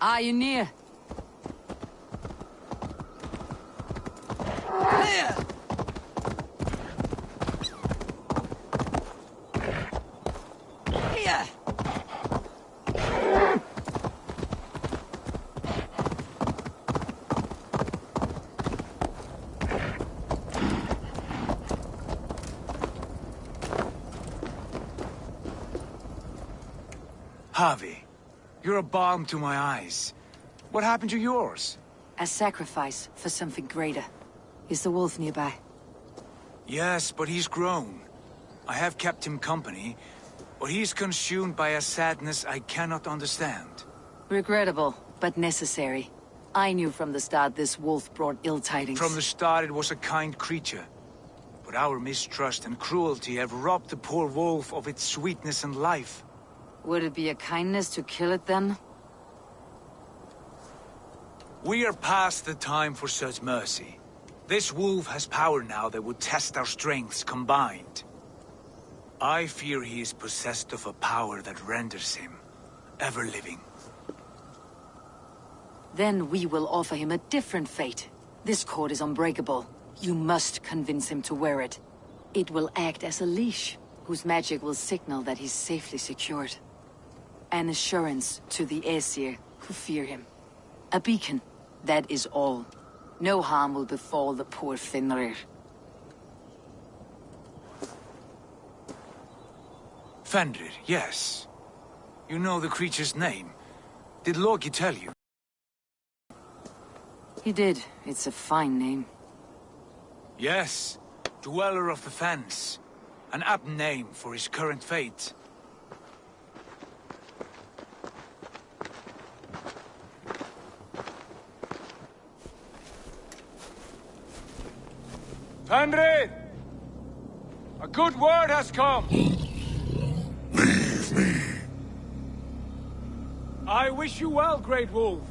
Are you near? There! Here! Harvey, you're a balm to my eyes. What happened to yours? A sacrifice for something greater. Is the wolf nearby? Yes, but he's grown. I have kept him company, but he's consumed by a sadness I cannot understand. Regrettable, but necessary. I knew from the start this wolf brought ill tidings. From the start it was a kind creature. But our mistrust and cruelty have robbed the poor wolf of its sweetness and life. Would it be a kindness to kill it then? We are past the time for such mercy. This wolf has power now that would test our strengths combined. I fear he is possessed of a power that renders him ever-living. Then we will offer him a different fate. This cord is unbreakable. You must convince him to wear it. It will act as a leash, whose magic will signal that he's safely secured. An assurance to the Aesir who fear him. A beacon, that is all. No harm will befall the poor Fenrir. Fenrir, yes. You know the creature's name. Did Loki tell you? He did. It's a fine name. Yes. Dweller of the Fens. An apt name for his current fate. Fenrir! A good word has come! Leave me. I wish you well, Great Wolf.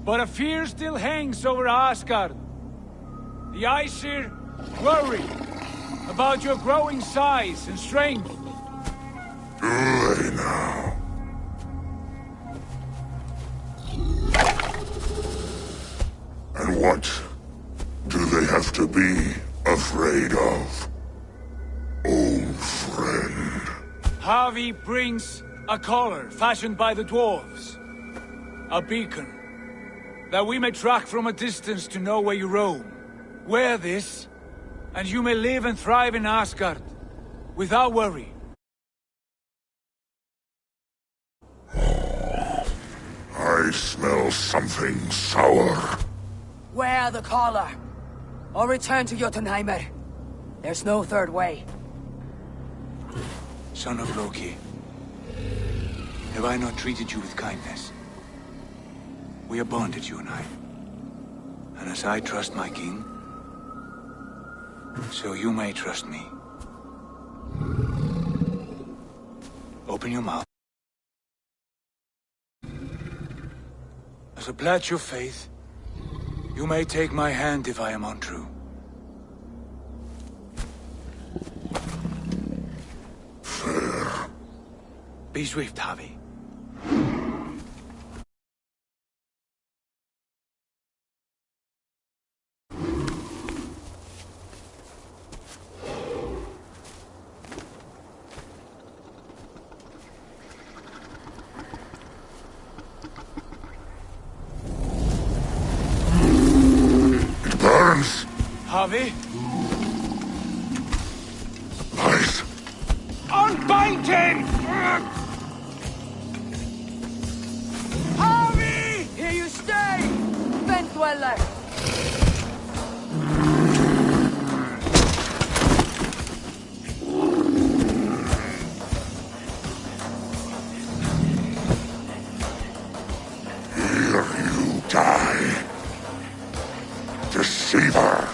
But a fear still hangs over Asgard. The Aesir worry about your growing size and strength. Do they now? And what do they have to be afraid of? Old friend. Harvey brings a collar fashioned by the dwarves. A beacon. That we may track from a distance to know where you roam. Wear this, and you may live and thrive in Asgard, without worry. I smell something sour. Wear the collar, or return to Jotunheimer. There's no third way. Son of Loki, have I not treated you with kindness? We are bonded, you and I. And as I trust my king, so you may trust me. Open your mouth. As a pledge of faith, you may take my hand if I am untrue. Fair. Be swift, Harvey. Harvey? Lies. Unbind him! Harvey! Here you stay! Fen Dweller! Here you die. Deceiver.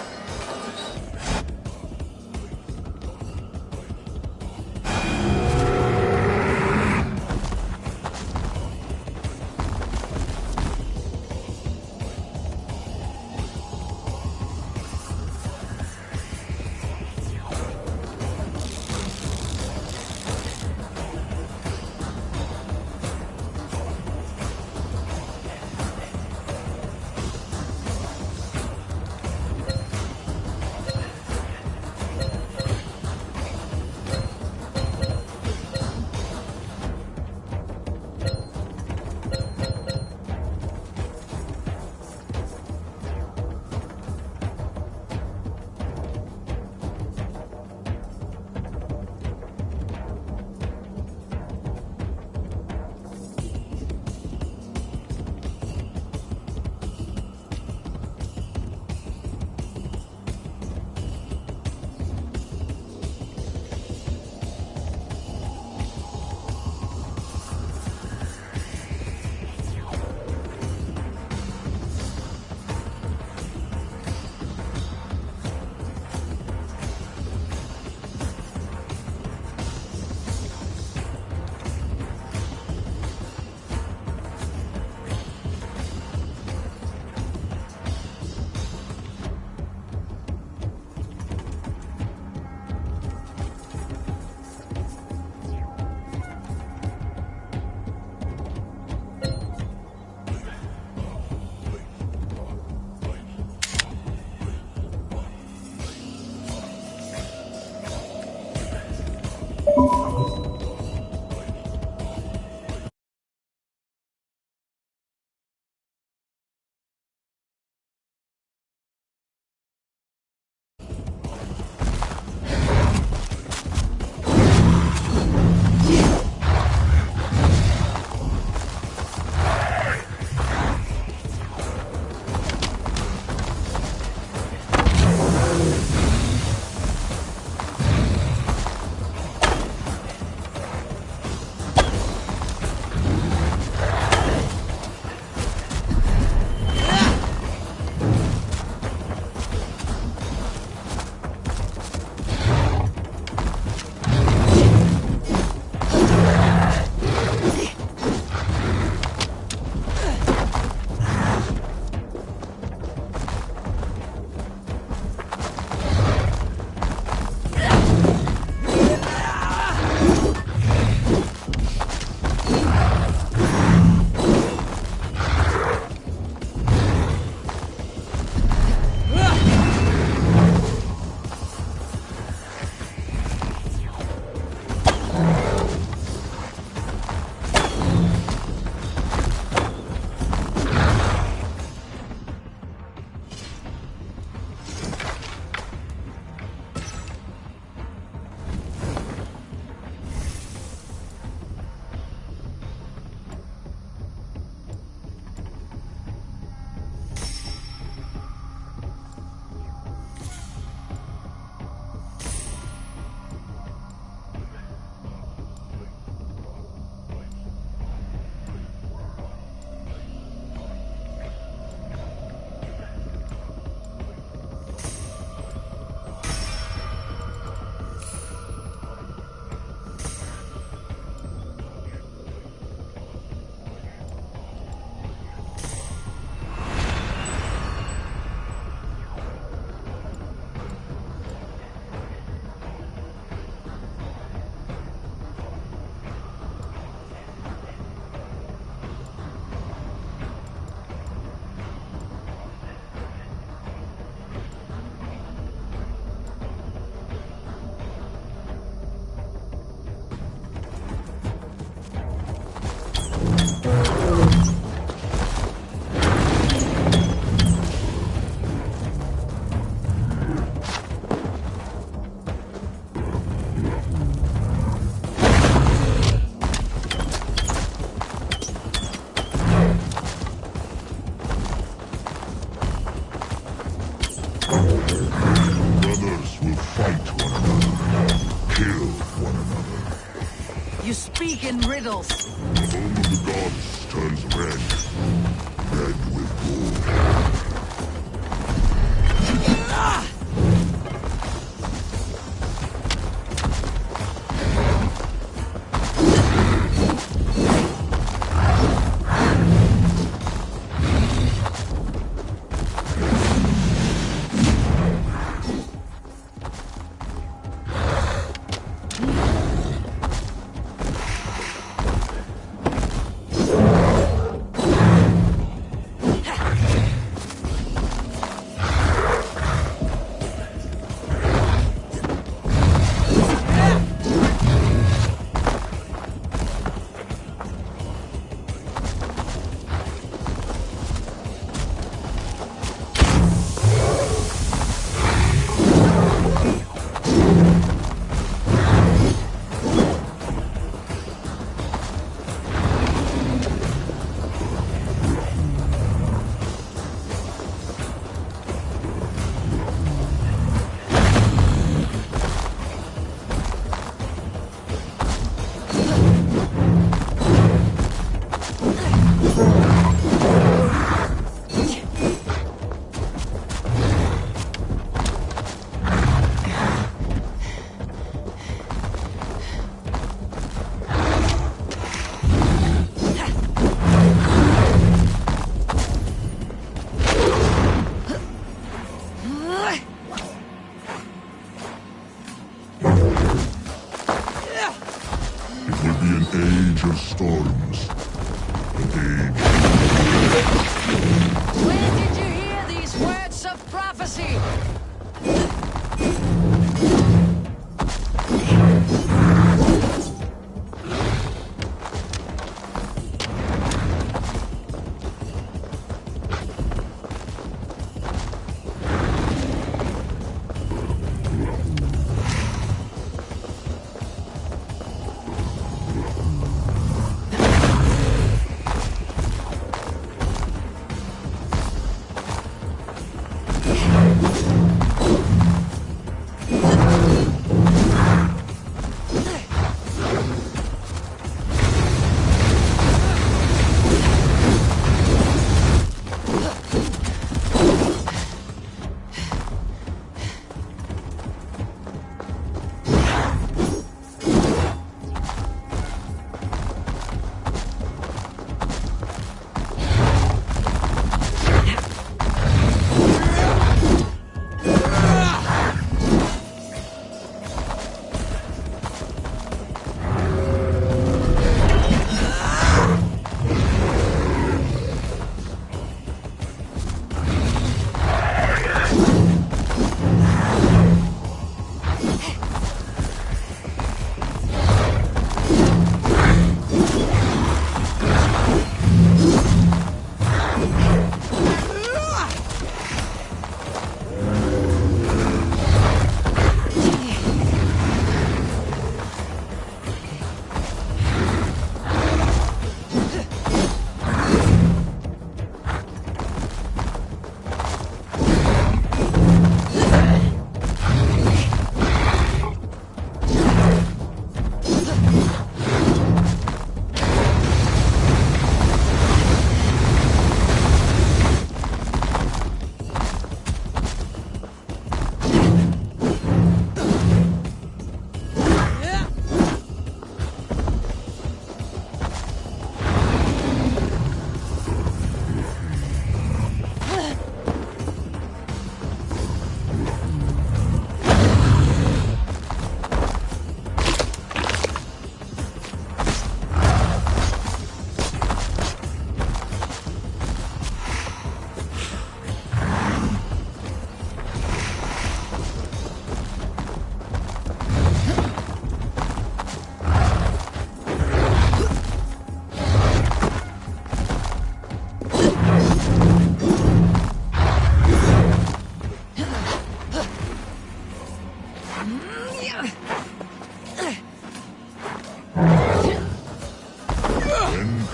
one another. You speak in riddles. The home of the gods turns red with gold. Age of storms. Where did you hear these words of prophecy?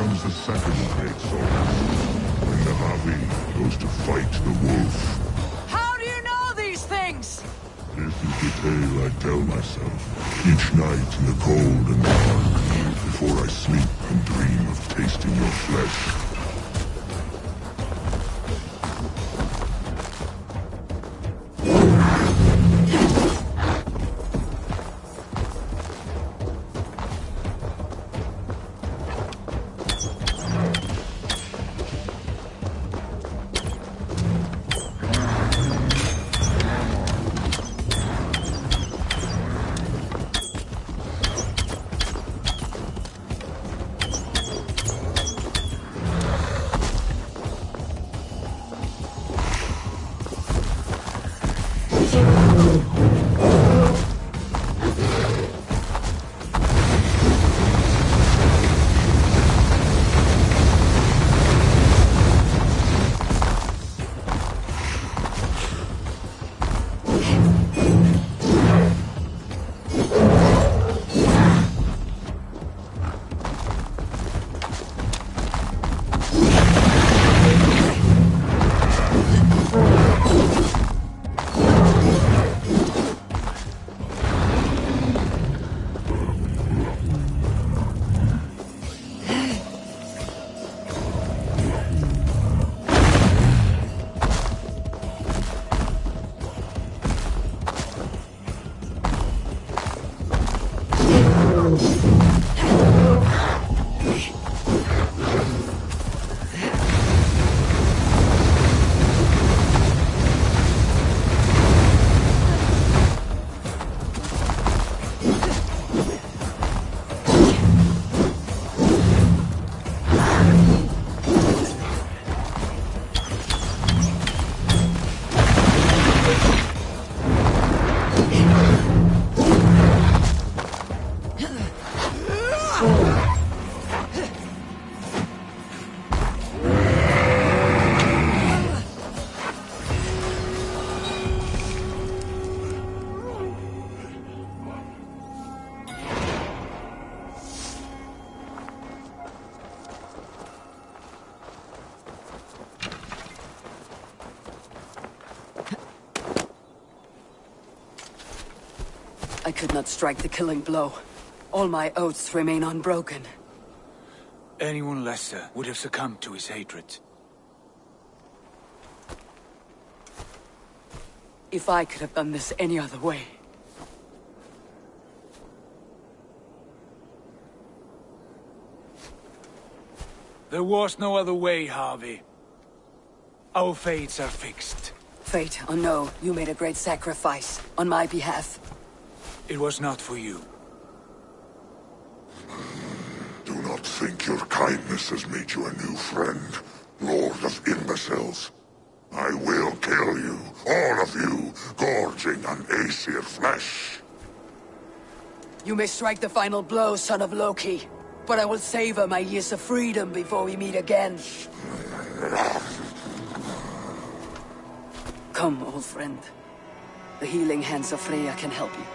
comes the second great sword, when the Harvey goes to fight the wolf. How do you know these things? This is the tale I tell myself. Each night in the cold and dark, before I sleep and dream of tasting your flesh. I could not strike the killing blow. All my oaths remain unbroken. Anyone lesser would have succumbed to his hatred. If I could have done this any other way. There was no other way, Harvey. Our fates are fixed. Fate, oh no, you made a great sacrifice on my behalf. It was not for you. Do not think your kindness has made you a new friend, Lord of Imbeciles. I will kill you, all of you, gorging on Aesir flesh. You may strike the final blow, son of Loki, but I will savor my years of freedom before we meet again. Come, old friend. The healing hands of Freya can help you.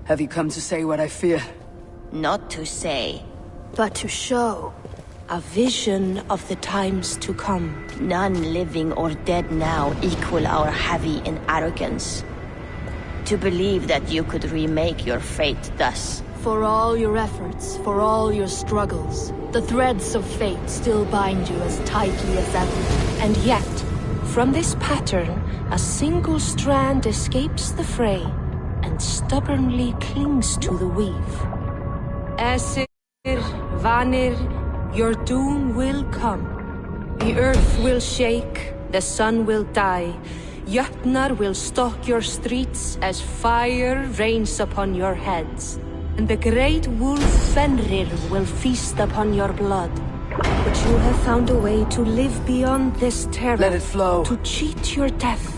Have you come to say what I fear? Not to say, but to show. a vision of the times to come. None living or dead now equal our heavy in arrogance. To believe that you could remake your fate thus, For all your efforts, for all your struggles, the threads of fate still bind you as tightly as ever. And yet, from this pattern, a single strand escapes the fray and stubbornly clings to the weave. Esir, Vanir, your doom will come. The earth will shake, the sun will die. Jötnar will stalk your streets as fire rains upon your heads. And the great wolf Fenrir will feast upon your blood. But you have found a way to live beyond this terror. Let it flow. To cheat your death.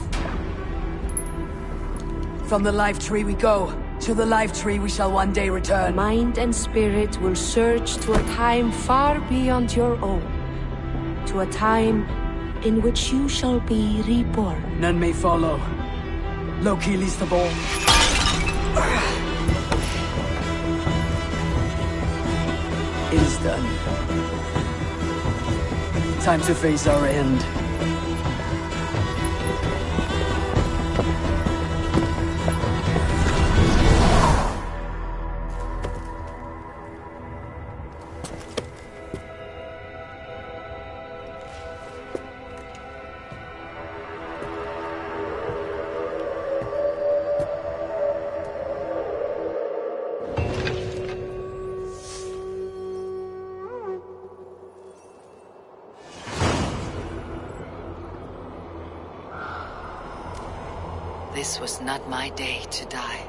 From the life tree we go. To the life tree we shall one day return. Mind and spirit will surge to a time far beyond your own. To a time in which you shall be reborn. None may follow. Loki least of all. It is done. Time to face our end. This was not my day to die.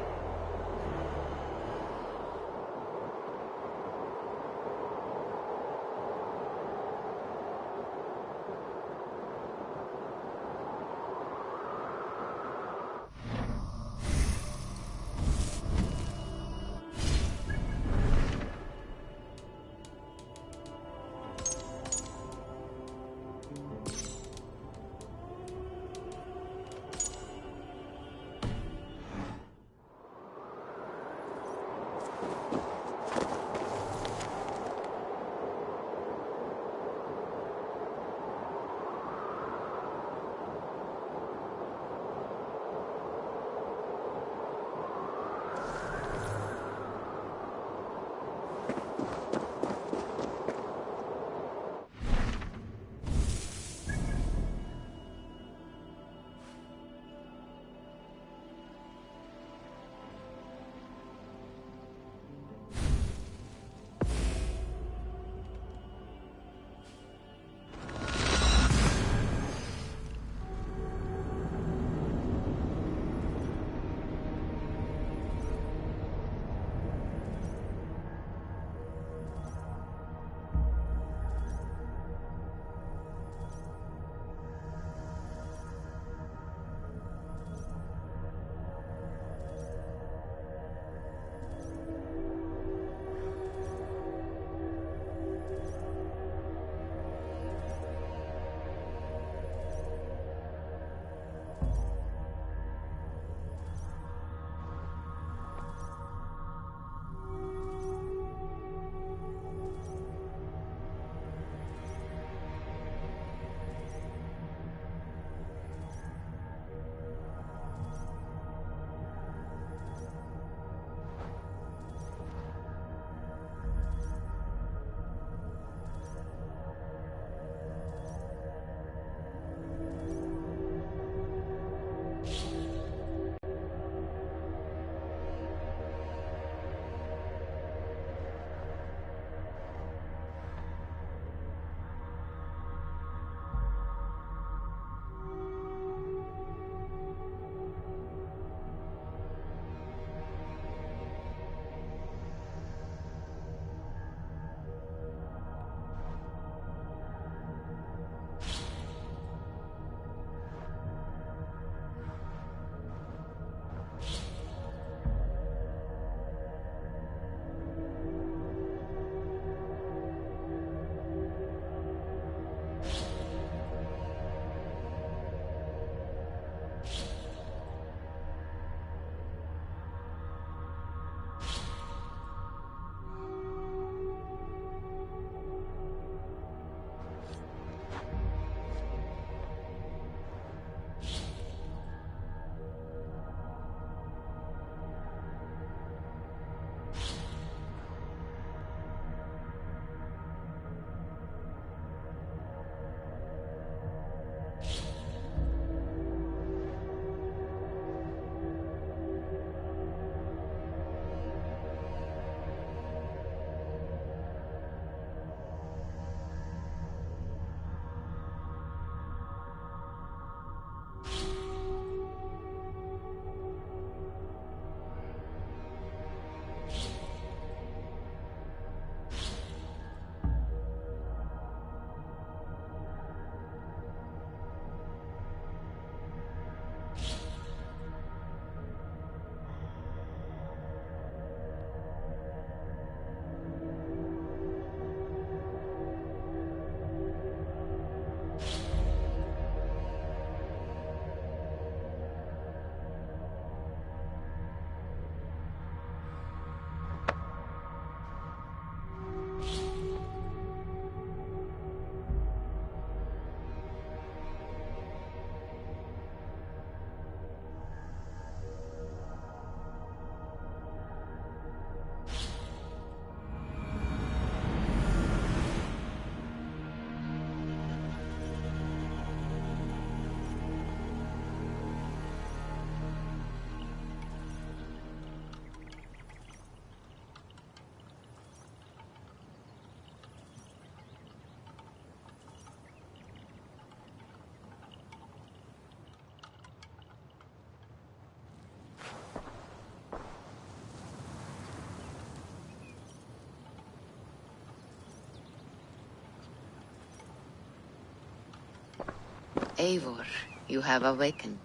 Eivor, you have awakened.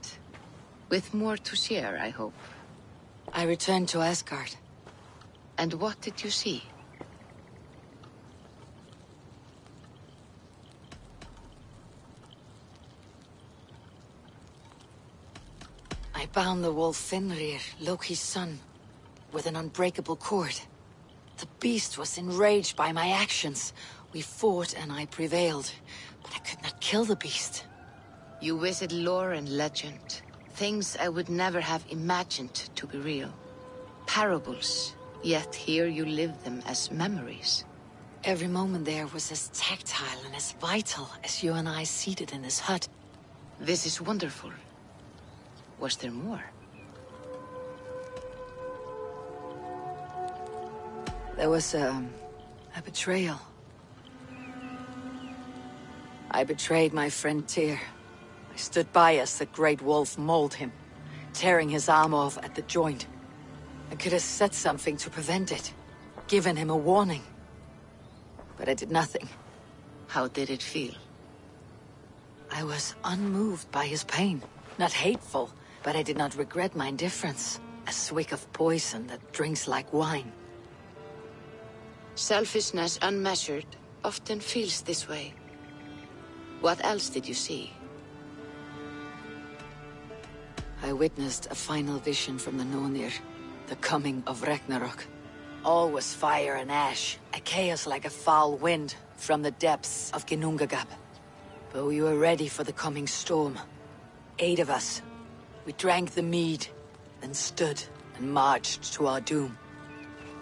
With more to share, I hope. I returned to Asgard. And what did you see? I bound the wolf Fenrir, Loki's son, with an unbreakable cord. The beast was enraged by my actions. We fought and I prevailed, but I could not kill the beast. You visit lore and legend. Things I would never have imagined to be real. Parables, yet here you live them as memories. Every moment there was as tactile and as vital as you and I seated in this hut. This is wonderful. Was there more? There was a betrayal. I betrayed my friend Tyr. I stood by as the great wolf mauled him, tearing his arm off at the joint. I could have said something to prevent it, given him a warning. But I did nothing. How did it feel? I was unmoved by his pain. Not hateful, but I did not regret my indifference. A swig of poison that drinks like wine. Selfishness unmeasured often feels this way. What else did you see? I witnessed a final vision from the Nornir, the coming of Ragnarok. All was fire and ash, a chaos like a foul wind from the depths of Ginnungagap. But we were ready for the coming storm. 8 of us. We drank the mead, then stood and marched to our doom.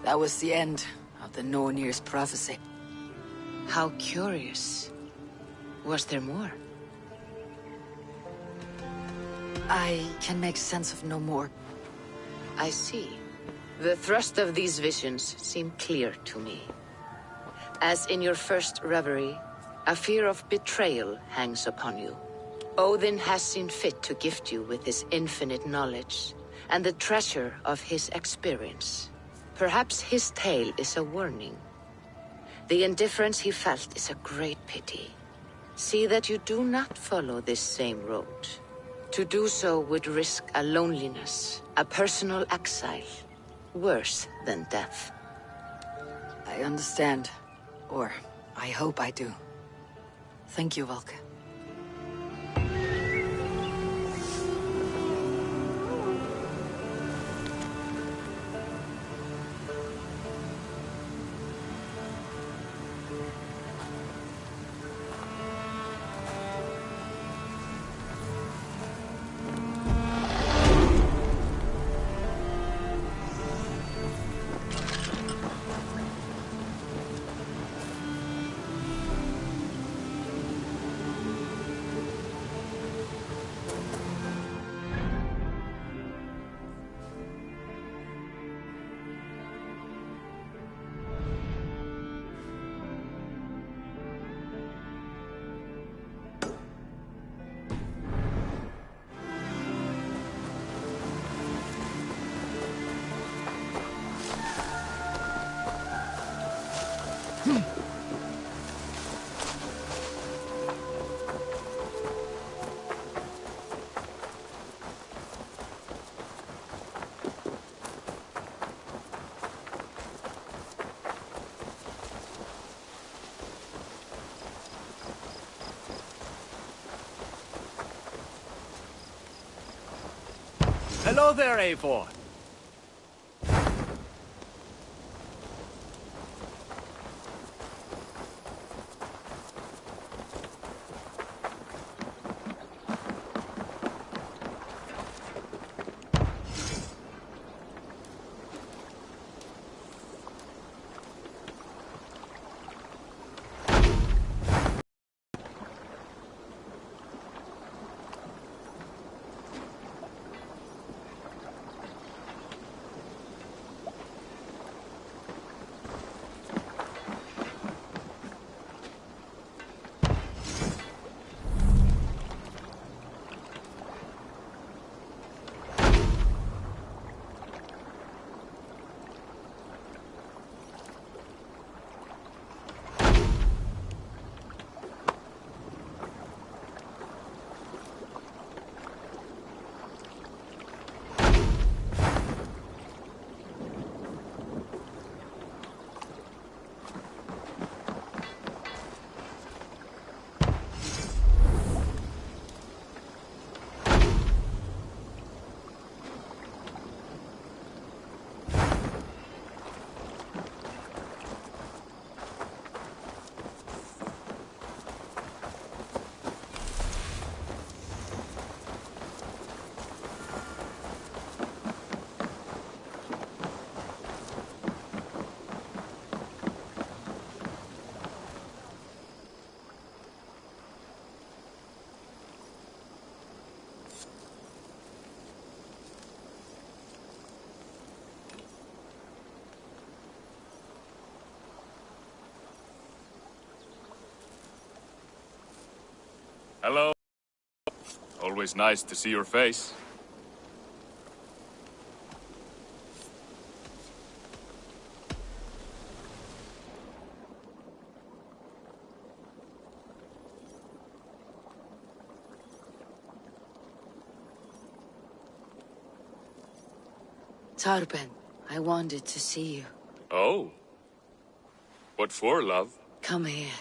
That was the end of the Nornir's prophecy. How curious. Was there more? I can make sense of no more. I see. The thrust of these visions seem clear to me. As in your first reverie, a fear of betrayal hangs upon you. Odin has seen fit to gift you with his infinite knowledge, and the treasure of his experience. Perhaps his tale is a warning. The indifference he felt is a great pity. See that you do not follow this same road. To do so would risk a loneliness, a personal exile, worse than death. I understand. Or, I hope I do. Thank you, Valka. Hello there, Eivor. Hello. Always nice to see your face. Tarben, I wanted to see you. Oh. What for, love? Come here.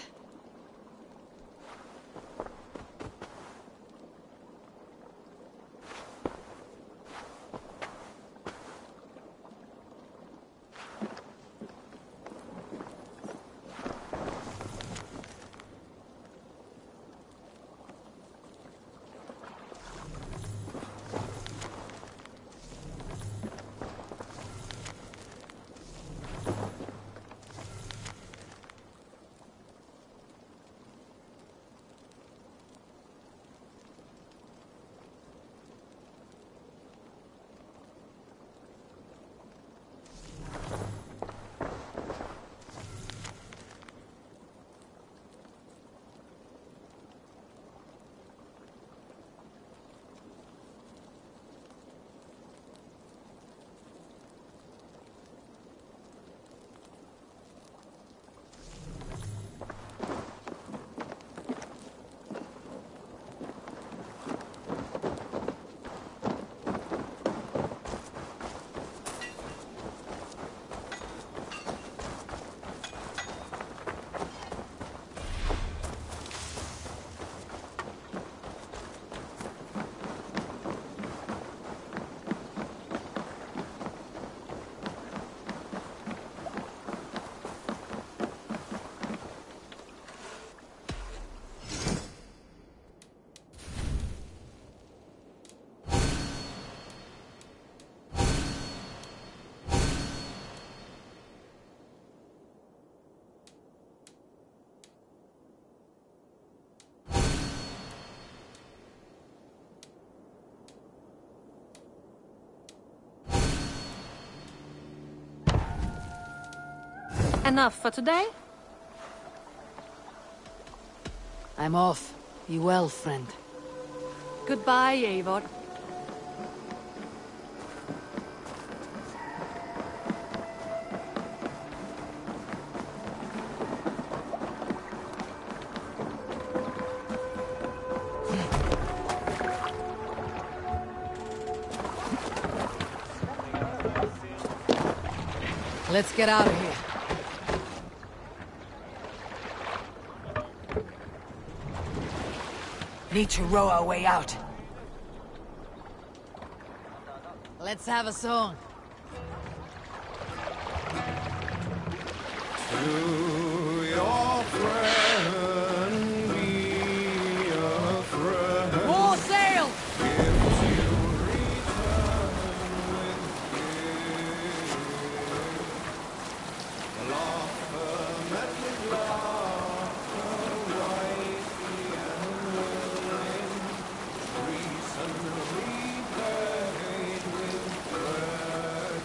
Enough for today? I'm off. Be well, friend. Goodbye, Eivor. Let's get out of here. Need to row our way out. Let's have a song. To your friend, be a friend. More sail! Gives you return with laughter met with laughter, wifey and willing, reason repaid with treachery.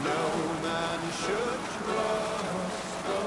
No man should trust the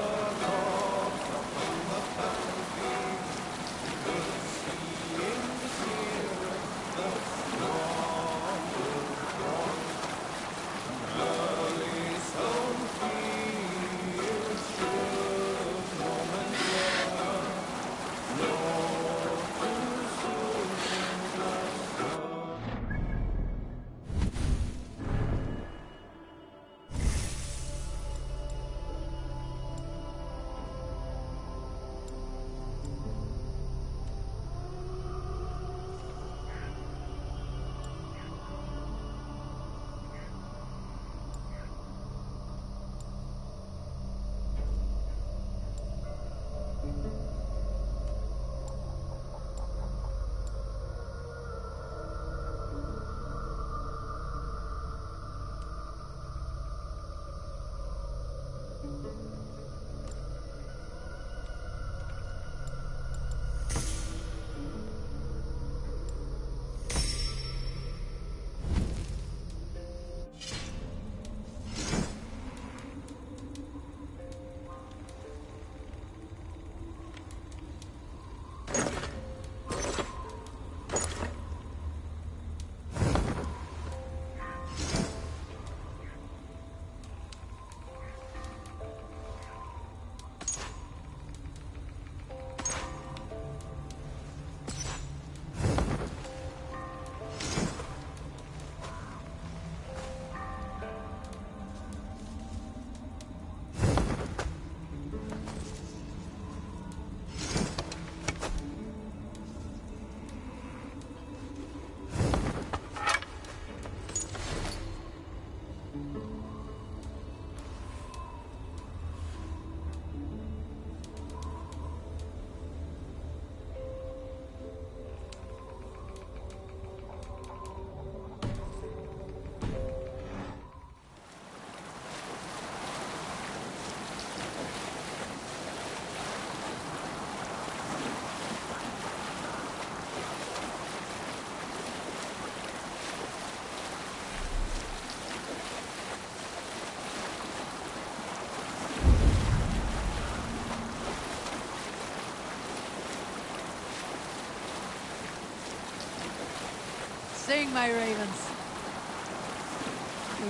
Sing, my ravens.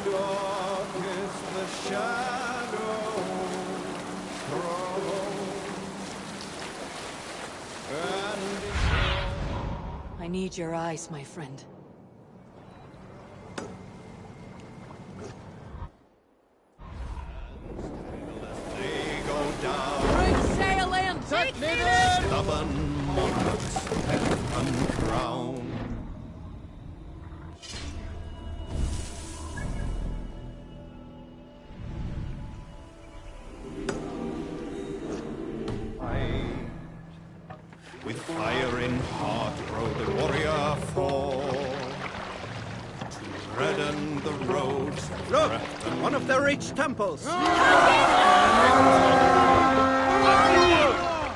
Dark is the shadow thrown, and I need your eyes, my friend. they go down. Bring sail in! Stubborn monarchs uncrowned. With fire in heart rode the warrior forth to redden the roads. Look! One of the rich temples!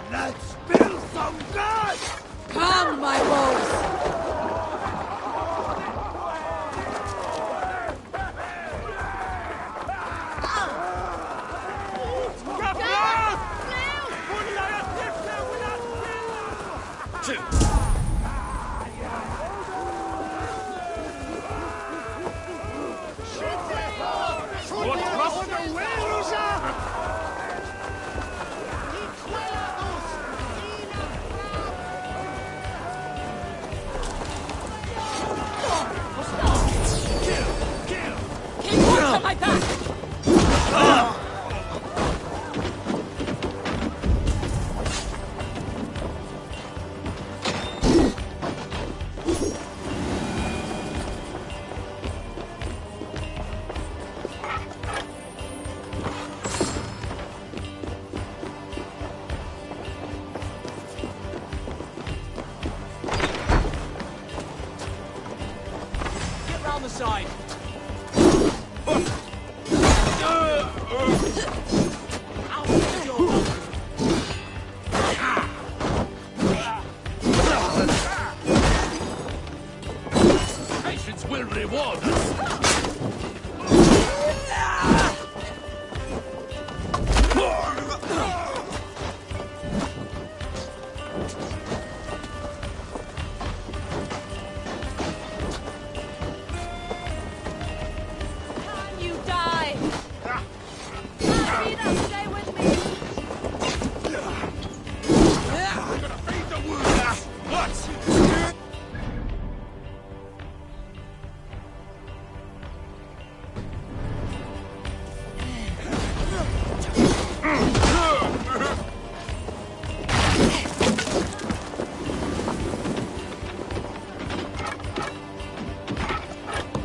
Let's build some gods! Come, my wolves!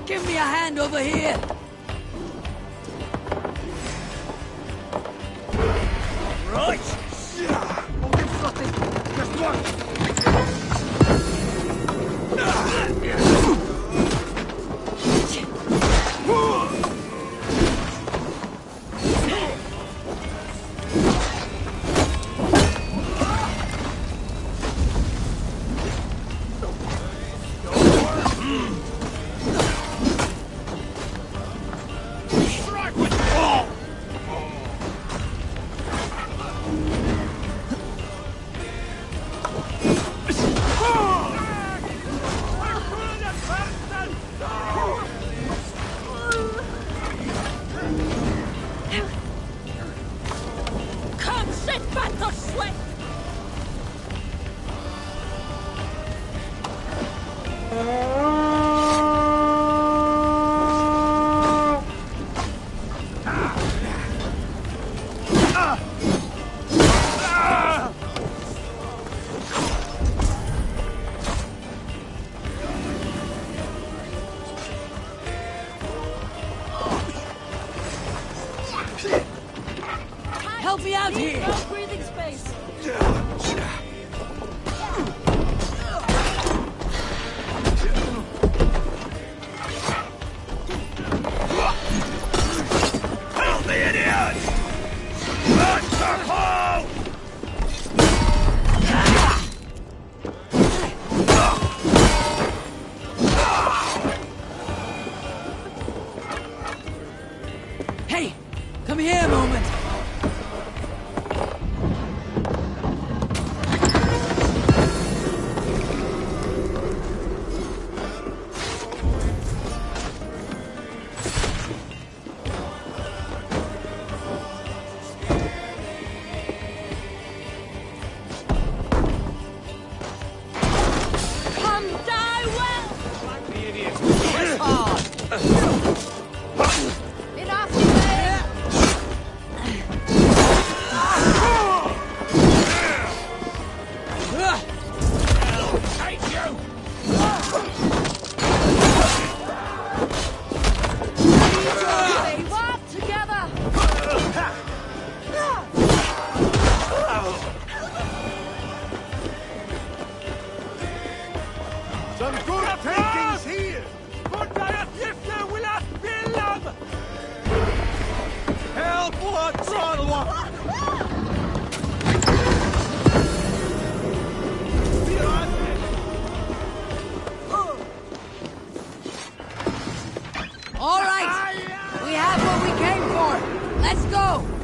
Give me a hand over here! Right! Just one! Help me out here! No breathing space. Help the idiot! Run, circle! Hey! Come here a moment! Some good takings here! Help! What? All right! We have what we came for! Let's go!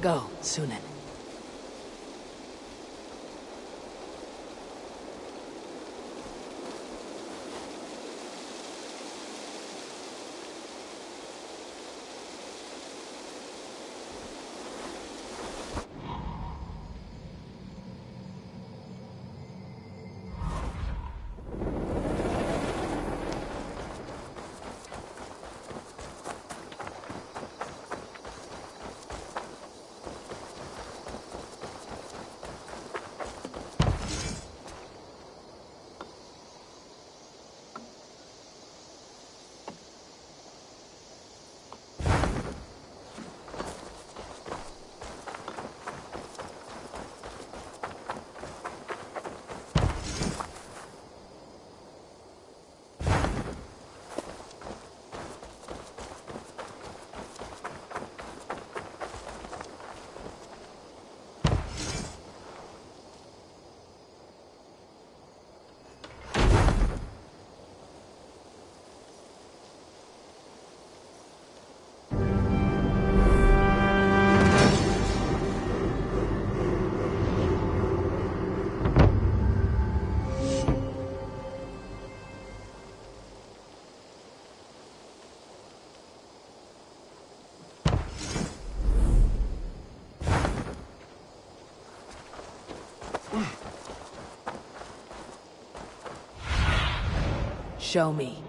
Go, Sunan. Show me.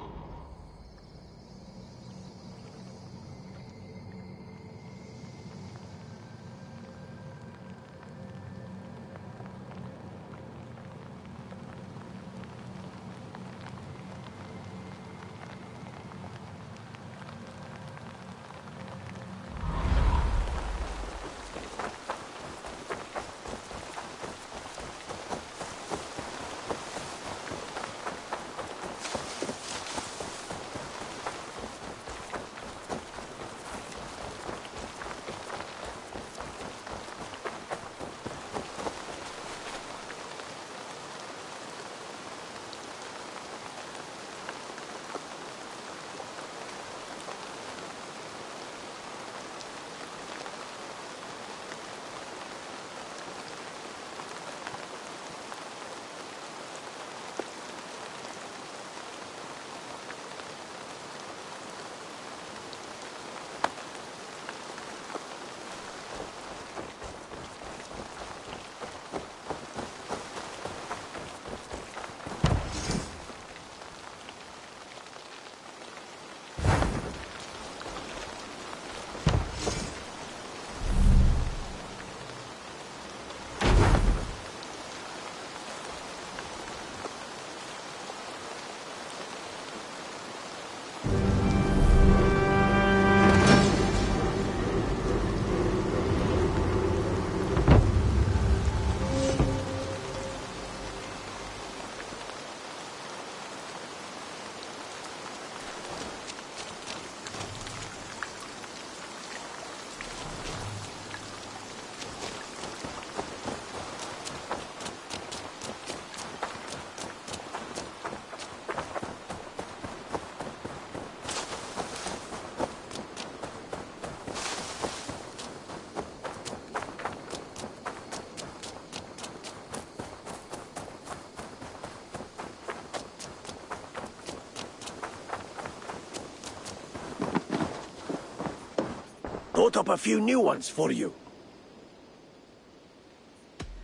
Thought up a few new ones for you.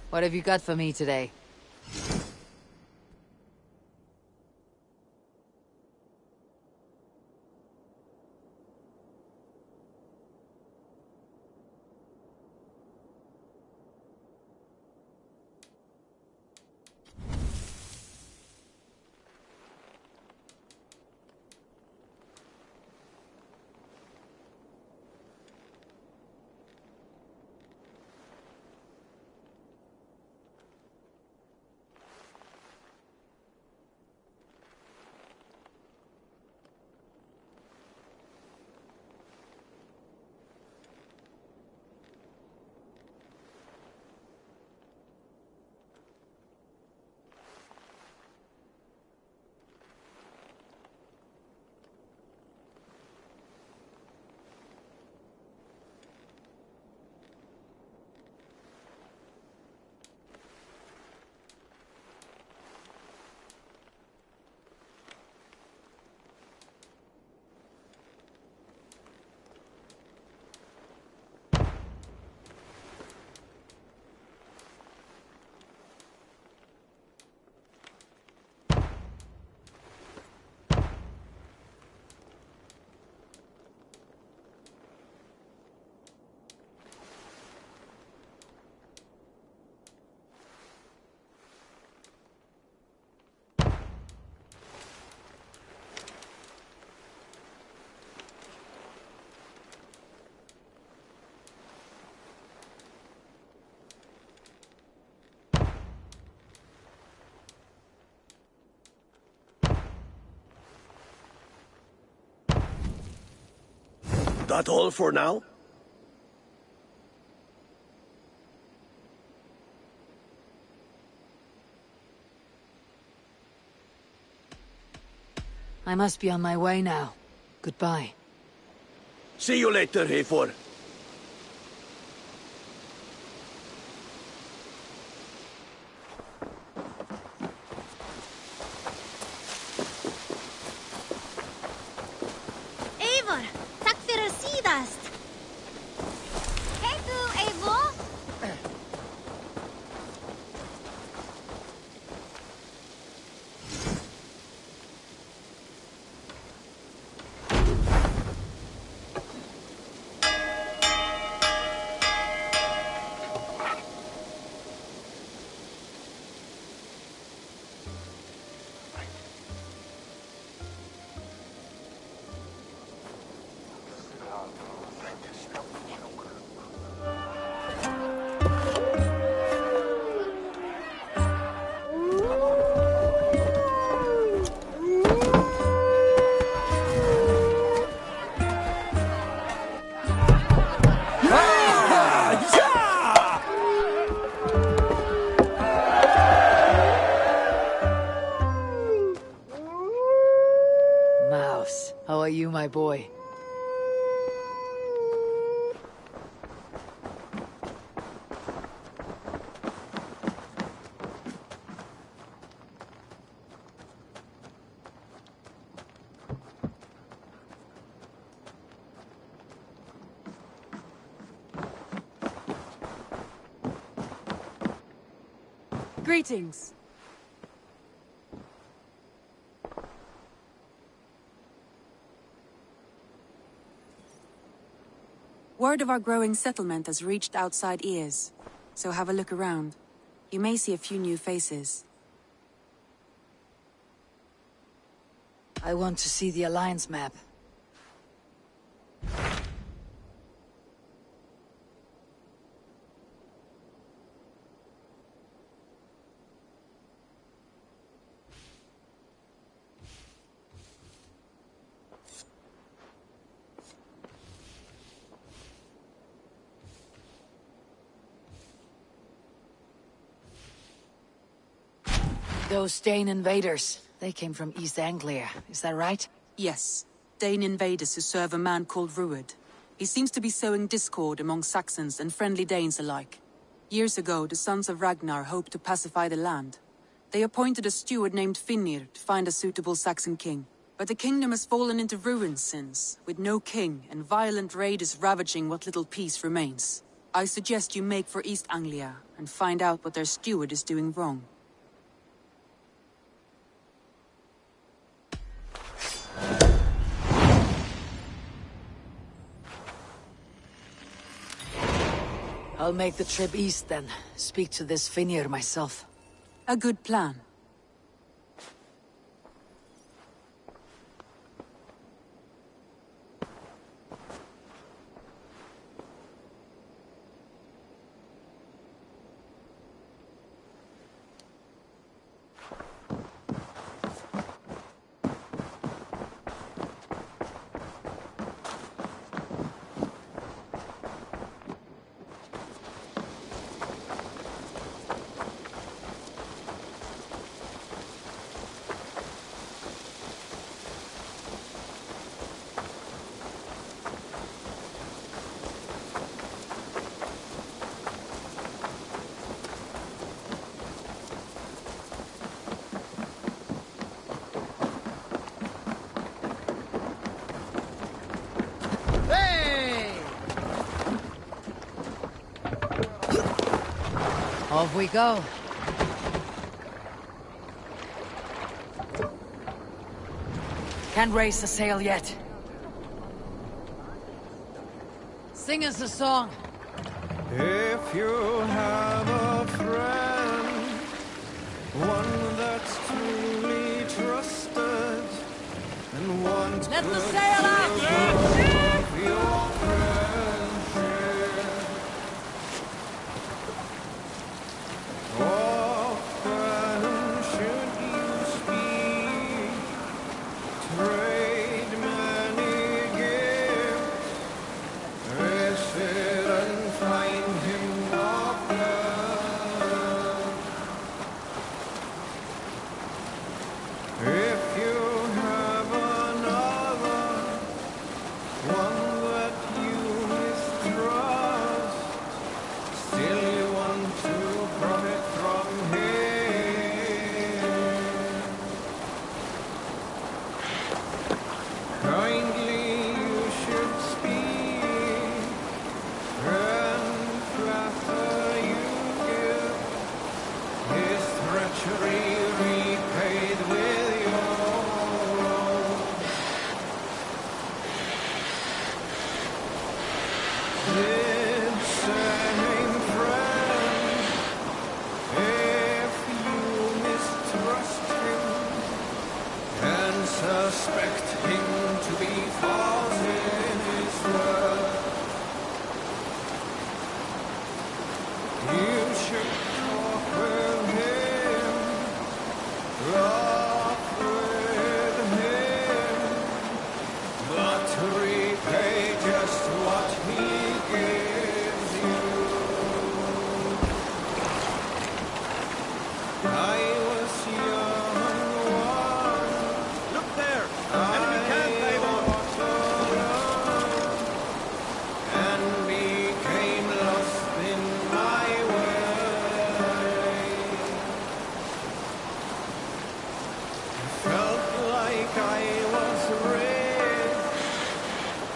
What have you got for me today? That all for now? I must be on my way now. Goodbye. See you later, Hayfor. Eivor, takk fyrir síðast. Hei du, Eivor. my boy. Greetings. Word of our growing settlement has reached outside ears, so have a look around. You may see a few new faces. I want to see the Alliance map. Those Dane invaders, they came from East Anglia, is that right? Yes, Dane invaders who serve a man called Ruud. He seems to be sowing discord among Saxons and friendly Danes alike. Years ago, the sons of Ragnar hoped to pacify the land. They appointed a steward named Finnr to find a suitable Saxon king. But the kingdom has fallen into ruins since, with no king and violent raiders ravaging what little peace remains. I suggest you make for East Anglia and find out what their steward is doing wrong. I'll make the trip east then. Speak to this Finnr myself. A good plan. Off we go. Can't raise the sail yet. Sing us a song. If you have a friend, one that's truly trusted, and wants Let the good sail for out! of your friendship, often should you speak, trade many gifts, visit and find him often. If you have another,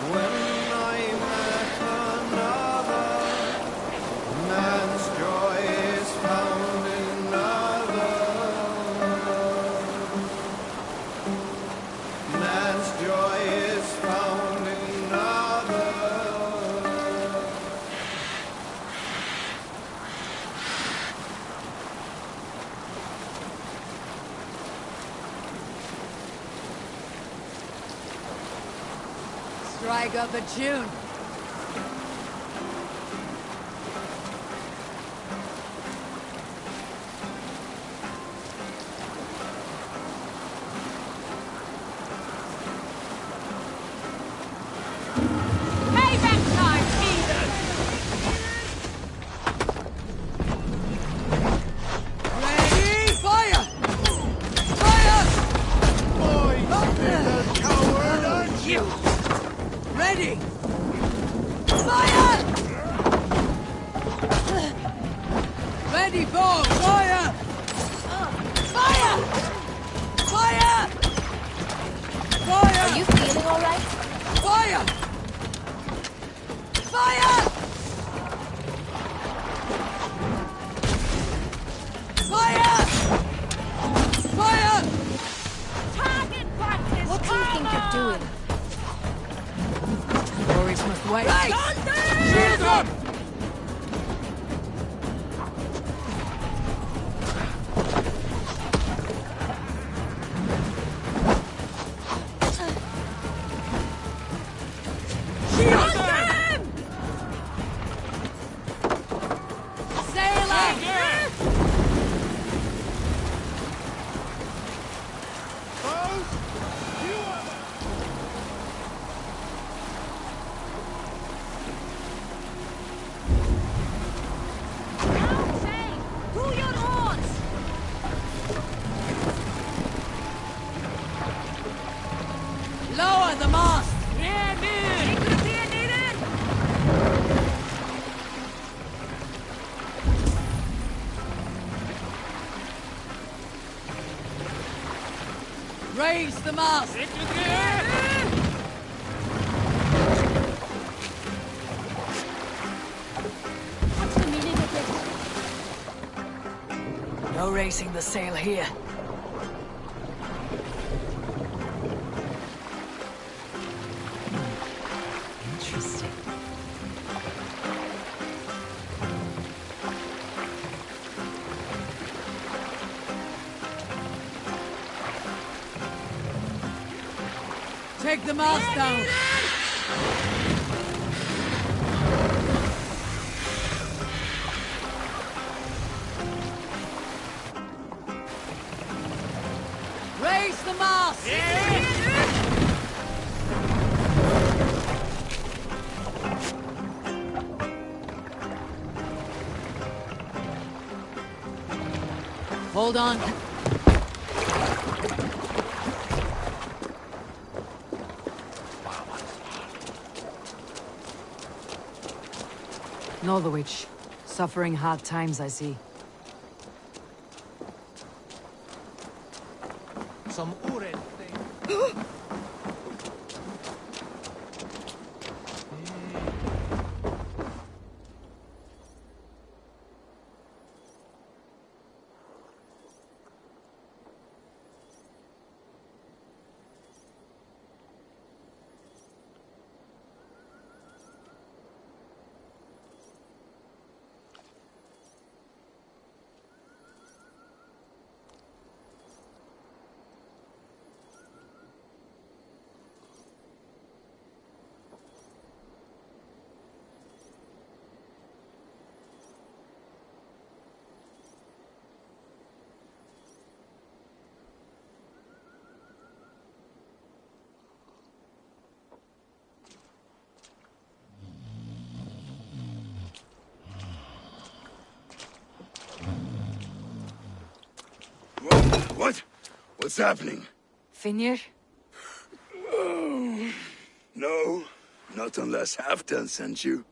When I met another, man's joy is found in others. Man's joy is found in others. Strike up a tune. Payback time, heathen! Ready? Fire! Fire! Coward, aren't you? Ready! Fire! Ready, bow! Fire! Fire! Fire! Fire! Are you feeling all right? Fire! Fire! Fire! Fire! Target practice! What do you think you're doing? Glories must wait. Right! Shield up! Shield them! Sail out! Outside! To your horse! Lower the mast! Raise the mast! What's the meaning of this? No raising the sail here. Interesting. Take the mast down! Raise the mast! Hold on. Northwich. Suffering hard times, I see. Some Uren thing. What? What's happening? Finir? No, not unless Halfdan sent you.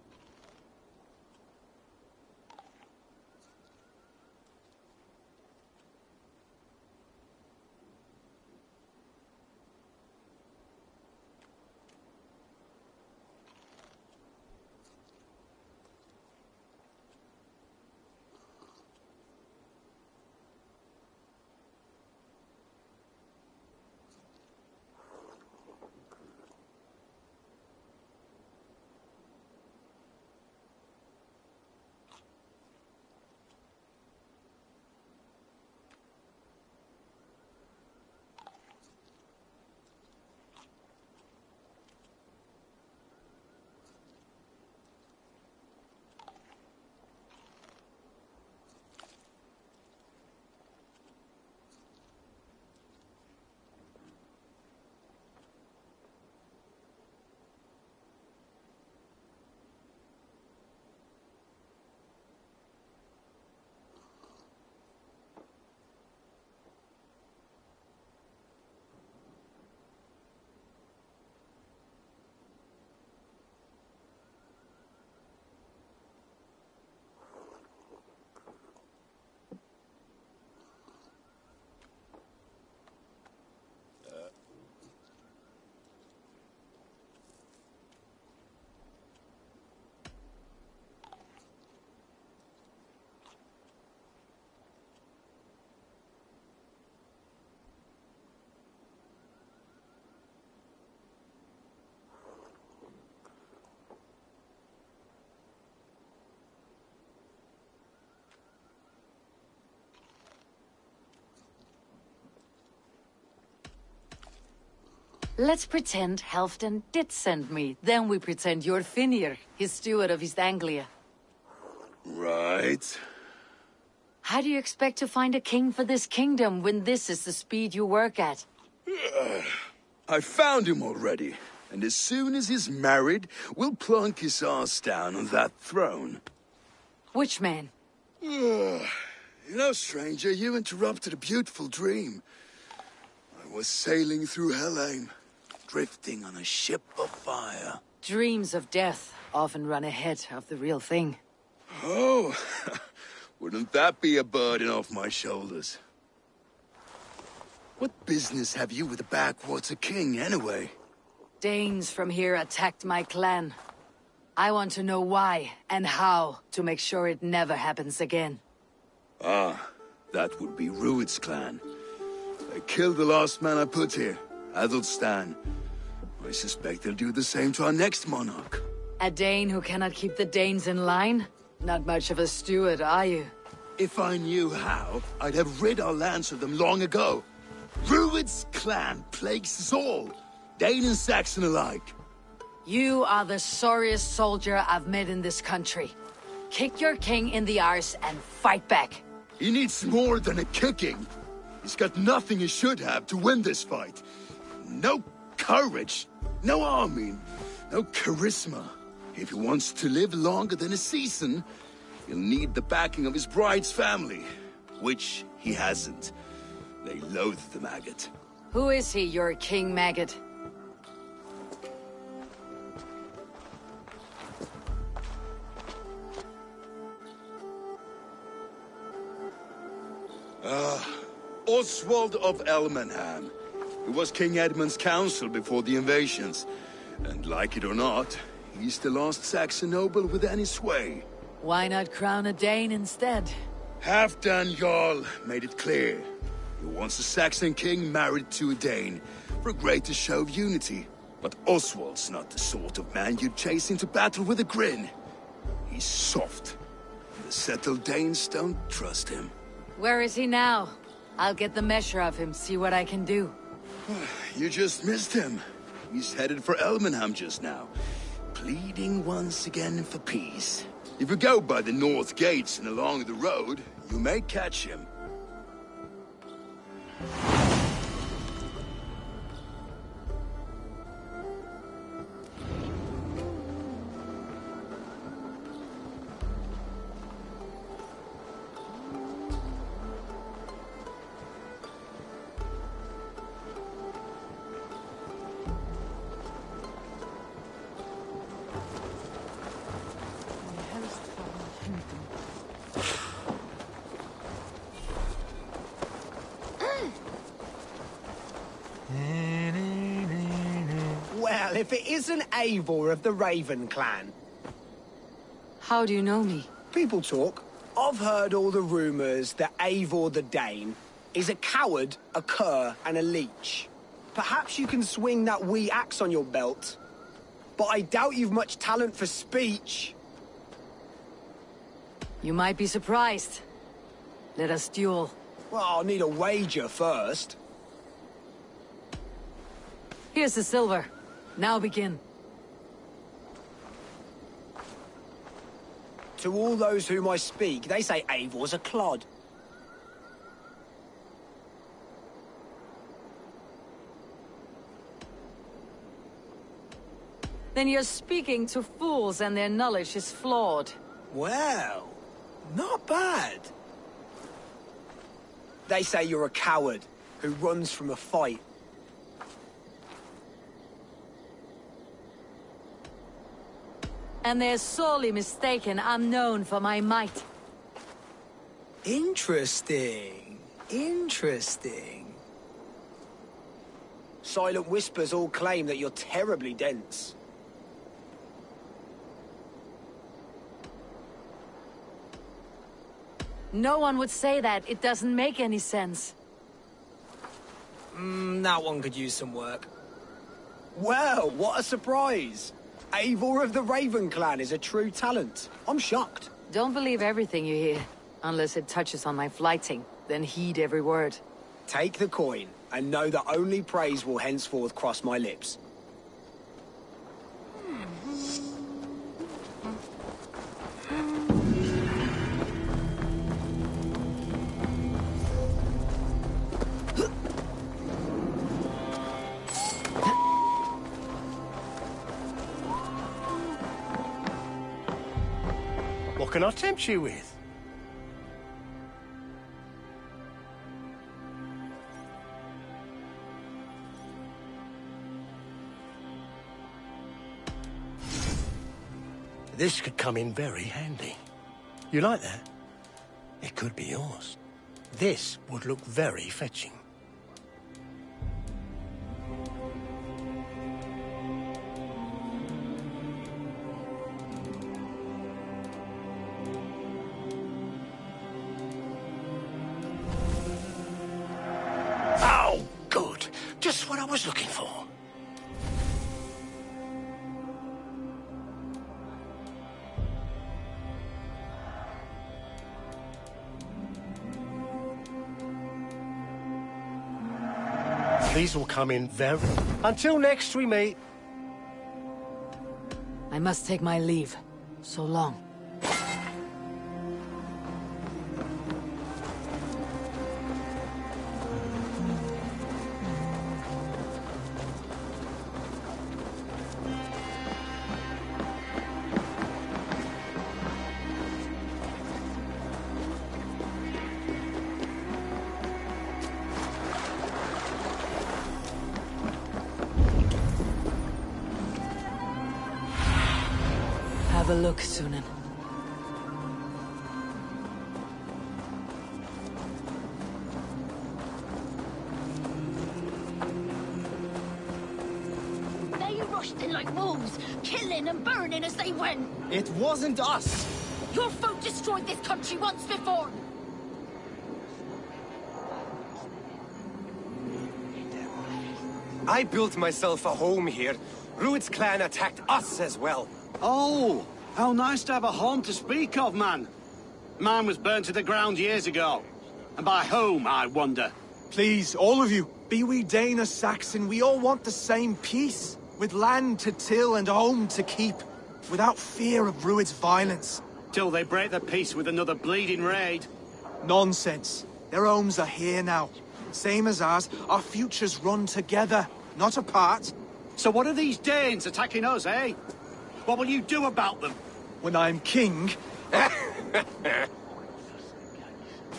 Let's pretend Halfdan did send me. Then we pretend you're Finir, his steward of East Anglia. Right. How do you expect to find a king for this kingdom when this is the speed you work at? I found him already. And as soon as he's married, we'll plunk his ass down on that throne. Which man? You know, stranger, you interrupted a beautiful dream. I was sailing through Helheim, drifting on a ship of fire. Dreams of death often run ahead of the real thing. Oh, wouldn't that be a burden off my shoulders? What business have you with the backwater king, anyway? Danes from here attacked my clan. I want to know why and how to make sure it never happens again. Ah, that would be Rued's clan. They killed the last man I put here, Adelstan. I suspect they'll do the same to our next monarch. A Dane who cannot keep the Danes in line? Not much of a steward, are you? If I knew how, I'd have rid our lands of them long ago. Rued's clan plagues us all, Dane and Saxon alike. You are the sorriest soldier I've met in this country. Kick your king in the arse and fight back. He needs more than a kicking. He's got nothing he should have to win this fight. No courage, no army, no charisma. If he wants to live longer than a season, he'll need the backing of his bride's family, which he hasn't. They loathe the maggot. Who is he, your king maggot? Oswald of Elmenham. He was King Edmund's counsel before the invasions. And like it or not, he's the last Saxon noble with any sway. Why not crown a Dane instead? Halfdan Jarl made it clear. He wants a Saxon king married to a Dane, for a greater show of unity. But Oswald's not the sort of man you'd chase into battle with a grin. He's soft. The settled Danes don't trust him. Where is he now? I'll get the measure of him, see what I can do. You just missed him. He's headed for Elmenham just now, pleading once again for peace. If you go by the north gates and along the road, you may catch him. Well, if it isn't Eivor of the Raven clan. How do you know me? People talk. I've heard all the rumors that Eivor the Dane is a coward, a cur, and a leech. Perhaps you can swing that wee axe on your belt. But I doubt you've much talent for speech. You might be surprised. Let us duel. Well, I'll need a wager first. Here's the silver. Now begin. To all those whom I speak, they say Eivor's a clod. Then you're speaking to fools and their knowledge is flawed. Well, not bad. They say you're a coward who runs from a fight. And they're sorely mistaken. I'm known for my might. Interesting. Interesting. Silent whispers all claim that you're terribly dense. No one would say that. It doesn't make any sense. That one could use some work. Well, what a surprise! Eivor of the Raven clan is a true talent. I'm shocked. Don't believe everything you hear, unless it touches on my flighting. Then heed every word. Take the coin. and know that only praise will henceforth cross my lips. What can I tempt you with? This could come in very handy. You like that? It could be yours. This would look very fetching. Oh, good. Just what I was looking for. These will come in very... Until next we meet. I must take my leave. So long. Have a look, Sunan. They rushed in like wolves, killing and burning as they went. It wasn't us! Your folk destroyed this country once before. I built myself a home here. Rued's clan attacked us as well. Oh, how nice to have a home to speak of, man. Mine was burnt to the ground years ago. And by whom, I wonder? Please, all of you, be we Dane or Saxon, we all want the same peace. With land to till and home to keep. Without fear of Rued's violence. Till they break the peace with another bleeding raid. Nonsense. Their homes are here now. Same as ours, our futures run together, not apart. So what are these Danes attacking us, eh? What will you do about them? When I am king...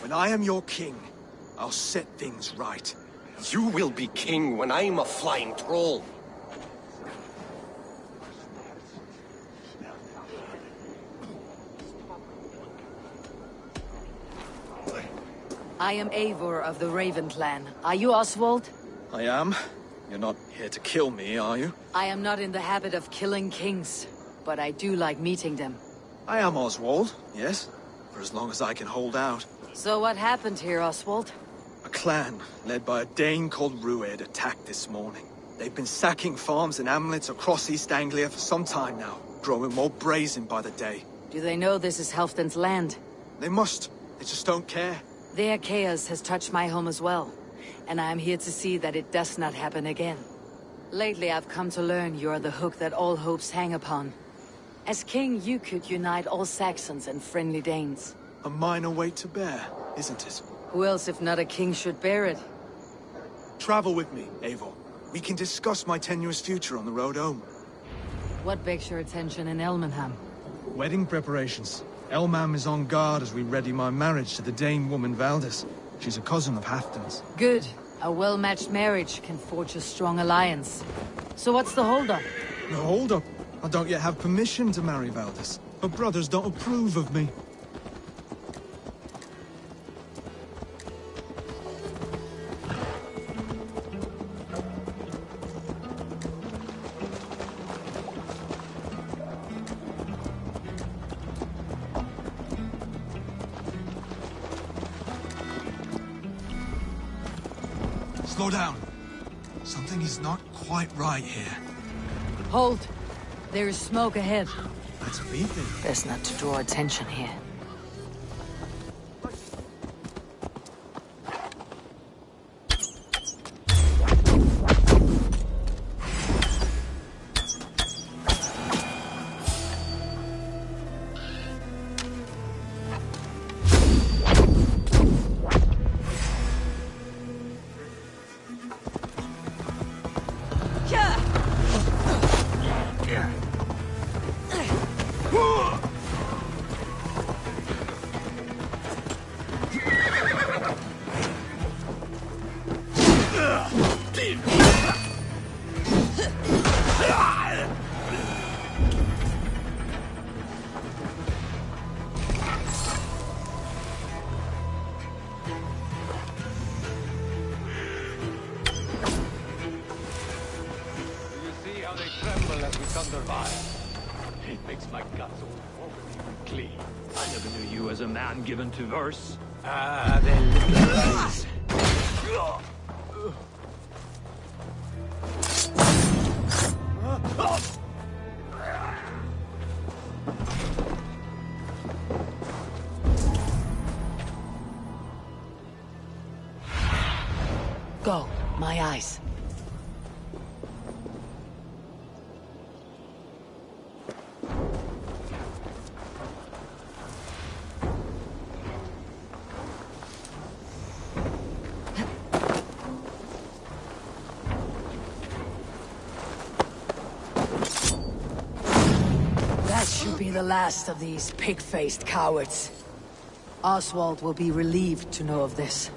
When I am your king, I'll set things right. You will be king when I'm a flying troll. I am Eivor of the Raven clan. Are you Oswald? I am. You're not here to kill me, are you? I am not in the habit of killing kings, but I do like meeting them. I am Oswald, yes. For as long as I can hold out. So what happened here, Oswald? A clan, led by a Dane called Rued, attacked this morning. They've been sacking farms and hamlets across East Anglia for some time now, growing more brazen by the day. Do they know this is Halfdan's land? They must. They just don't care. Their chaos has touched my home as well, and I am here to see that it does not happen again. Lately I've come to learn you are the hook that all hopes hang upon. As king, you could unite all Saxons and friendly Danes. A minor weight to bear, isn't it? Who else, if not a king, should bear it? Travel with me, Eivor. We can discuss my tenuous future on the road home. What begs your attention in Elmenham? Wedding preparations. Elmam is on guard as we ready my marriage to the Dane woman Valdis. She's a cousin of Halfdan's. Good. A well-matched marriage can forge a strong alliance. So what's the hold-up? No hold-up. I don't yet have permission to marry Valdis. Her brothers don't approve of me. Slow down. Something is not quite right here. Hold. There is smoke ahead. That's a beacon. Best not to draw attention here. Makes my guts all wobbly and clean. I never knew you as a man given to verse. Ah, they're little eyes. Go, my eyes. That should be the last of these pig-faced cowards. Oswald will be relieved to know of this.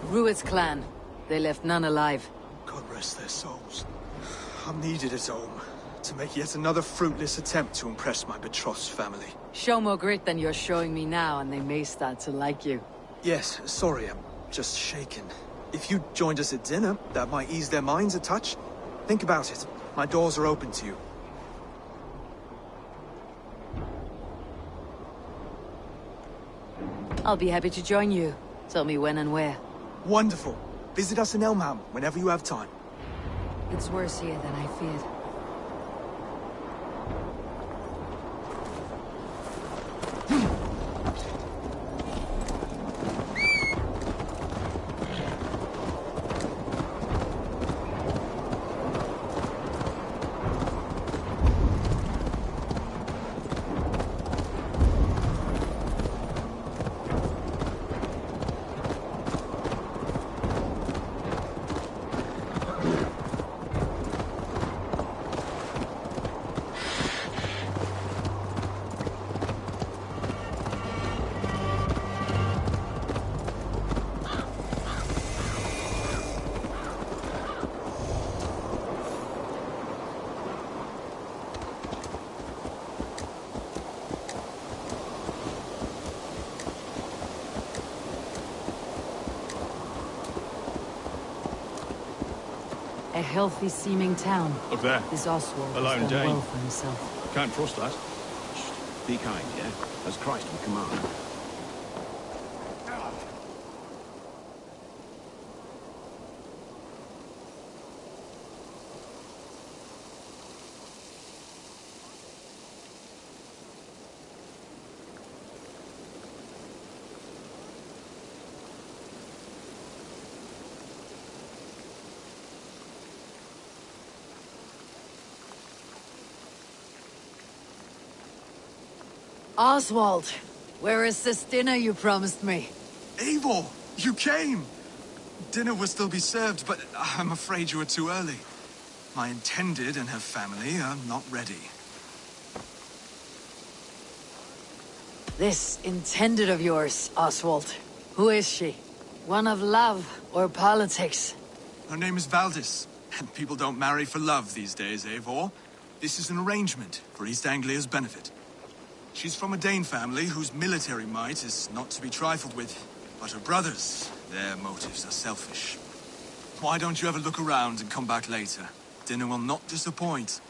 Rued's clan. They left none alive. God rest their souls. I'm needed at home to make yet another fruitless attempt to impress my betrothed's family. Show more grit than you're showing me now, and they may start to like you. Yes, sorry, I'm just shaken. If you joined us at dinner, that might ease their minds a touch. Think about it. My doors are open to you. I'll be happy to join you. Tell me when and where. Wonderful. Visit us in Elmham whenever you have time. It's worse here than I feared. A healthy-seeming town. Look there. This Oswald A lone has done Dane. well for himself. Can't trust that. Be kind, yeah? As Christ would command. Oswald, where is this dinner you promised me? Eivor, you came! Dinner will still be served, but I'm afraid you are too early. My intended and her family are not ready. This intended of yours, Oswald. Who is she? One of love or politics? Her name is Valdis, and people don't marry for love these days, Eivor. This is an arrangement for East Anglia's benefit. She's from a Dane family whose military might is not to be trifled with. But her brothers, their motives are selfish. Why don't you have a look around and come back later? Dinner will not disappoint.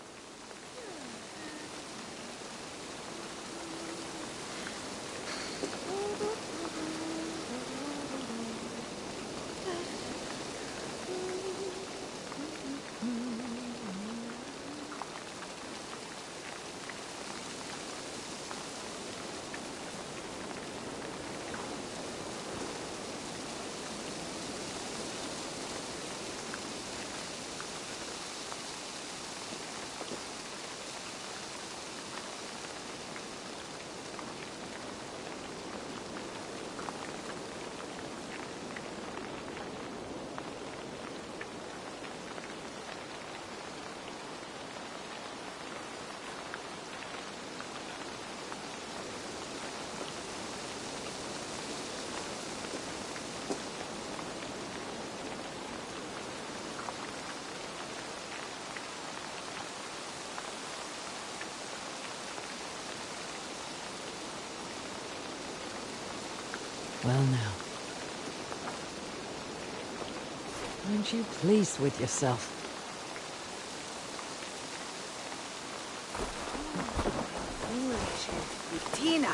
Well now. Aren't you pleased with yourself? Tina.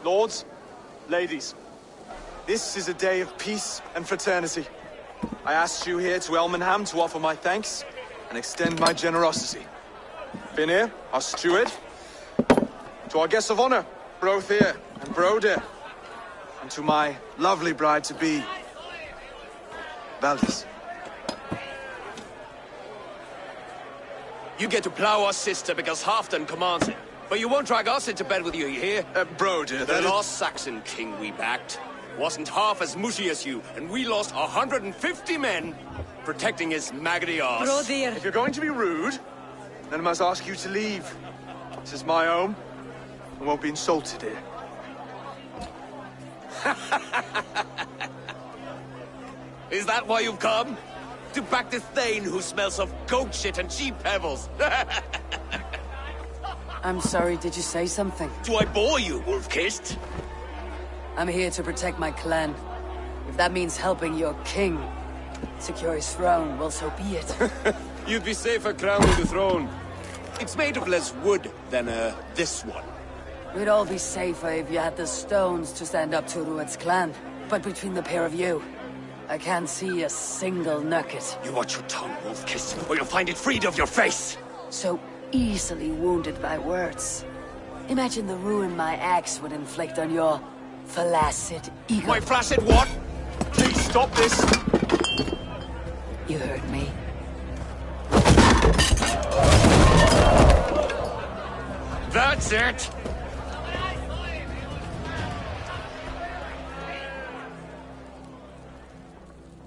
Lords, ladies, this is a day of peace and fraternity. I asked you here to Elmenham to offer my thanks and extend my generosity. Finir, our steward, to our guests of honor, Brothir and Brodir, and to my lovely bride-to-be, Valdis. You get to plow our sister because Halfdan commands it. But you won't drag us into bed with you hear? Brodir, the last Saxon king we backed wasn't half as mushy as you, and we lost 150 men protecting his maggoty arse. Brodir. If you're going to be rude, then I must ask you to leave. This is my home. I won't be insulted here. Is that why you've come? To back this Thane who smells of goat shit and cheap pebbles? I'm sorry, did you say something? Do I bore you, wolf-kissed? I'm here to protect my clan. If that means helping your king secure his throne, well, so be it. You'd be safer crowning the throne. It's made of less wood than, this one. We'd all be safer if you had the stones to stand up to Rued's clan. But between the pair of you, I can't see a single nugget. You watch your tongue, wolf-kissed, or you'll find it freed of your face! So easily wounded by words. Imagine the ruin my axe would inflict on your flaccid ego. My flaccid what? Please stop this! You heard me. That's it!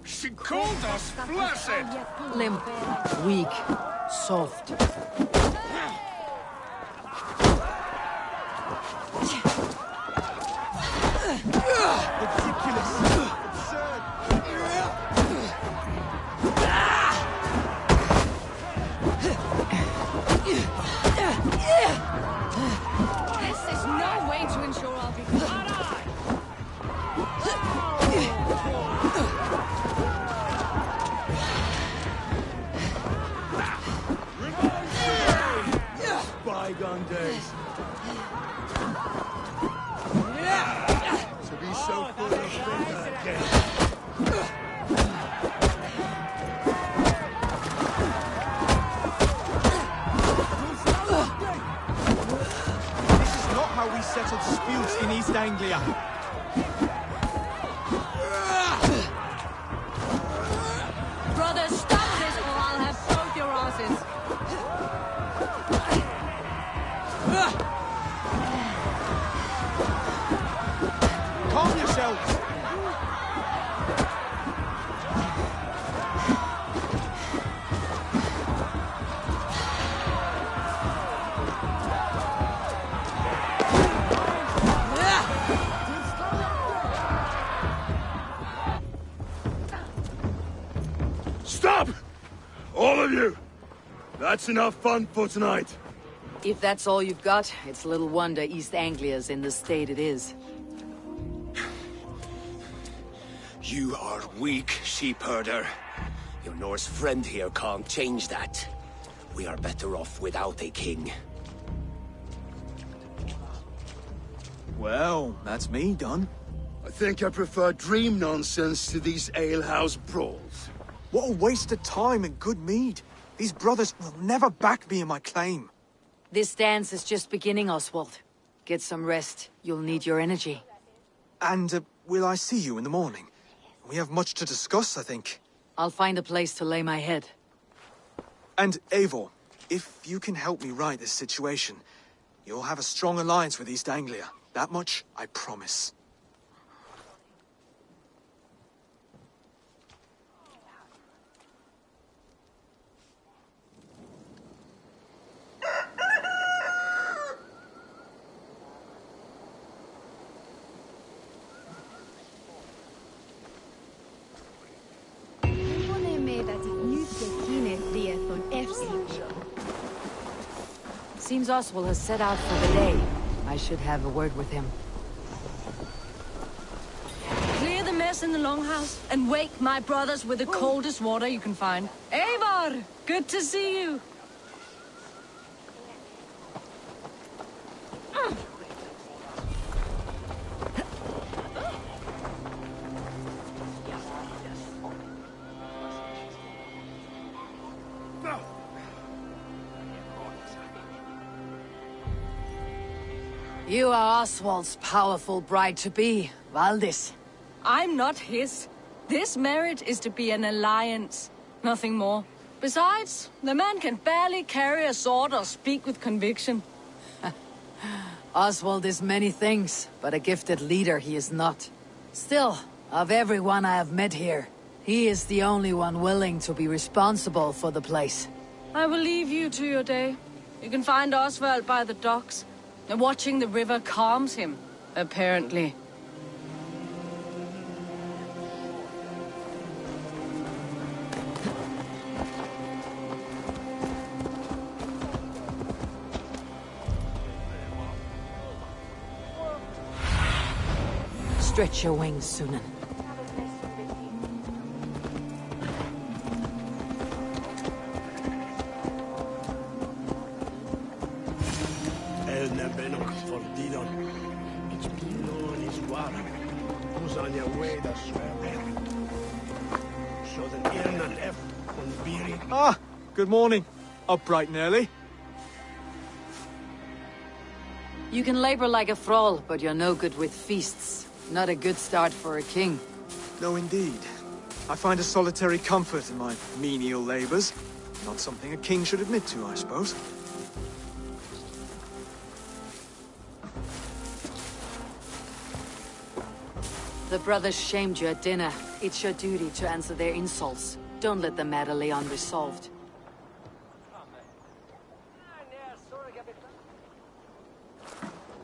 She called us flaccid! Limp, weak, soft. This is no way to ensure I'll be Bygone days. To be so full of vigor again. This is not how we settled disputes in East Anglia. Brother, stop this or I'll have both your asses. Stop! All of you! That's enough fun for tonight. If that's all you've got, it's little wonder East Anglia's in the state it is. You are weak, sheep herder. Your Norse friend here can't change that. We are better off without a king. Well, that's me done. I think I prefer dream nonsense to these alehouse brawls. What a waste of time and good mead. These brothers will never back me in my claim. This dance is just beginning, Oswald. Get some rest. You'll need your energy. And will I see you in the morning? We have much to discuss, I think. I'll find a place to lay my head. And Eivor, if you can help me right this situation, you'll have a strong alliance with East Anglia. That much, I promise. Seems Oswald has set out for the day. I should have a word with him. Clear the mess in the longhouse and wake my brothers with the coldest water you can find. Eivor! Good to see you! You are Oswald's powerful bride-to-be, Valdis. I'm not his. This marriage is to be an alliance, nothing more. Besides, the man can barely carry a sword or speak with conviction. Oswald is many things, but a gifted leader he is not. Still, of everyone I have met here, he is the only one willing to be responsible for the place. I will leave you to your day. You can find Oswald by the docks. Watching the river calms him, apparently. Stretch your wings, Sunan. Ah, good morning. Up bright and early. You can labor like a thrall, but you're no good with feasts. Not a good start for a king. No, indeed. I find a solitary comfort in my menial labors. Not something a king should admit to, I suppose. The brothers shamed you at dinner. It's your duty to answer their insults. Don't let the matter lay unresolved.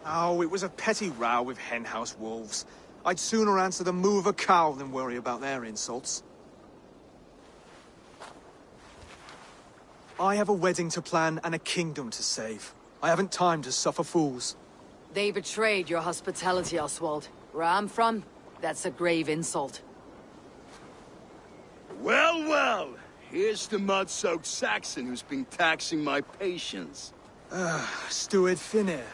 Oh, it was a petty row with henhouse wolves. I'd sooner answer the moo of a cow than worry about their insults. I have a wedding to plan and a kingdom to save. I haven't time to suffer fools. They betrayed your hospitality, Oswald. Where I'm from, that's a grave insult. Well, well! Here's the mud-soaked Saxon who's been taxing my patience. Steward Finir.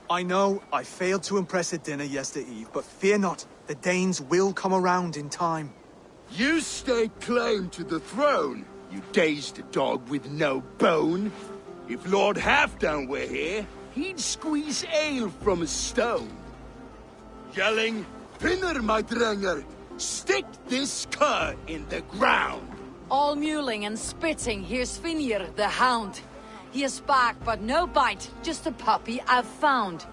I know I failed to impress at dinner yesterday eve, but fear not, the Danes will come around in time. You stake claim to the throne, you dazed dog with no bone. If Lord Halfdan were here, he'd squeeze ale from a stone. Yelling, Finir, my drenger, stick this cur in the ground. All mewling and spitting, here's Finir, the hound. He has bark, but no bite, just a puppy I've found.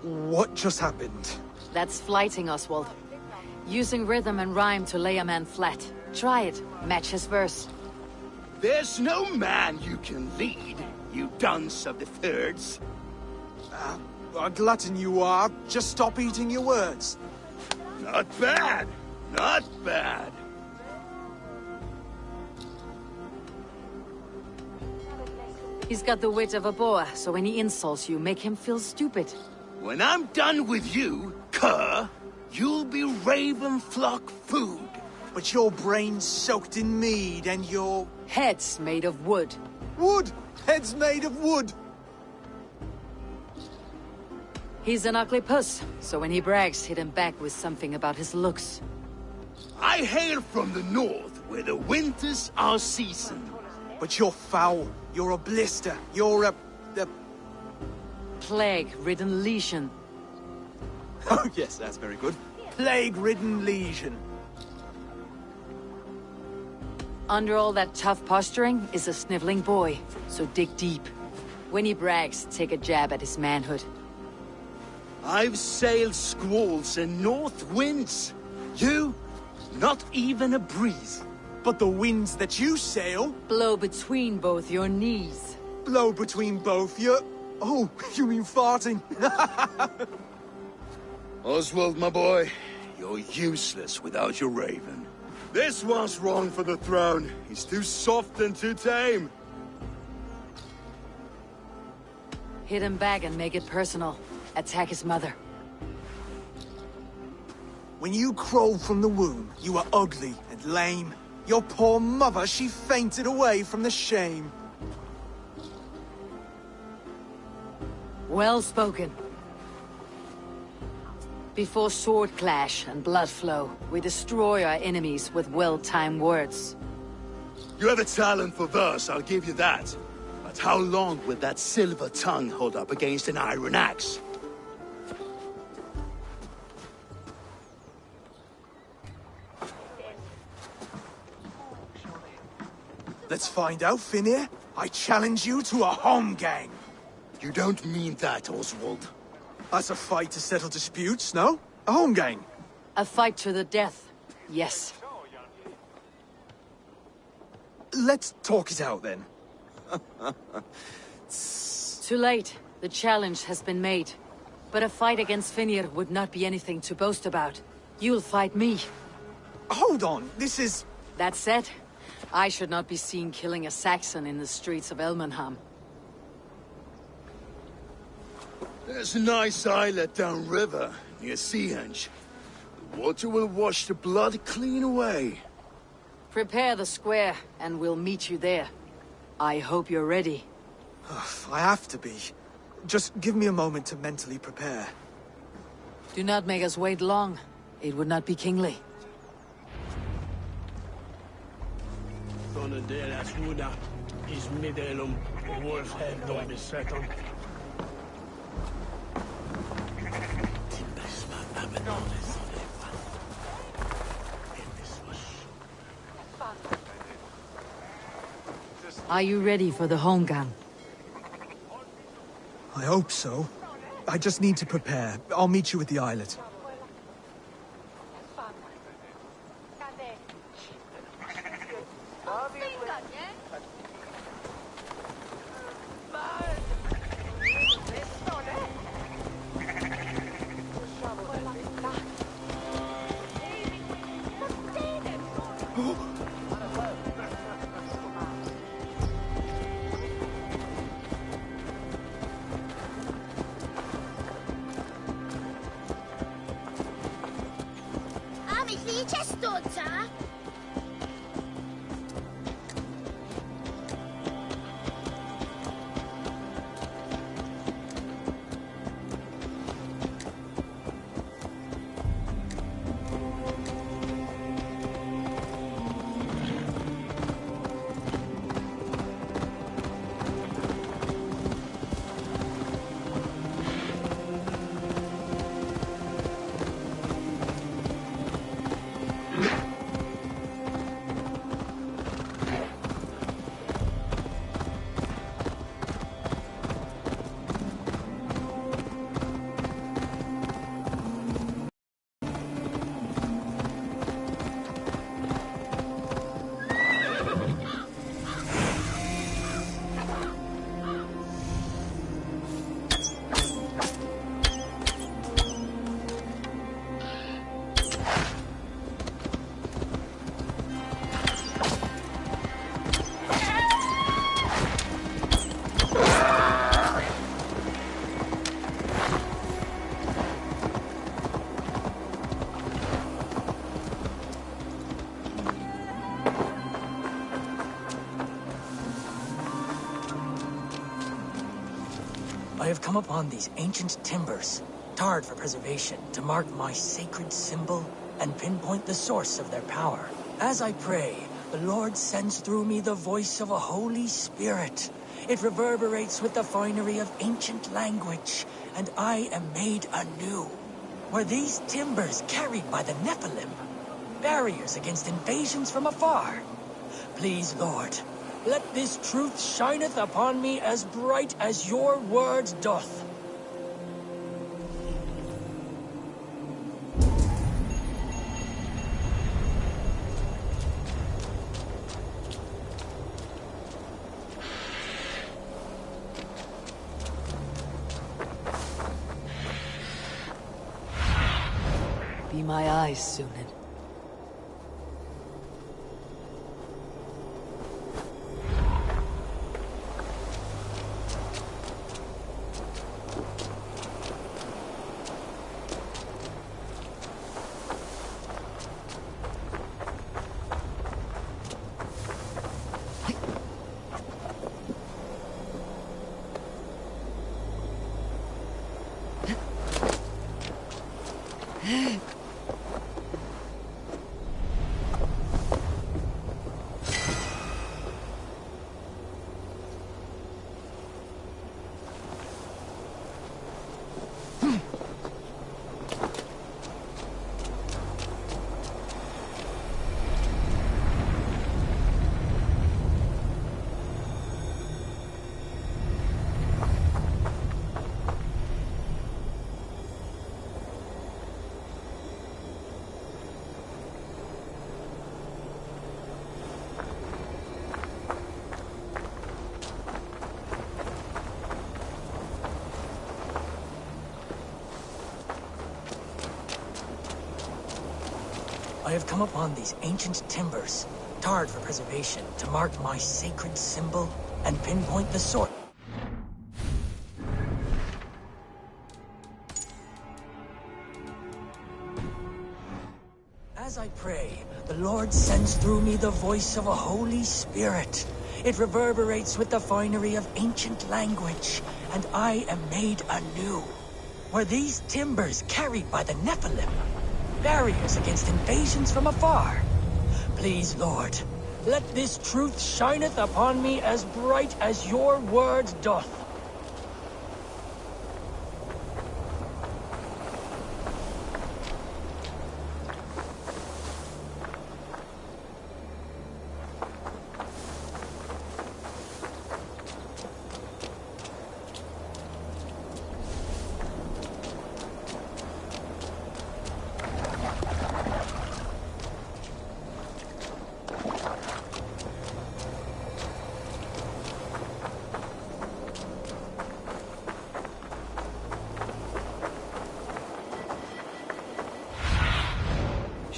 What just happened? That's flighting, Oswald. Using rhythm and rhyme to lay a man flat. Try it, match his verse. There's no man you can lead, you dunce of the thirds. A glutton you are. Just stop eating your words. Not bad. Not bad. He's got the wit of a boa, so when he insults you, make him feel stupid. When I'm done with you, cur, you'll be raven flock food. But your brain's soaked in mead and your... Head's made of wood. Wood! Head's made of wood! He's an ugly puss, so when he brags, hit him back with something about his looks. I hail from the north, where the winters are seasoned. But you're foul. You're a blister. You're a... Plague-ridden lesion. Oh, yes, that's very good. Plague-ridden lesion. Under all that tough posturing is a sniveling boy, so dig deep. When he brags, take a jab at his manhood. I've sailed squalls and north winds. You, not even a breeze. But the winds that you sail... Blow between both your knees. Blow between both your... Oh, you mean farting? Oswald, my boy, you're useless without your raven. This one's wrong for the throne. He's too soft and too tame. Hit him back and make it personal. Attack his mother. When you crawled from the womb, you were ugly and lame. Your poor mother, she fainted away from the shame. Well spoken. Before sword clash and blood flow, we destroy our enemies with well-timed words. You have a talent for verse, I'll give you that. But how long will that silver tongue hold up against an iron axe? Let's find out, Finir. I challenge you to a home gang. You don't mean that, Oswald. That's a fight to settle disputes, no? A home gang. A fight to the death, yes. Let's talk it out, then. Too late. The challenge has been made. But a fight against Finir would not be anything to boast about. You'll fight me. Hold on, this is... That said, I should not be seen killing a Saxon in the streets of Elmenham. There's a nice islet downriver, near Seahenge. The water will wash the blood clean away. Prepare the square, and we'll meet you there. I hope you're ready. I have to be. Just give me a moment to mentally prepare. Do not make us wait long. It would not be kingly. Are you ready for the home gang? I hope so. I just need to prepare. I'll meet you at the islet. have come upon these ancient timbers, tarred for preservation, to mark my sacred symbol and pinpoint the source of their power. As I pray, the Lord sends through me the voice of a Holy Spirit. It reverberates with the finery of ancient language, and I am made anew. Were these timbers carried by the Nephilim? Barriers against invasions from afar? Please, Lord, let this truth shineth upon me as bright as your word doth. Be my eyes, Sunid. I have come upon these ancient timbers, tarred for preservation, to mark my sacred symbol and pinpoint the source. As I pray, the Lord sends through me the voice of a Holy Spirit. It reverberates with the finery of ancient language, and I am made anew. Were these timbers carried by the Nephilim? Barriers against invasions from afar? Please, Lord, let this truth shineth upon me as bright as your word doth.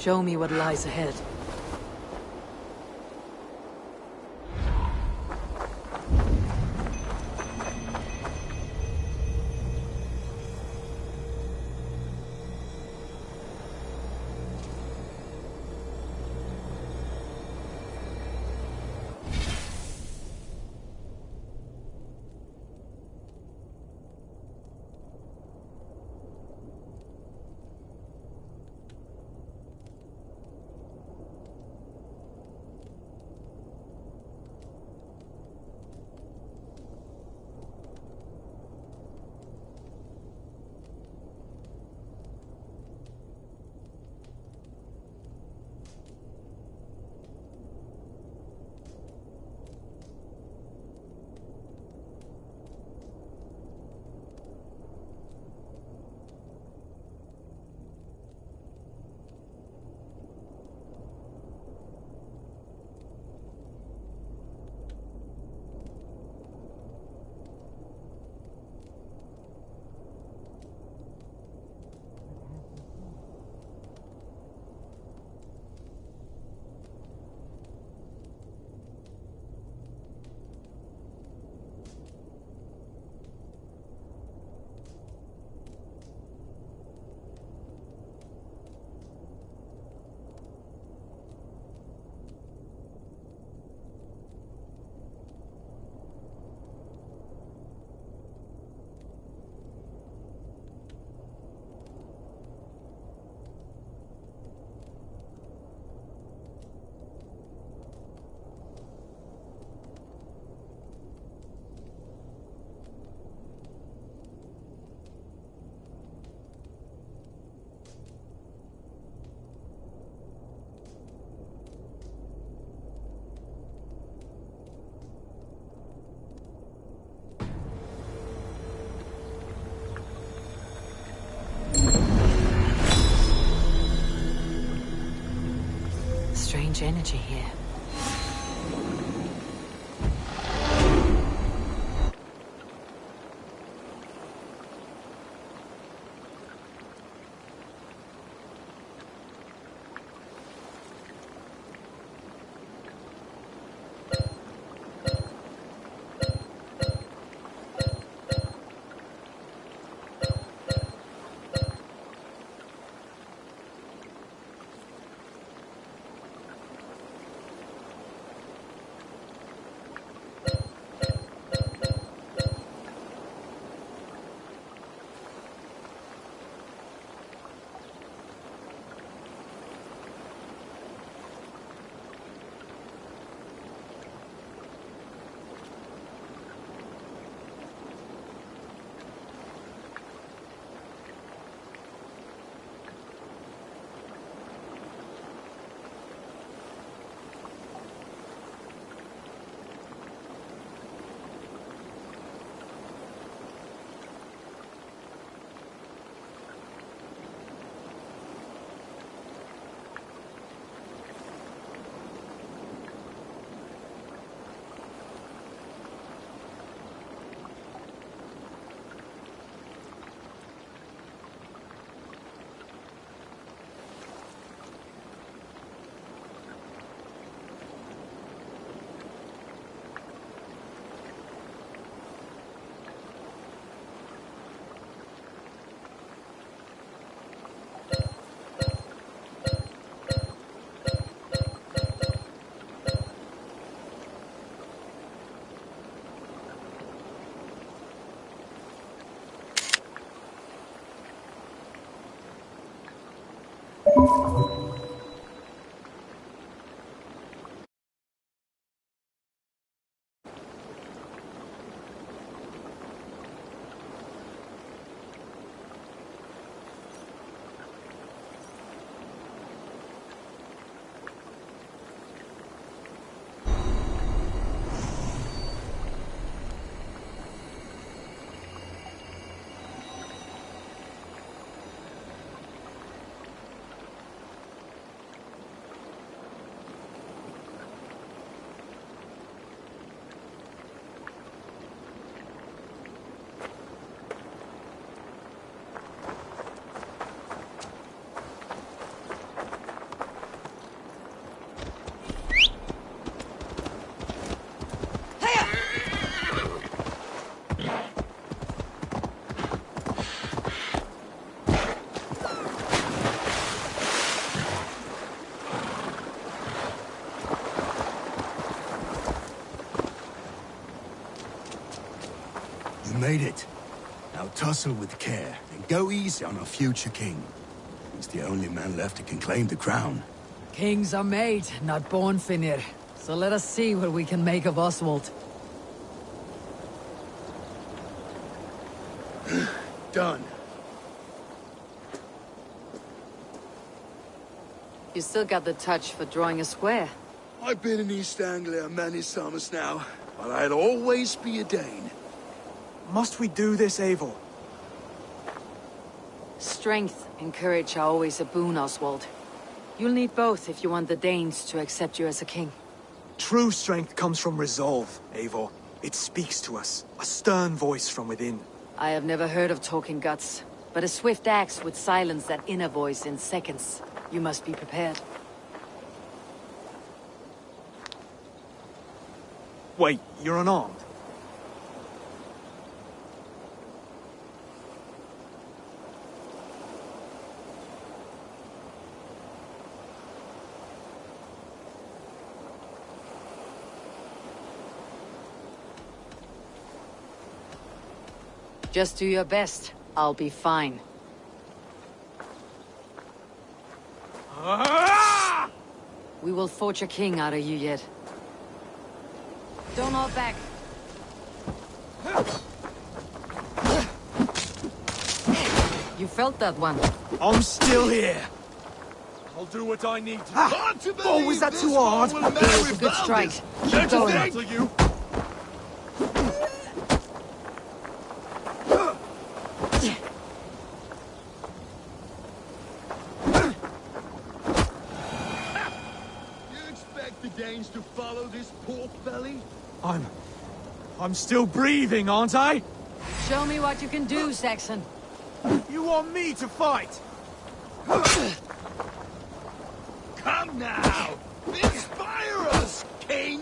Show me what lies ahead. energy here. You made it. Now tussle with care, and go easy on our future king. He's the only man left who can claim the crown. Kings are made, not born, Finnir. So let us see what we can make of Oswald. Done. You still got the touch for drawing a square. I've been in East Anglia many summers now, but I'll always be a Dane. Must we do this, Eivor? Strength and courage are always a boon, Oswald. You'll need both if you want the Danes to accept you as a king. True strength comes from resolve, Eivor. It speaks to us, a stern voice from within. I have never heard of talking guts, but a swift axe would silence that inner voice in seconds. You must be prepared. Wait, you're unarmed? Just do your best. I'll be fine. We will forge a king out of you yet. Don't hold back. You felt that one. I'm still here. I'll do what I need to. Oh, was that too hard? It was a good strike. Keep going. You. Danes to follow this pork belly? I'm still breathing, aren't I? Show me what you can do, Saxon. You want me to fight? Come now! Inspire us, King!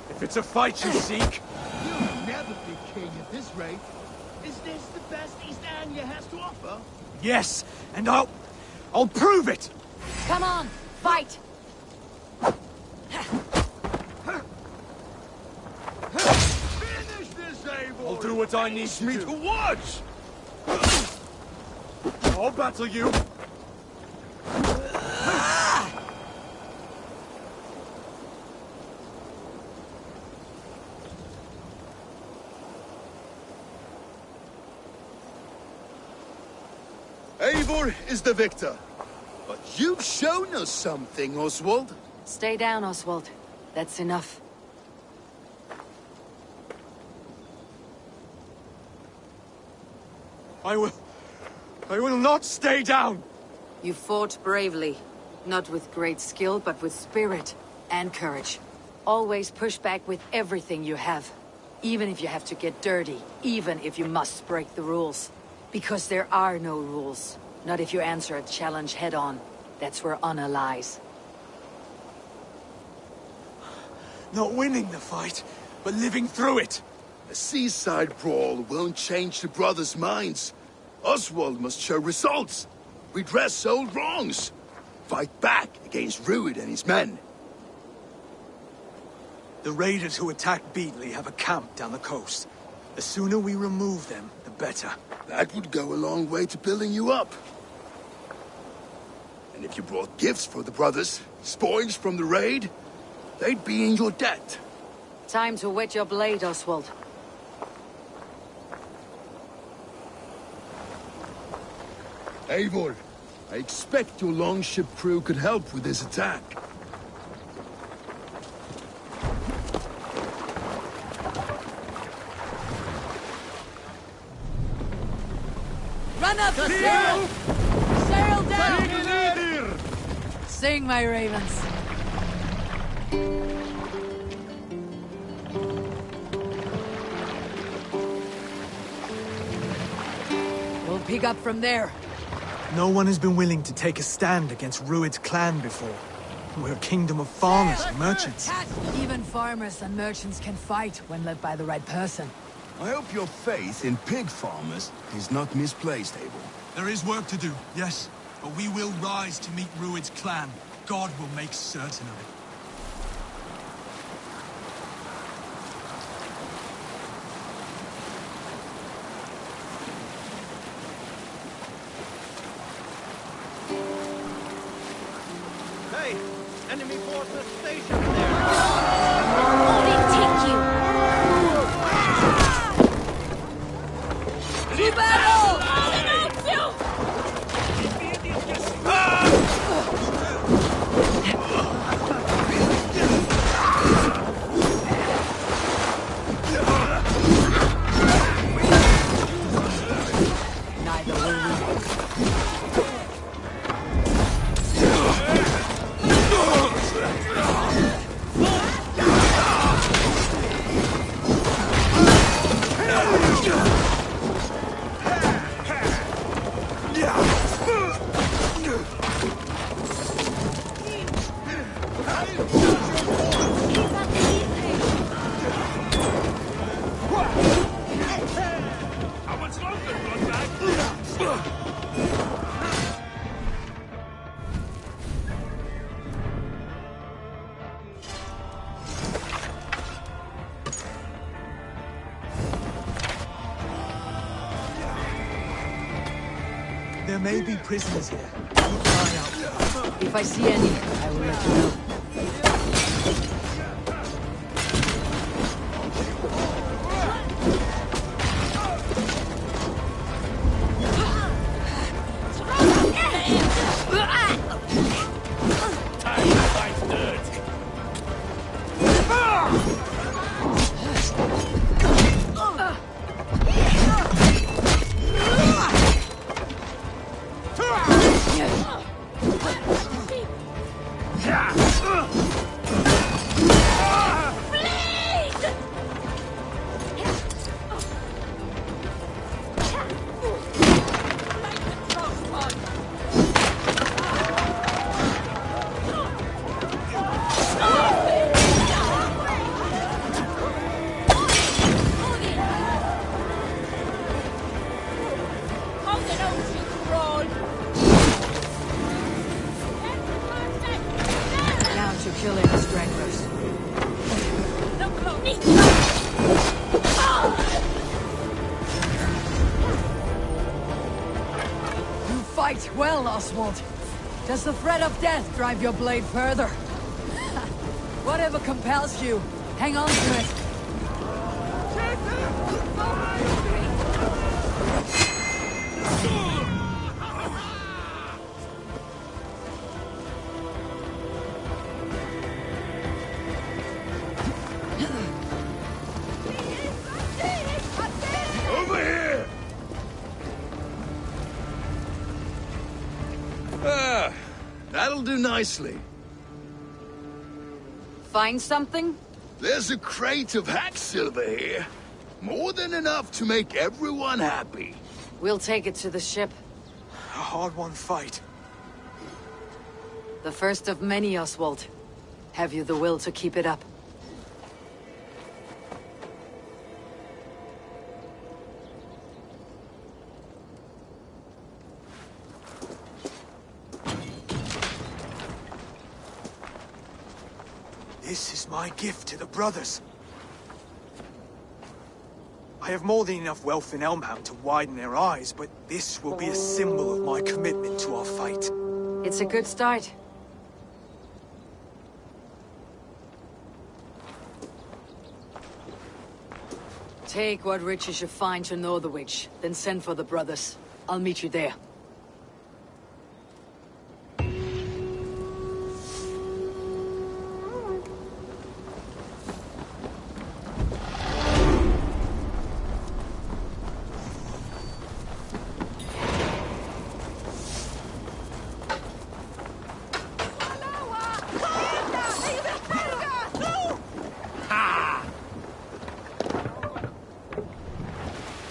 If it's a fight you seek... You'll never be king at this rate. Is this the best East Anglia has to offer? Yes, and I'll prove it! Come on, fight! Finish this, Eivor! I'll do what I need to me do. to watch! I'll battle you! Eivor is the victor. But you've shown us something, Oswald. Stay down, Oswald. That's enough. I will not stay down! You fought bravely. Not with great skill, but with spirit and courage. Always push back with everything you have. Even if you have to get dirty. Even if you must break the rules. Because there are no rules. Not if you answer a challenge head-on. That's where honor lies. Not winning the fight, but living through it. A seaside brawl won't change the brothers' minds. Oswald must show results. Redress old wrongs. Fight back against Rued and his men. The raiders who attacked Beatley have a camp down the coast. The sooner we remove them, the better. That would go a long way to building you up. And if you brought gifts for the brothers, spoils from the raid, they'd be in your debt. Time to wet your blade, Oswald. Eivor, I expect your longship crew could help with this attack. Run up the sail! Sail down! Sing, my ravens. We'll pick up from there. No one has been willing to take a stand against Rued's clan before. We're a kingdom of farmers and merchants. Even farmers and merchants can fight when led by the right person. I hope your faith in pig farmers is not misplaced, Eivor. There is work to do, yes. But we will rise to meet Rued's clan. God will make certain of it. Hey! Enemy forces stationed there! Take you! To battle! Neither will we. How much longer, bloodbag? There may be prisoners here. Keep an eye out. If I see any, I will let you know. Fight well, Oswald. Does the threat of death drive your blade further? Whatever compels you, hang on to it. Over here! Ah, that'll do nicely. Find something? There's a crate of hack silver here. More than enough to make everyone happy. We'll take it to the ship. A hard-won fight. The first of many, Oswald. Have you the will to keep it up? This is my gift to the brothers. I have more than enough wealth in Elmham to widen their eyes, but this will be a symbol of my commitment to our fight. It's a good start. Take what riches you find to Northwich, then send for the brothers. I'll meet you there.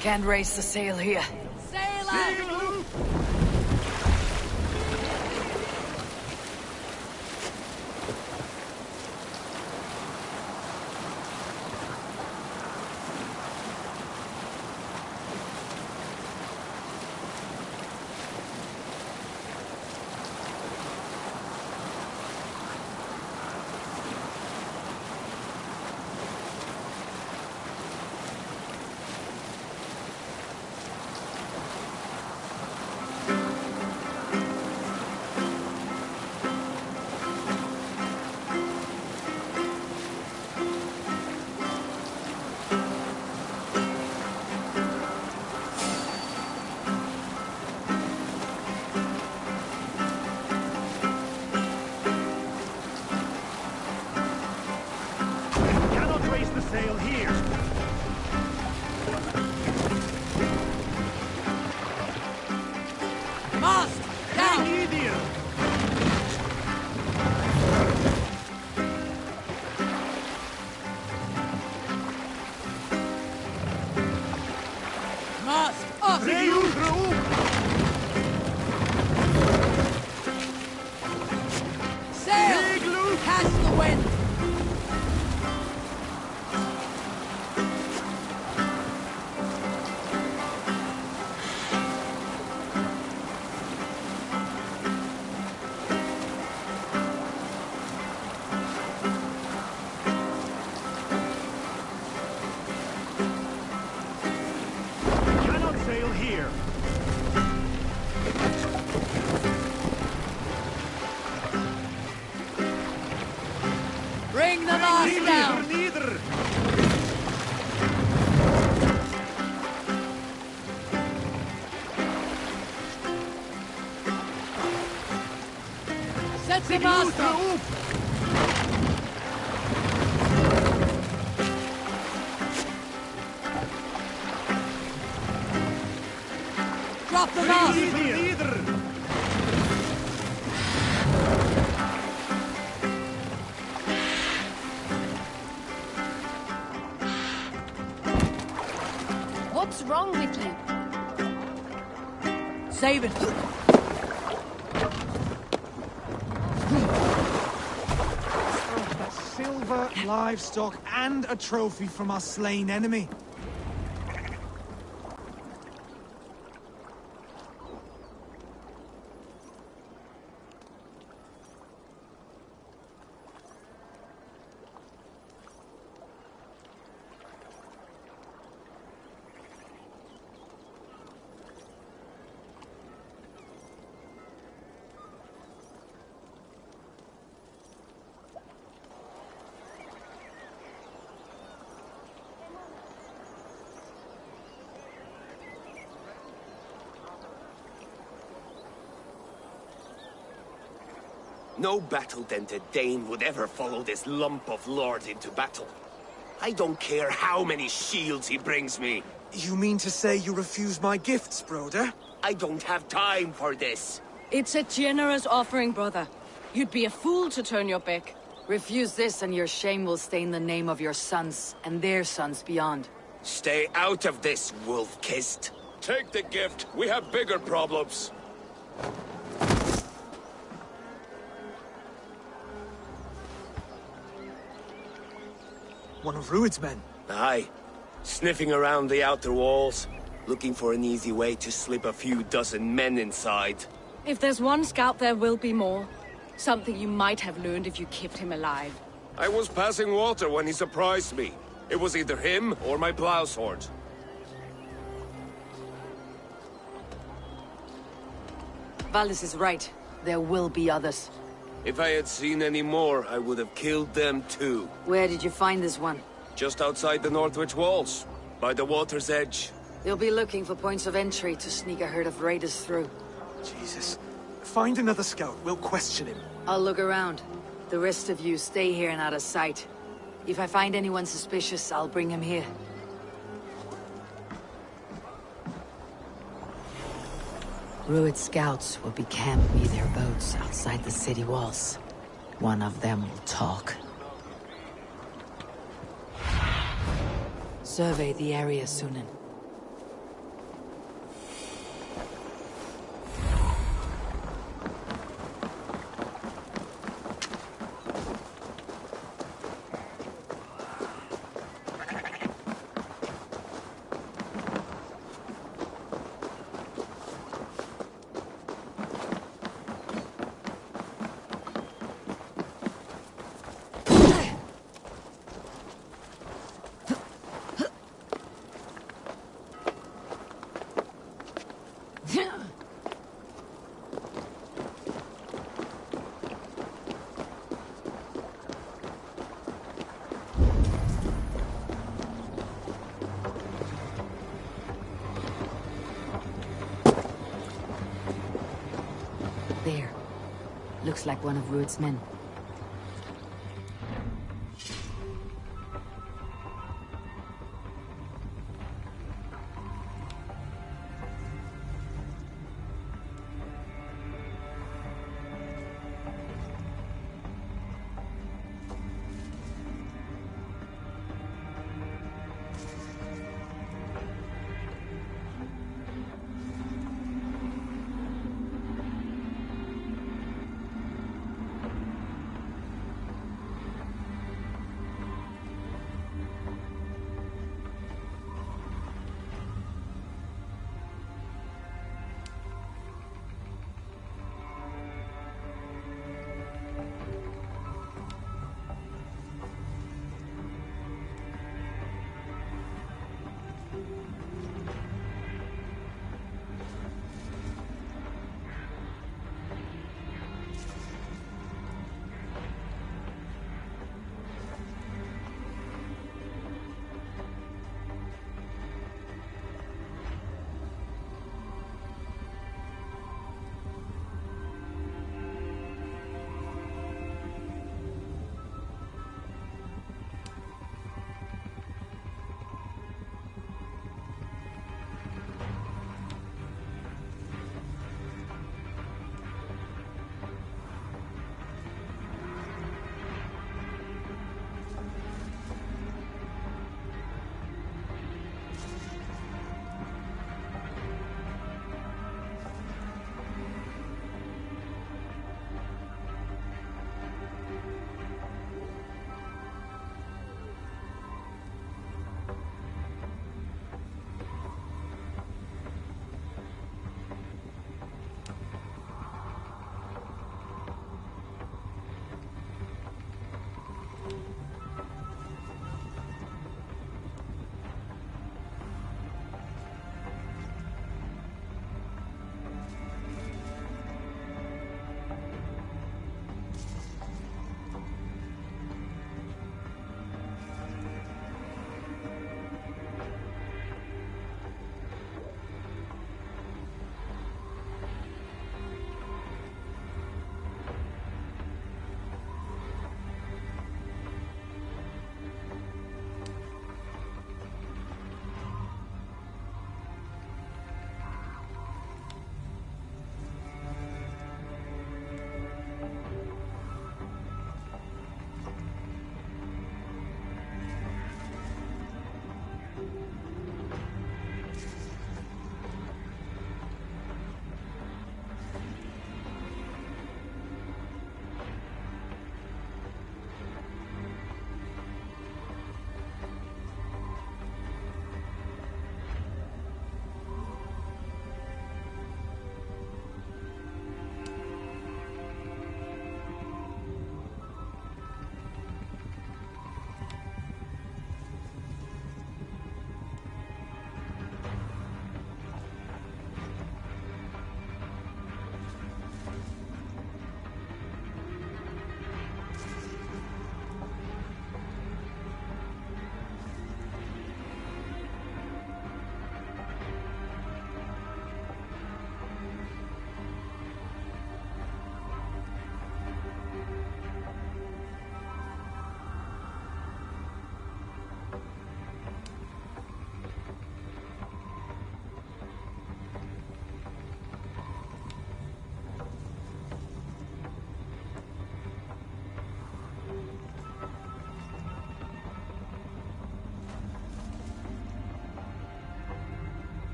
Can't raise the sail here. Sail up! Sail here. Mast! Down! Idiot! Mast! Up! Sail! Catch the wind! Sail here. Bring the mast down! Neither. Set the mast up! Drop the mast! Neither. What's wrong with you? Save it! Silver, livestock, and a trophy from our slain enemy. No battle-dented Dane would ever follow this lump of lord into battle. I don't care how many shields he brings me. You mean to say you refuse my gifts, brother? I don't have time for this. It's a generous offering, brother. You'd be a fool to turn your back. Refuse this and your shame will stain the name of your sons, and their sons beyond. Stay out of this, wolf-kissed. Take the gift. We have bigger problems. One of Rued's men. Aye. Sniffing around the outer walls. Looking for an easy way to slip a few dozen men inside. If there's one scout, there will be more. Something you might have learned if you kept him alive. I was passing water when he surprised me. It was either him or my plow sword. Valdis is right. There will be others. If I had seen any more, I would have killed them too. Where did you find this one? Just outside the Northwich walls. By the water's edge. They'll be looking for points of entry to sneak a herd of raiders through. Jesus. Find another scout. We'll question him. I'll look around. The rest of you stay here and out of sight. If I find anyone suspicious, I'll bring him here. Rued scouts will be camped near their boats outside the city walls. One of them will talk. Survey the area, Sunan. There. Looks like one of Rued's men.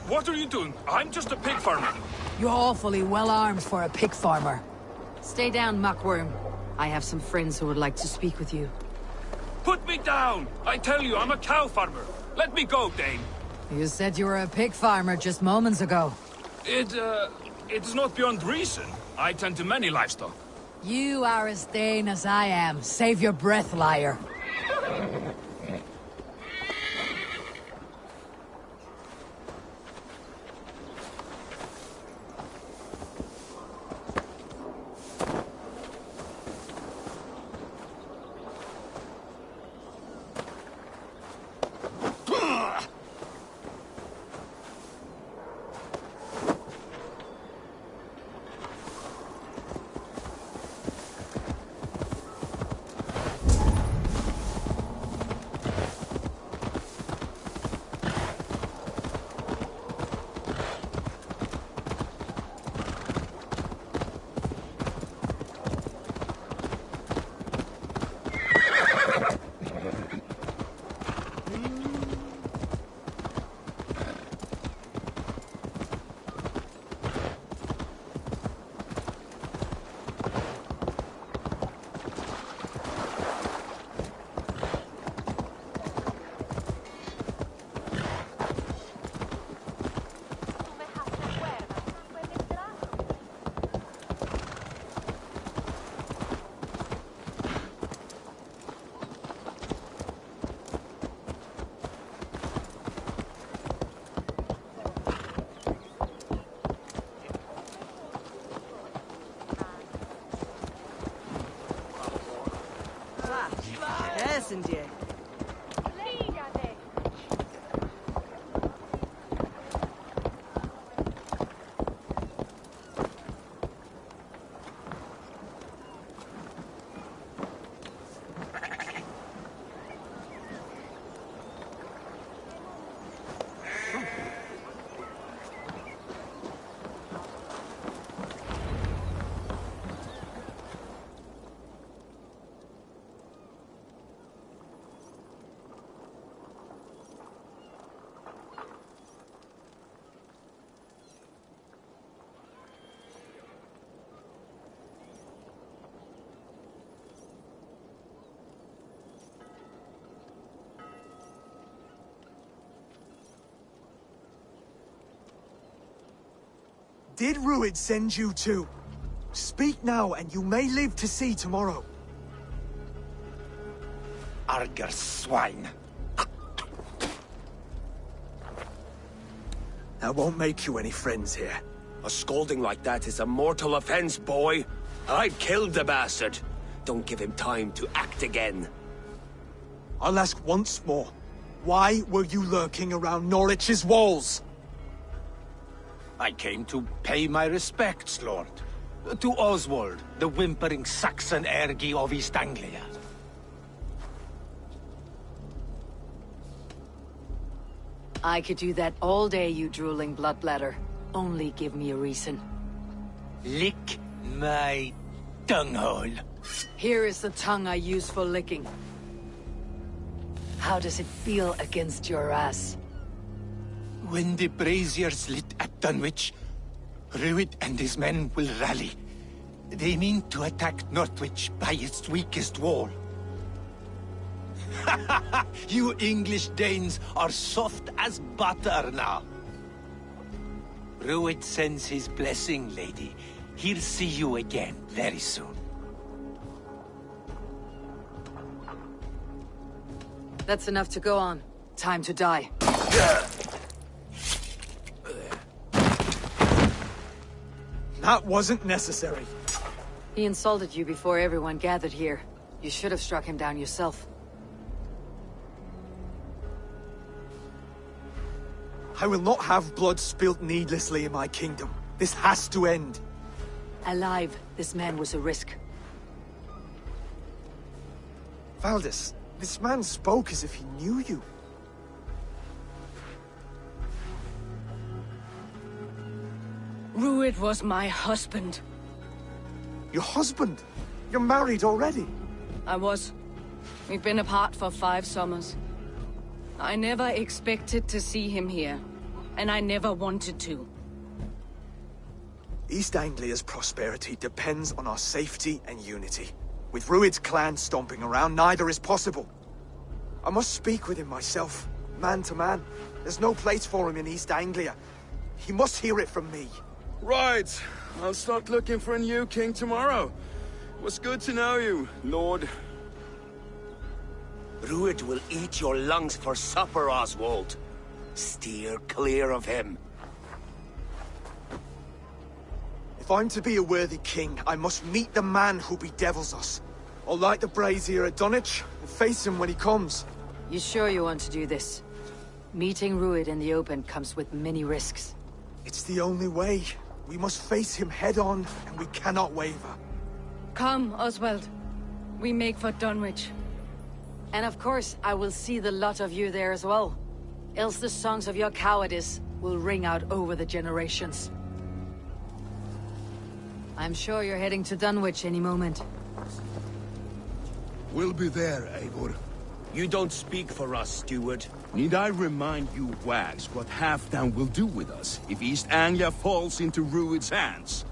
What are you doing? I'm just a pig farmer. You're awfully well armed for a pig farmer. Stay down, muckworm. I have some friends who would like to speak with you. Put me down! I tell you, I'm a cow farmer. Let me go, Dane. You said you were a pig farmer just moments ago. It is not beyond reason. I tend to many livestock. You are as Dane as I am. Save your breath, liar. India. Did Rued send you too? Speak now, and you may live to see tomorrow. Arger swine. That won't make you any friends here. A scolding like that is a mortal offense, boy. I'd killed the bastard. Don't give him time to act again. I'll ask once more. Why were you lurking around Norwich's walls? I came to pay my respects, Lord. To Oswald, the whimpering Saxon ergi of East Anglia. I could do that all day, you drooling bloodbladder. Only give me a reason. Lick my tonguehole. Here is the tongue I use for licking. How does it feel against your ass? When the braziers lit at Dunwich, Rued and his men will rally. They mean to attack Northwich by its weakest wall. You English Danes are soft as butter now. Rued sends his blessing, lady. He'll see you again very soon. That's enough to go on. Time to die. That wasn't necessary. He insulted you before everyone gathered here. You should have struck him down yourself. I will not have blood spilt needlessly in my kingdom. This has to end. Alive, this man was a risk. Valdis, this man spoke as if he knew you. Rued was my husband. Your husband? You're married already? I was. We've been apart for 5 summers. I never expected to see him here. and I never wanted to. East Anglia's prosperity depends on our safety and unity. With Rued's clan stomping around, neither is possible. I must speak with him myself, man to man. There's no place for him in East Anglia. He must hear it from me. Right. I'll start looking for a new king tomorrow. It was good to know you, Lord. Rued will eat your lungs for supper, Oswald. Steer clear of him. If I'm to be a worthy king, I must meet the man who bedevils us. I'll light the brazier at Dunwich and face him when he comes. You sure you want to do this? Meeting Rued in the open comes with many risks. It's the only way. We must face him head-on, and we cannot waver. Come, Oswald. We make for Dunwich. And of course, I will see the lot of you there as well. Else the songs of your cowardice will ring out over the generations. I'm sure you're heading to Dunwich any moment. We'll be there, Eivor. You don't speak for us, steward. Need I remind you, Wags, what Halfdan will do with us if East Anglia falls into Rued's hands?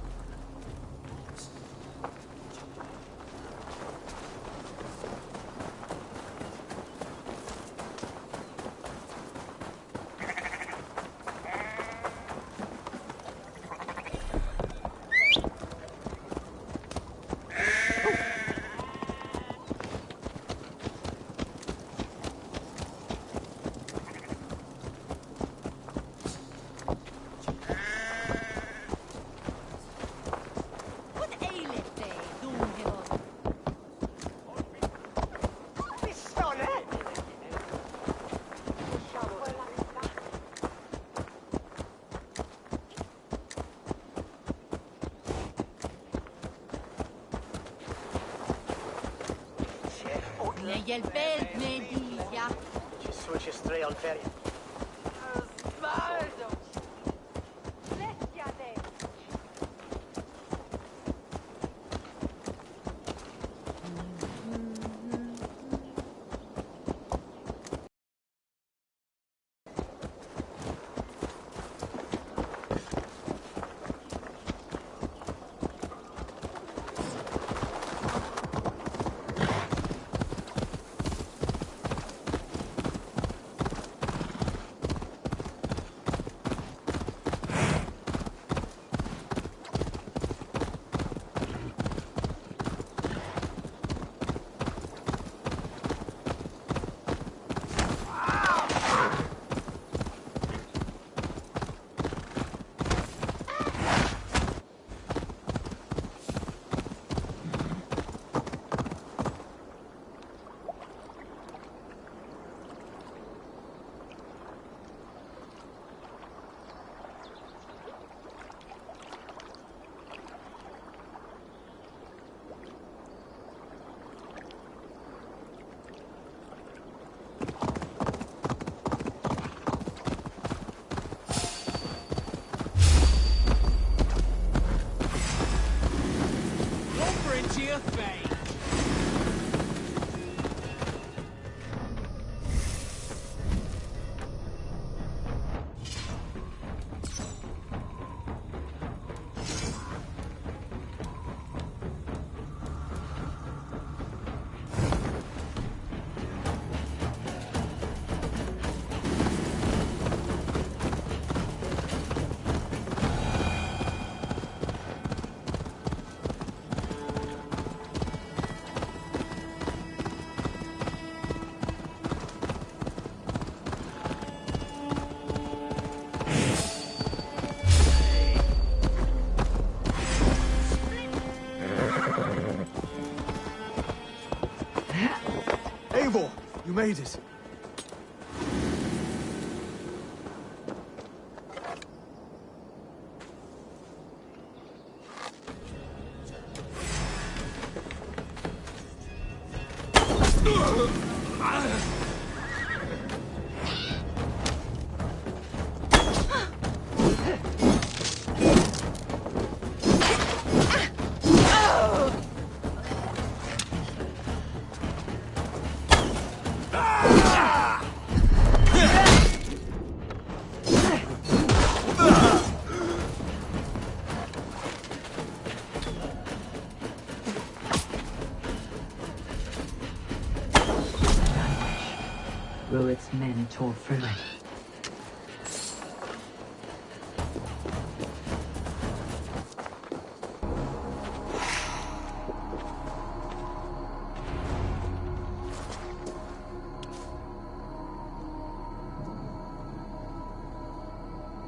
Eivor, you made it.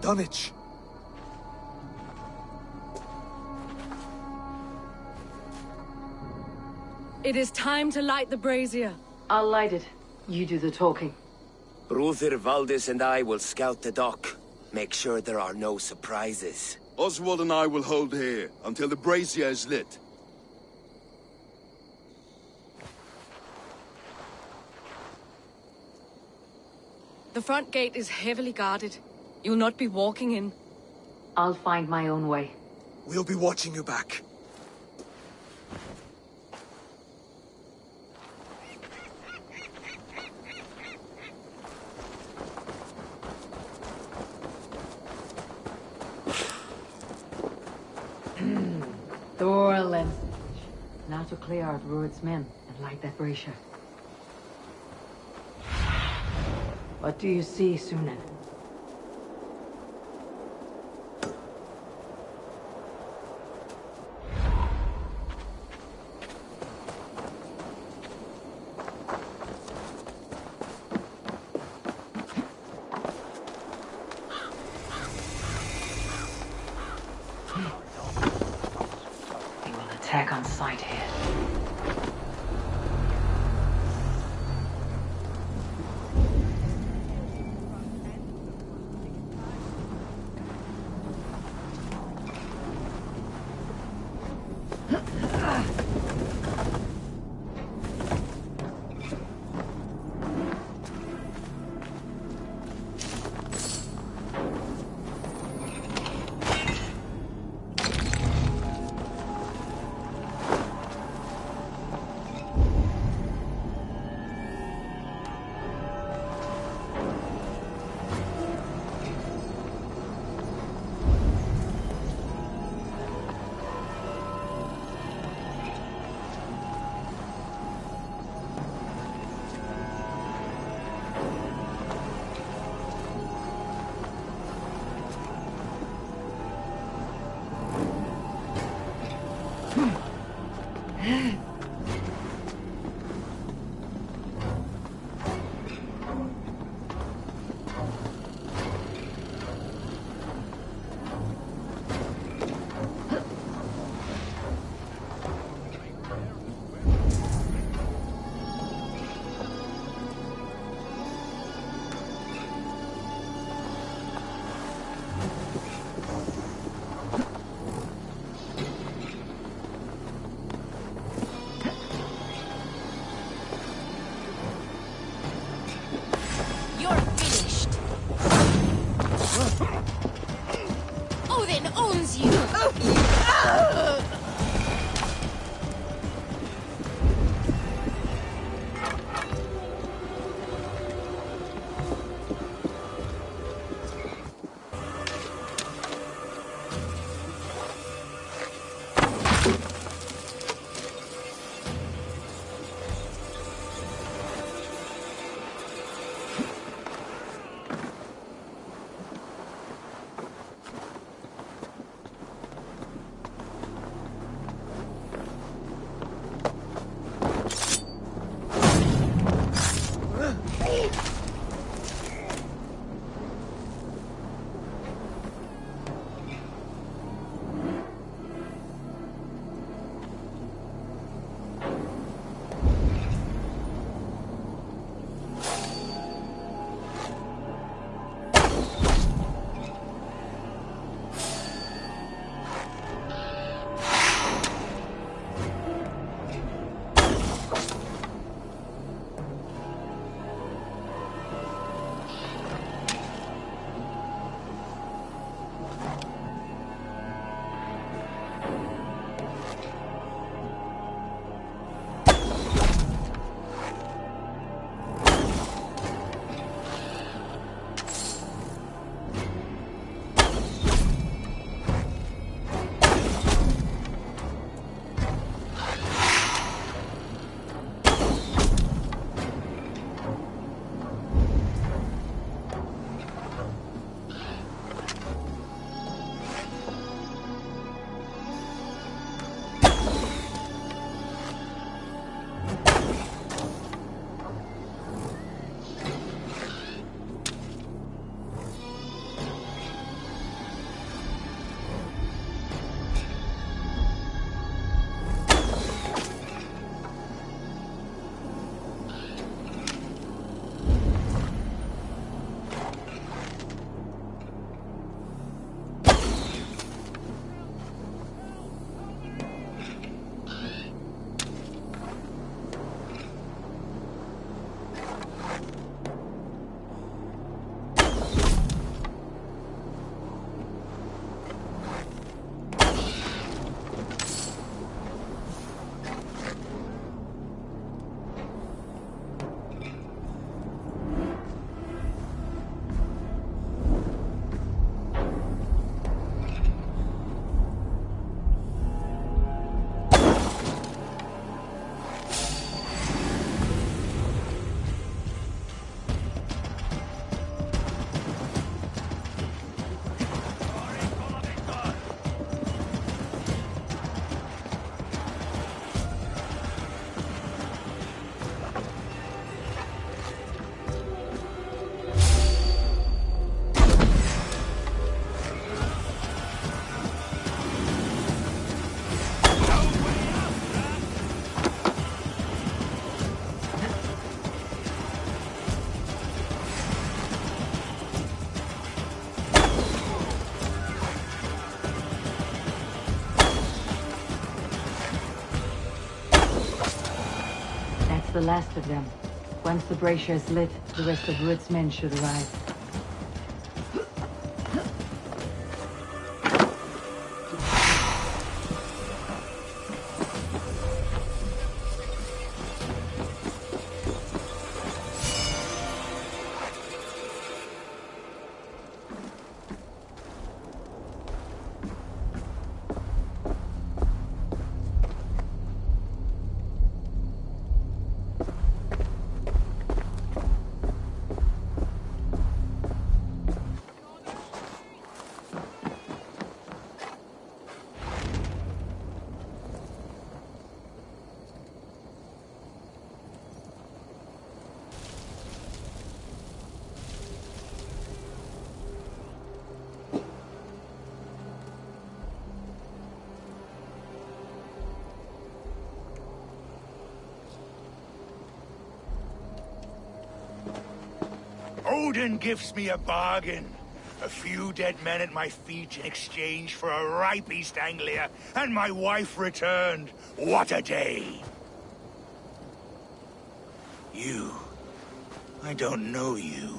Dunwich. It is time to light the brazier. I'll light it. You do the talking. Brother Valdis and I will scout the dock. Make sure there are no surprises. Oswald and I will hold here until the brazier is lit. The front gate is heavily guarded. You'll not be walking in. I'll find my own way. We'll be watching you back. Thorlin. Now to clear out Rued's men and light that brazier. What do you see, Sunan? They will attack on sight here. Odin owns you! the last of them. Once the brazier is lit, the rest of Rued's men should arrive. Odin gives me a bargain. A few dead men at my feet in exchange for a ripe East Anglia, and my wife returned. What a day! You. I don't know you.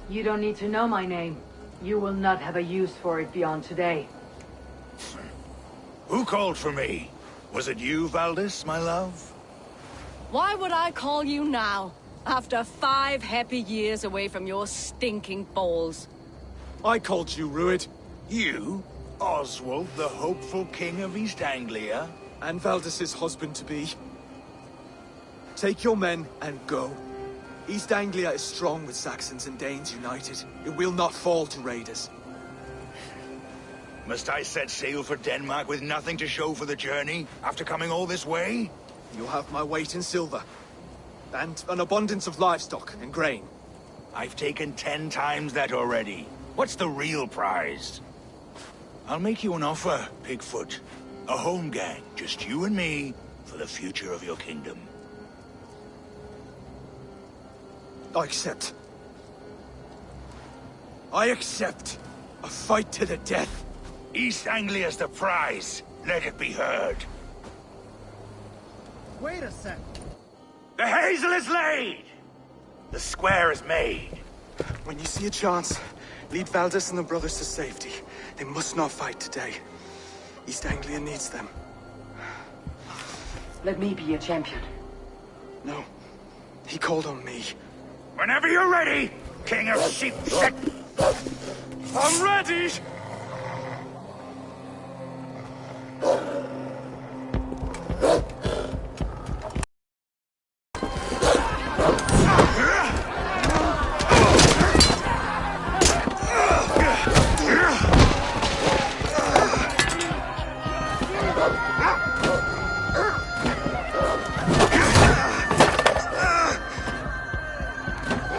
You don't need to know my name. You will not have a use for it beyond today. Who called for me? Was it you, Valdis, my love? Why would I call you now, after 5 happy years away from your stinking balls? I called you, Rued. You? Oswald, the hopeful king of East Anglia? And Valdis's husband-to-be. Take your men and go. East Anglia is strong with Saxons and Danes united. It will not fall to raiders. Must I set sail for Denmark with nothing to show for the journey, after coming all this way? You'll have my weight in silver. And an abundance of livestock and grain. I've taken 10 times that already. What's the real prize? I'll make you an offer, Pigfoot. A home gang, just you and me, for the future of your kingdom. I accept. I accept. A fight to the death. East Anglia's the prize. Let it be heard. Wait a sec. The hazel is laid! The square is made. When you see a chance, lead Valdis and the brothers to safety. They must not fight today. East Anglia needs them. Let me be your champion. No. He called on me. Whenever you're ready, King of Sheep Sick. I'm ready!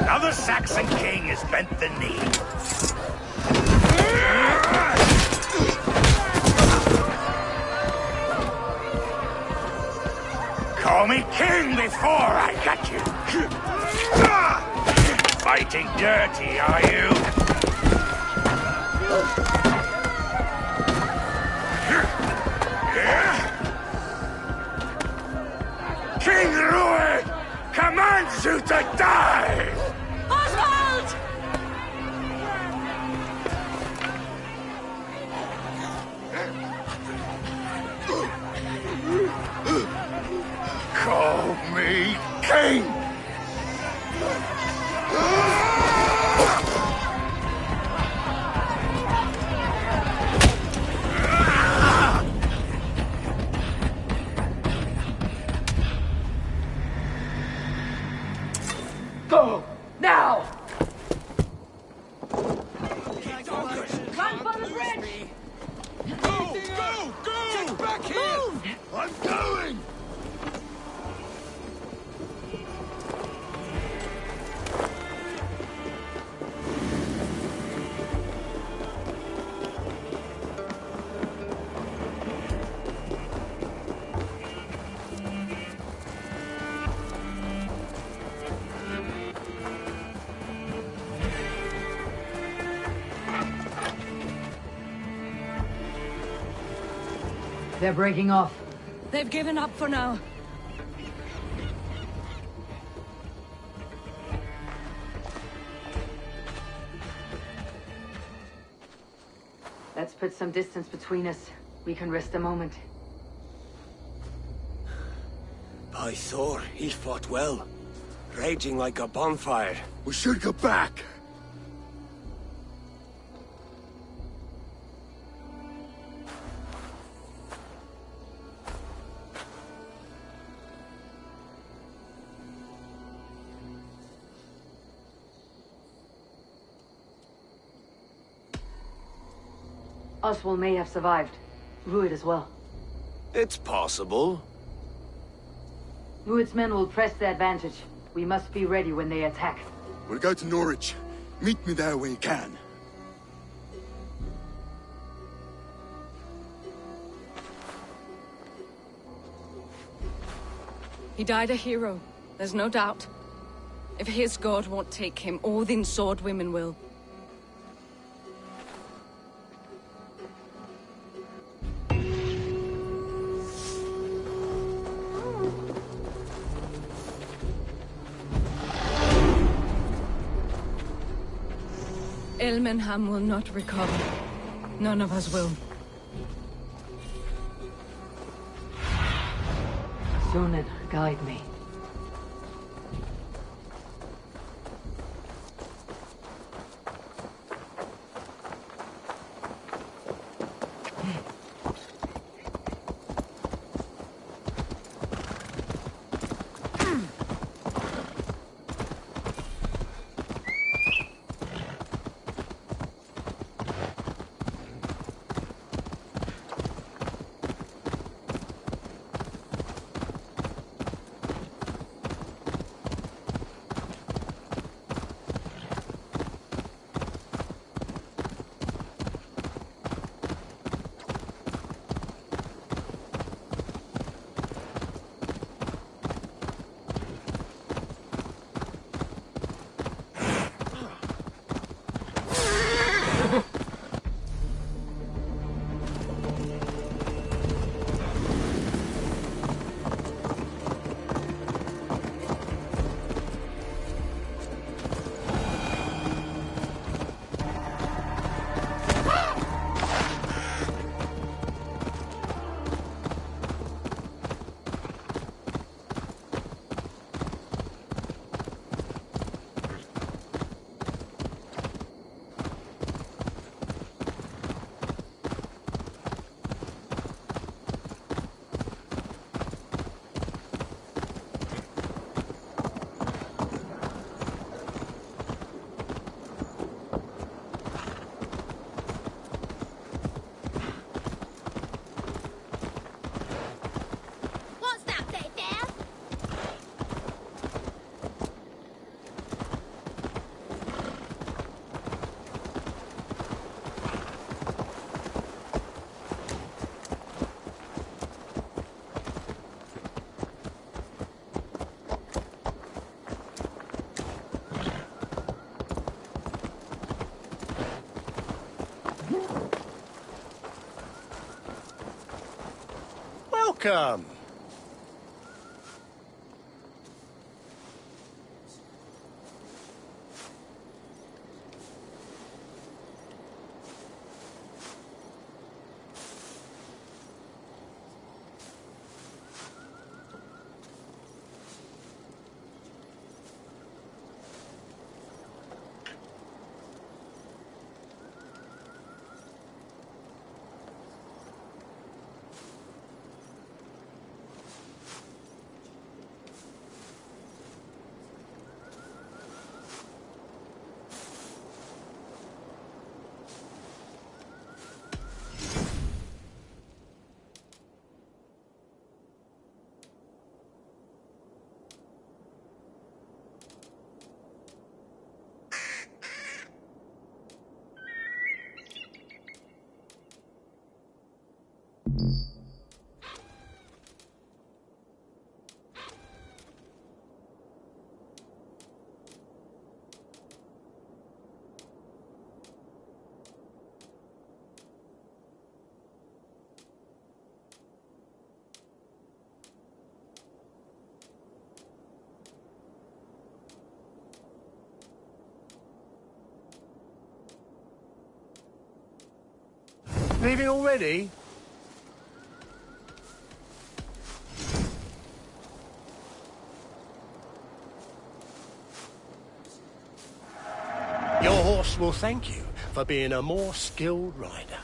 Now the Saxon king has bent the knee. Call me king before I got you. Fighting dirty, are you? King Rued commands you to die! Oswald! Call me king! Go! Now! Run for the bridge! Go! Go! Go! Get back here! Move! I'm going! They're breaking off. They've given up for now. Let's put some distance between us. We can rest a moment. By Thor, he fought well. Raging like a bonfire. We should go back. Oswald may have survived. Rued as well. It's possible. Rued's men will press the advantage. We must be ready when they attack. We'll go to Norwich. Meet me there when you can. He died a hero, there's no doubt. If his god won't take him, Odin's sword women will. Elmenham will not recover. None of us will. Sunan, guide me. Welcome. Leaving already? Your horse will thank you for being a more skilled rider.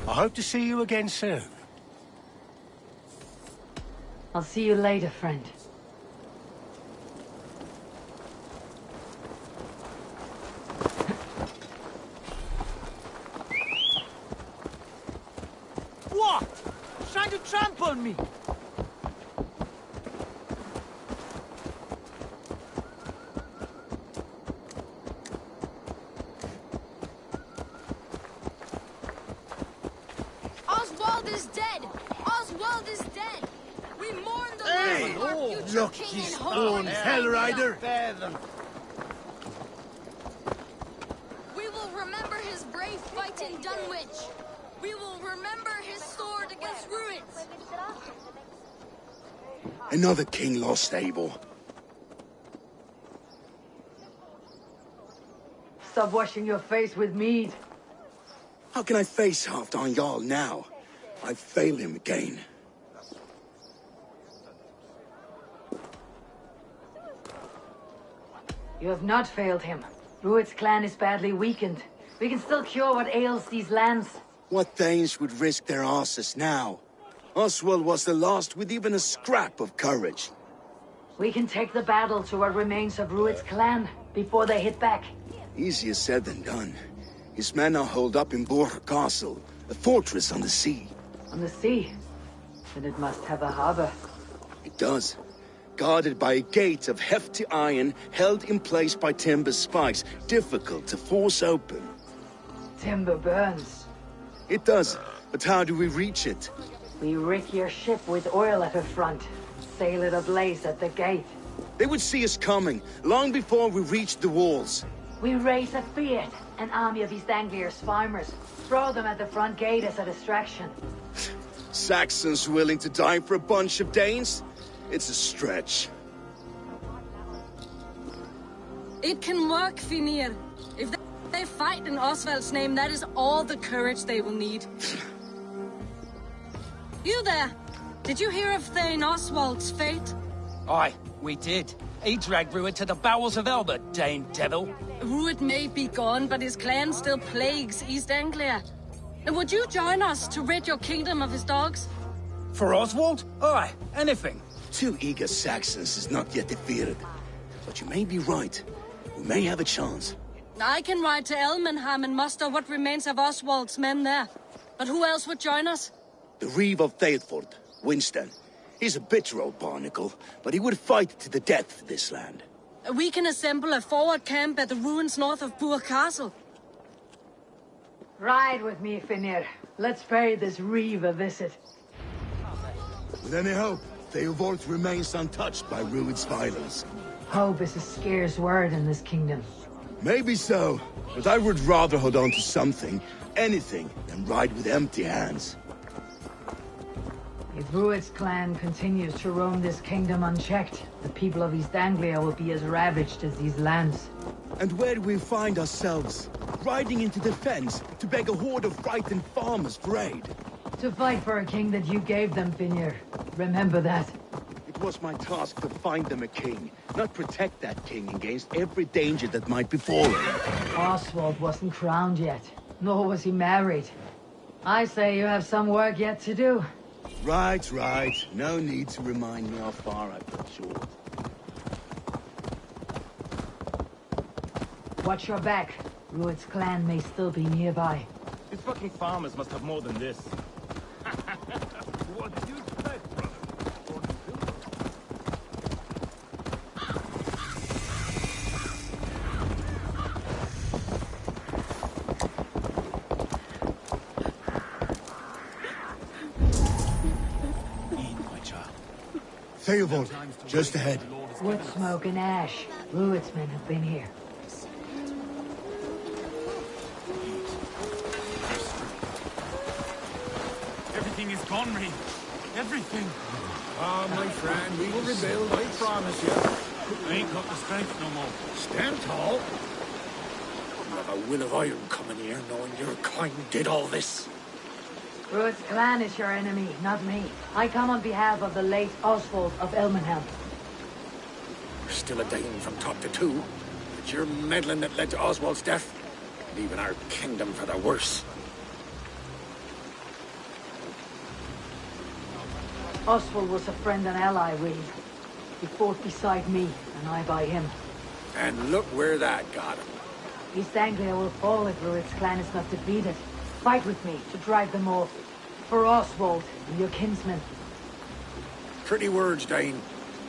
I hope to see you again soon. I'll see you later, friend. What? Trying to trample me? Oswald is dead! Oswald is dead! We mourn the loss of our future king and hope. Hellrider! We will remember his brave fight in Dunwich. We will remember his sword against Ruins. Another king lost, Eivor. Stop washing your face with mead. How can I face Halfdan Jarl now? I failed him again. You have not failed him. Rued's clan is badly weakened. We can still cure what ails these lands. What Danes would risk their asses now? Oswald was the last with even a scrap of courage. We can take the battle to what remains of Rued's clan before they hit back. Easier said than done. His men are holed up in Borg Castle, a fortress on the sea. On the sea? Then it must have a harbor. It does. Guarded by a gate of hefty iron, held in place by timber spikes, difficult to force open. Timber burns. It does, but how do we reach it? We rig your ship with oil at her front. Sail it ablaze at the gate. They would see us coming, long before we reached the walls. We raise a fiat, an army of East Anglia's farmers. Throw them at the front gate as a distraction. Saxons willing to die for a bunch of Danes? It's a stretch. It can work, Finir. If they fight in Oswald's name, that is all the courage they will need. You there! Did you hear of Thane Oswald's fate? Aye, we did. He dragged Rued to the bowels of Elba, Dane devil. Rued may be gone, but his clan still plagues East Anglia. And would you join us to rid your kingdom of his dogs? For Oswald? Aye, anything. 2 eager Saxons is not yet defeated. But you may be right. We may have a chance. I can ride to Elmenham and muster what remains of Oswald's men there. But who else would join us? The Reeve of Thaleford, Winston. He's a bitter old barnacle, but he would fight to the death for this land. We can assemble a forward camp at the ruins north of Burg Castle. Ride with me, Finir. Let's pay this Reeve a visit. With any hope, Theovolt remains untouched by Rued's violence. Hope is a scarce word in this kingdom. Maybe so, but I would rather hold on to something, anything, than ride with empty hands. If Rued's clan continues to roam this kingdom unchecked, the people of East Anglia will be as ravaged as these lands. And where do we find ourselves? Riding into defense to beg a horde of frightened farmers for aid. To fight for a king that you gave them, Finir. Remember that. It was my task to find them a king, not protect that king against every danger that might befall him. Oswald wasn't crowned yet, nor was he married. I say you have some work yet to do. Right, right. No need to remind me how far I've got short. Watch your back. Rued's clan may still be nearby. These fucking farmers must have more than this. What do you expect, brother? Theovolt, just ahead. Wood smoke and ash. Rued's men have been here. Everything is gone, Reeve. Everything. Ah, my friend, we will rebuild, I promise you. I ain't got the strength no more. Stand tall. have a will of iron coming here, knowing your kind did all this. Rued's clan is your enemy, not me. I come on behalf of the late Oswald of Elmenhelm. You're still a Dane from top to two. It's your meddling that led to Oswald's death, leaving our kingdom for the worse. Oswald was a friend and ally, Reed. He fought beside me, and I by him. And look where that got him. East Anglia will fall if Rued's clan is not defeated. Fight with me to drive them off. For Oswald and your kinsmen. Pretty words, Dane.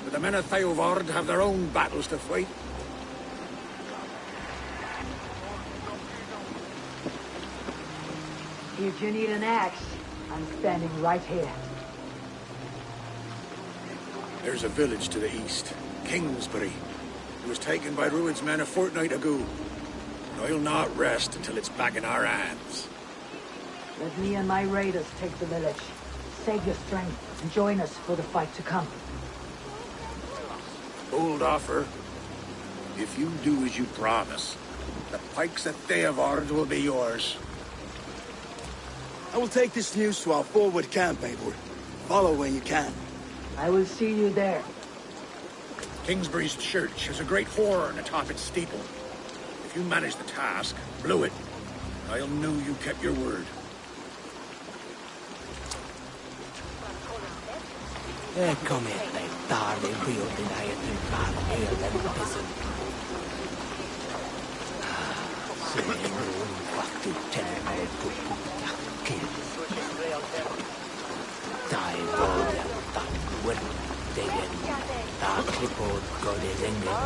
But the men of Theovard have their own battles to fight. If you need an axe, I'm standing right here. There's a village to the east, Kingsbury. It was taken by Rued's men a fortnight ago. And I'll not rest until it's back in our hands. Let me and my raiders take the village. Save your strength and join us for the fight to come. Bold offer. If you do as you promise, the pikes at Theovard will be yours. I will take this news to our forward camp, Eivor. Follow when you can. I will see you there. Kingsbury's church has a great horn atop its steeple. If you manage the task, blow it, I'll know you kept your word. Come here, darling, real denied in bad hair and peasant. Saying what to tell me to kill. Die, boy, that will take it. That clipboard got his engine.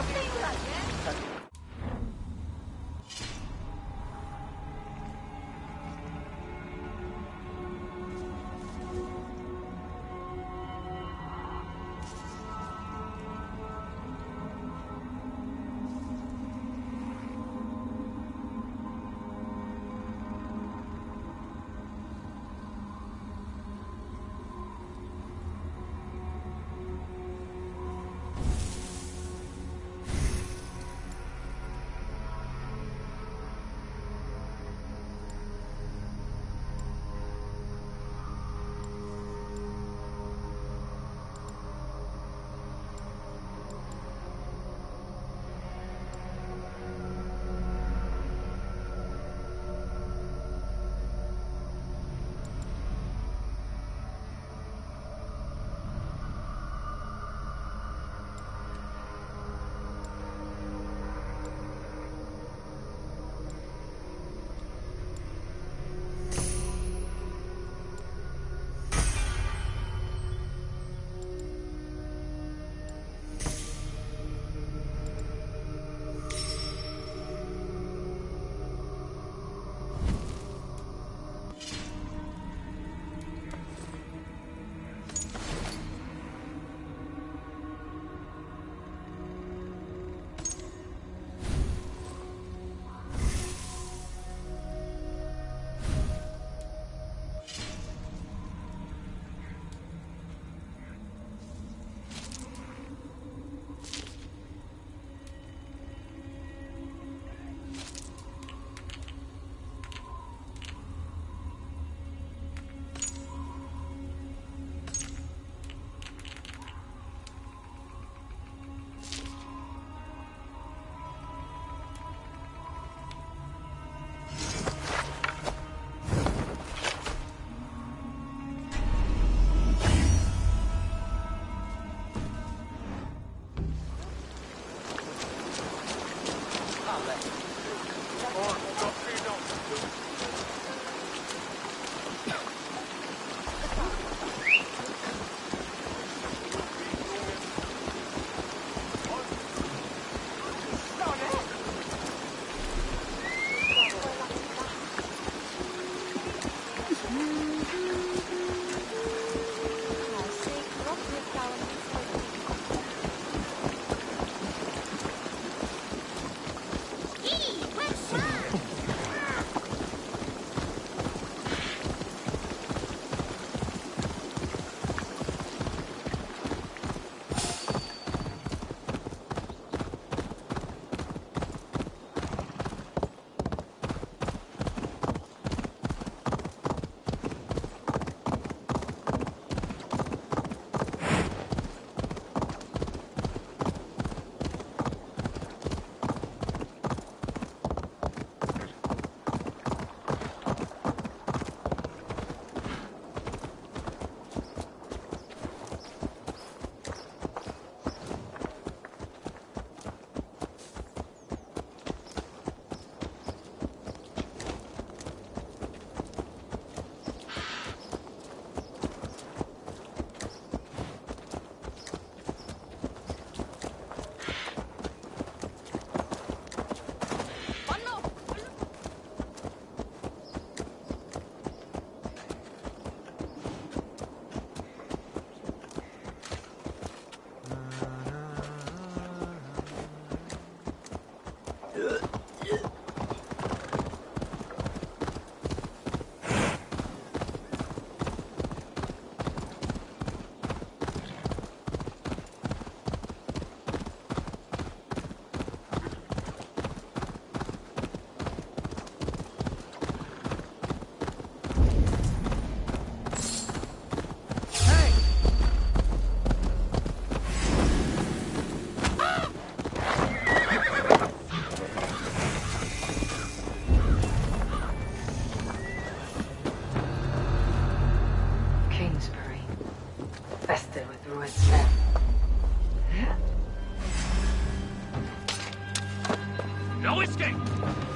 No escape!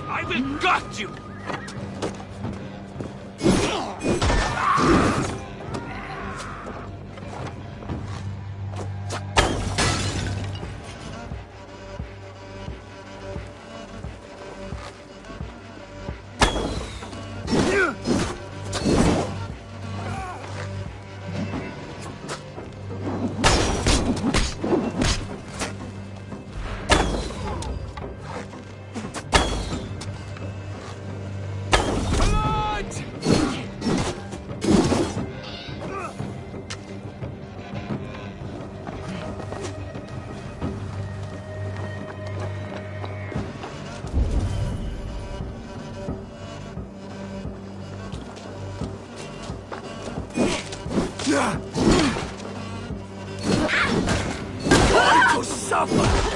I will gut you! Going to suffer!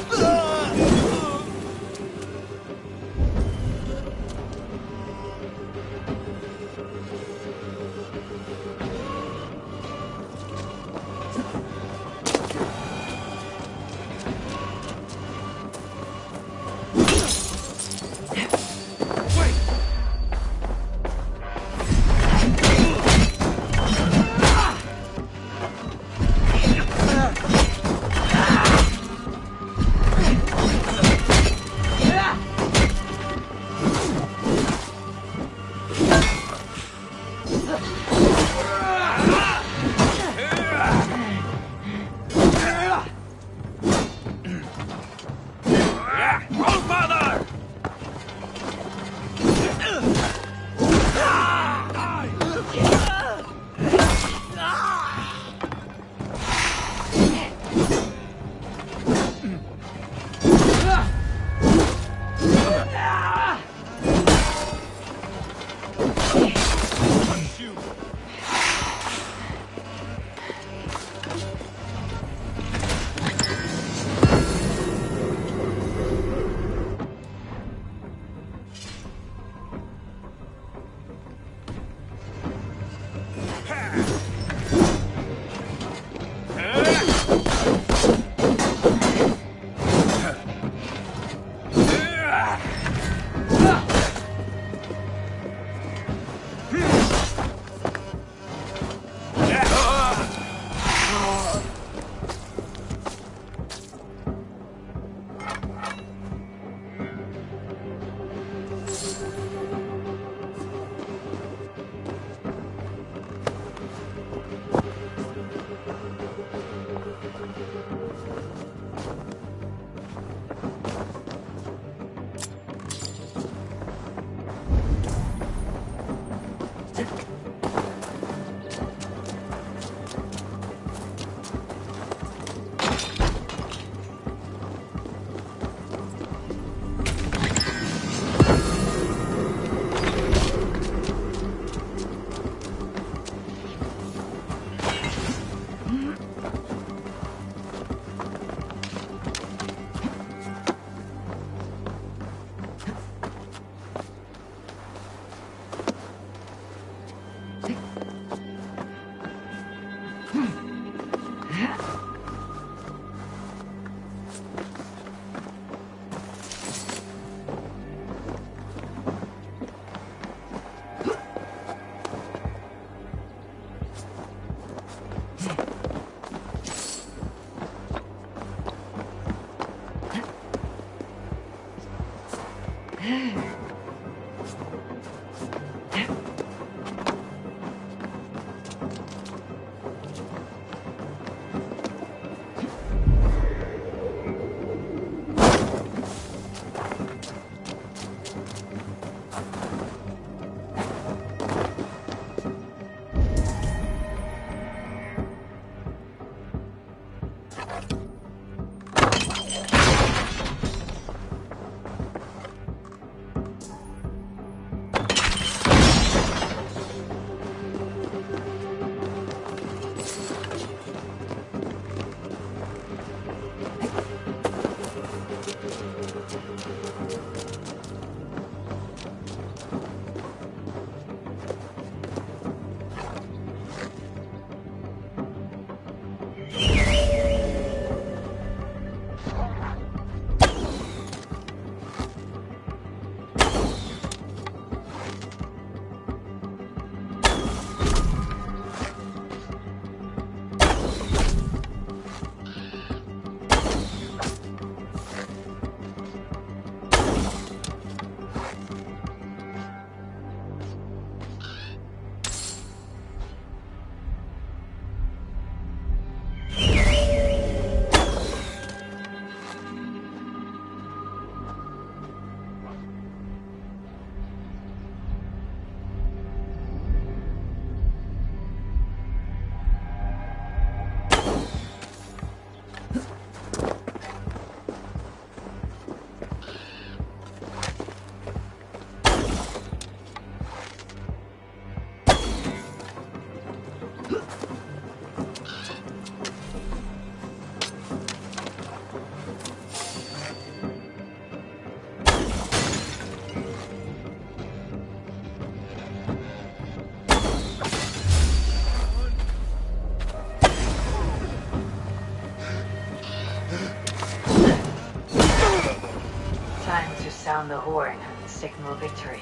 sound the horn and signal victory.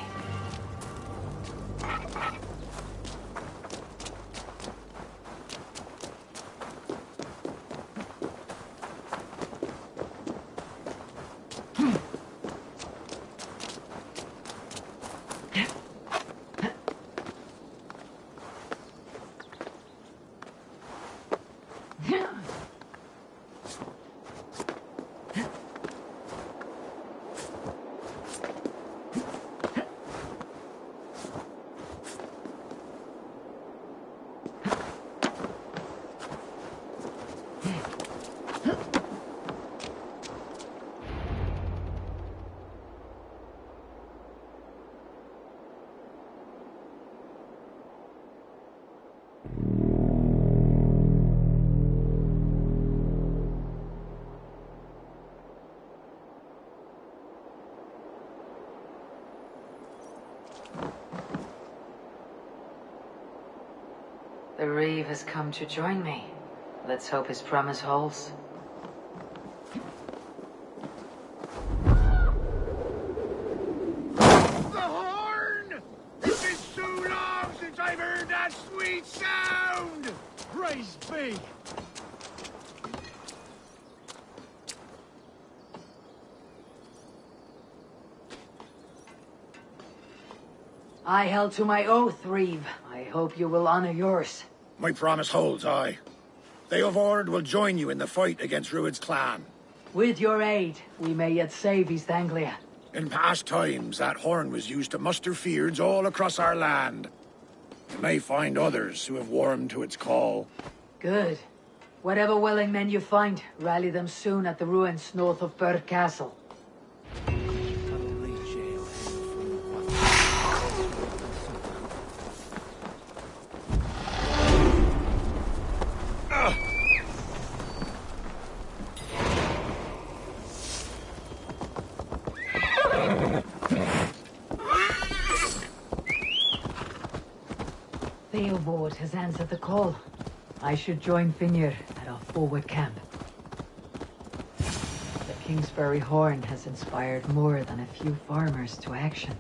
The Reeve has come to join me. Let's hope his promise holds. The horn! It's been so long since I've heard that sweet sound! Praise be! I held to my oath, Reeve. I hope you will honor yours. My promise holds, aye. Theovord will join you in the fight against Rued's clan. With your aid, we may yet save East Anglia. In past times, that horn was used to muster fyrds all across our land. You may find others who have warmed to its call. Good. Whatever willing men you find, rally them soon at the ruins north of Burr Castle. Theobald has answered the call. I should join Finir at our forward camp. The Kingsbury Horn has inspired more than a few farmers to action.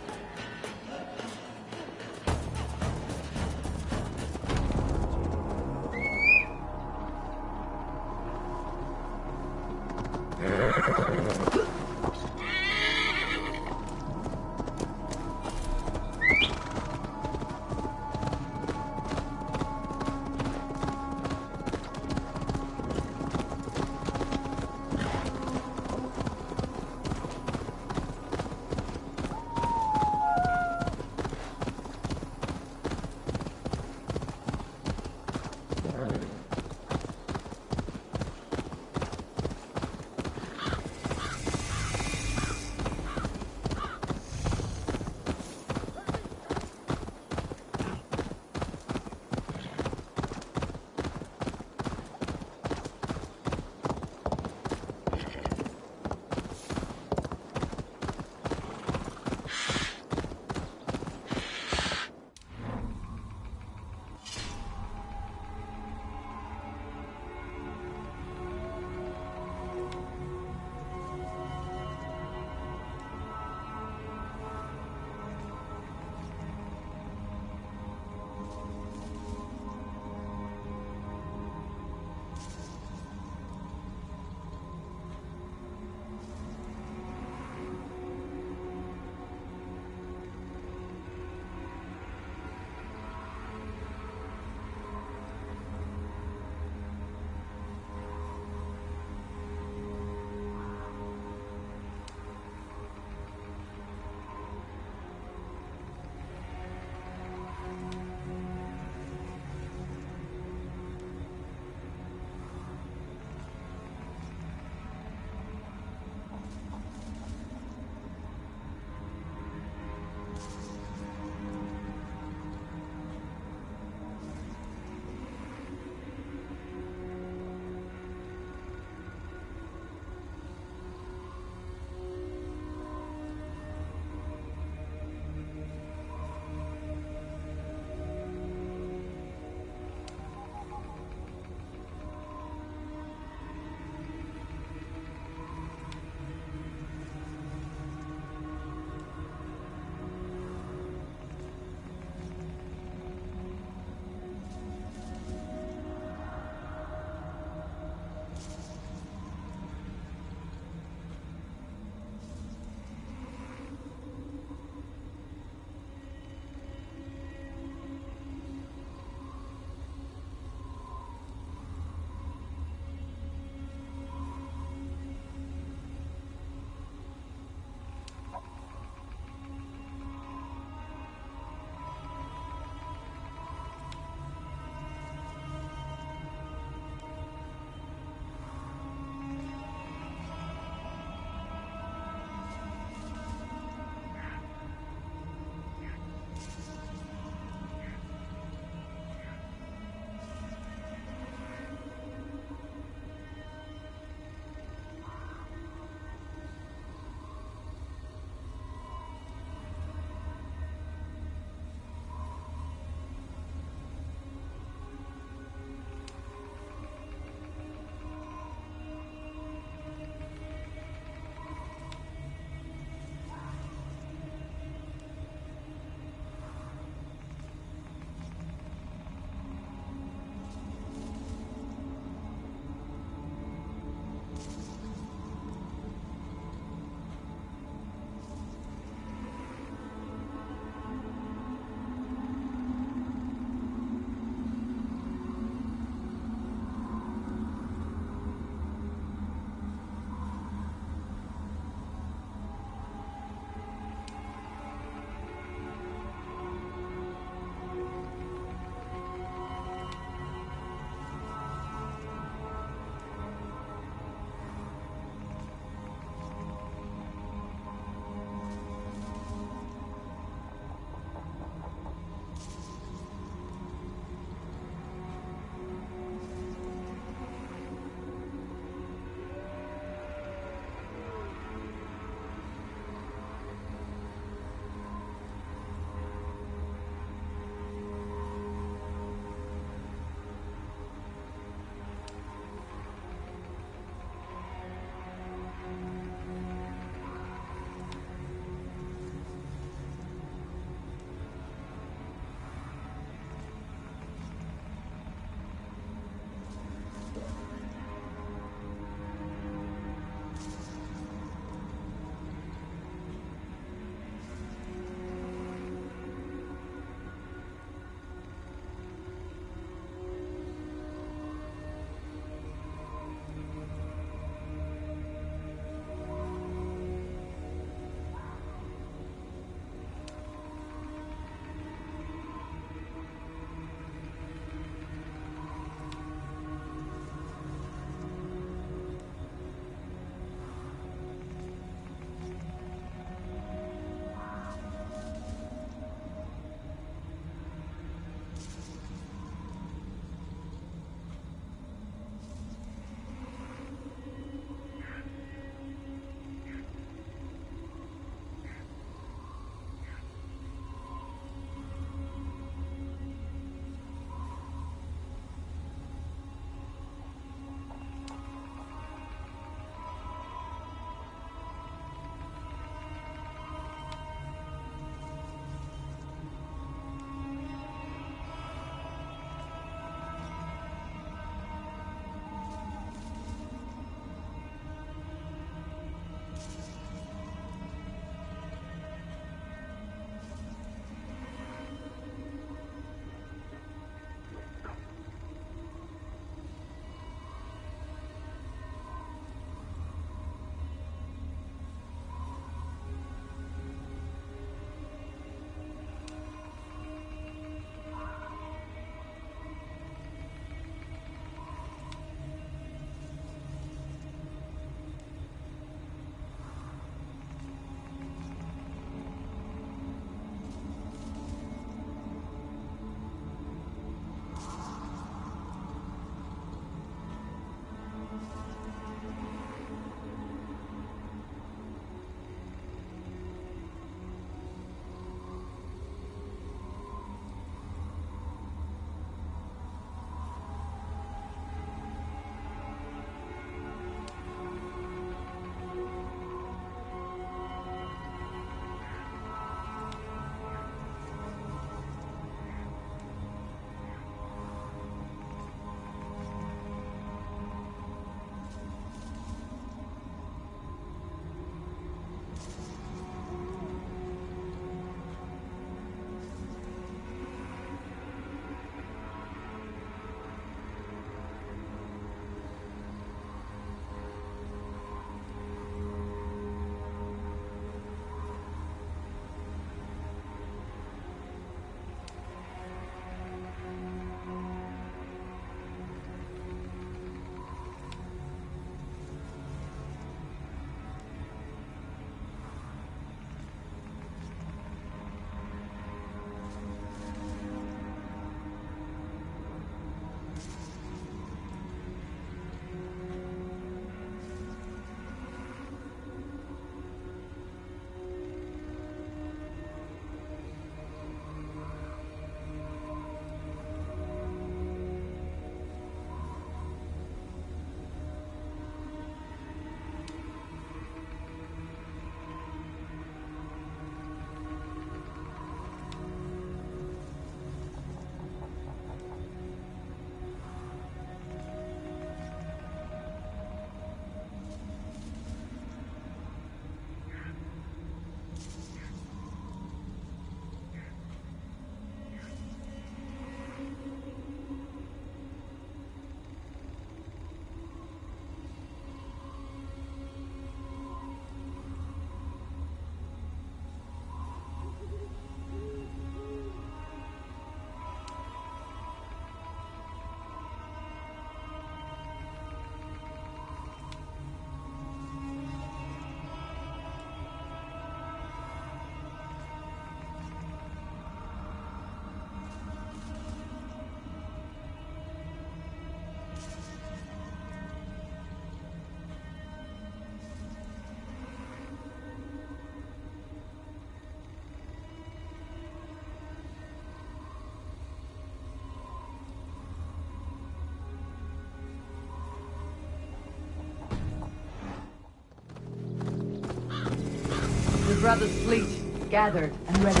brother's fleet, gathered and ready.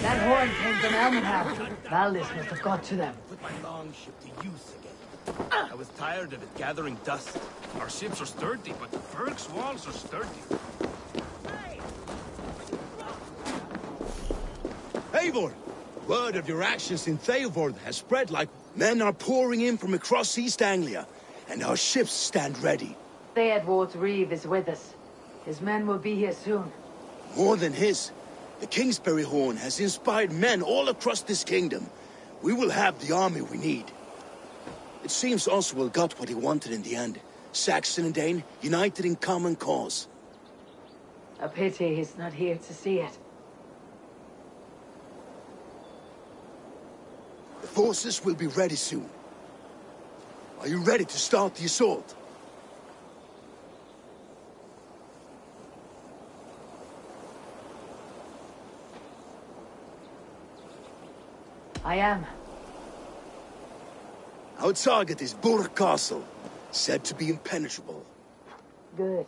That horn came from Elmenhal. Valdis must have got to them. Put my longship to use again. I was tired of it gathering dust. Our ships are sturdy, but Ferg's walls are sturdy. Eivor! Word of your actions in Theodord has spread like men are pouring in from across East Anglia, and our ships stand ready. Theodward's Reeve is with us. His men will be here soon. More than his. The Kingsbury Horn has inspired men all across this kingdom. We will have the army we need. It seems Oswald got what he wanted in the end. Saxon and Dane united in common cause. A pity he's not here to see it. The forces will be ready soon. Are you ready to start the assault? I am. Our target is Burg Castle, said to be impenetrable. Good.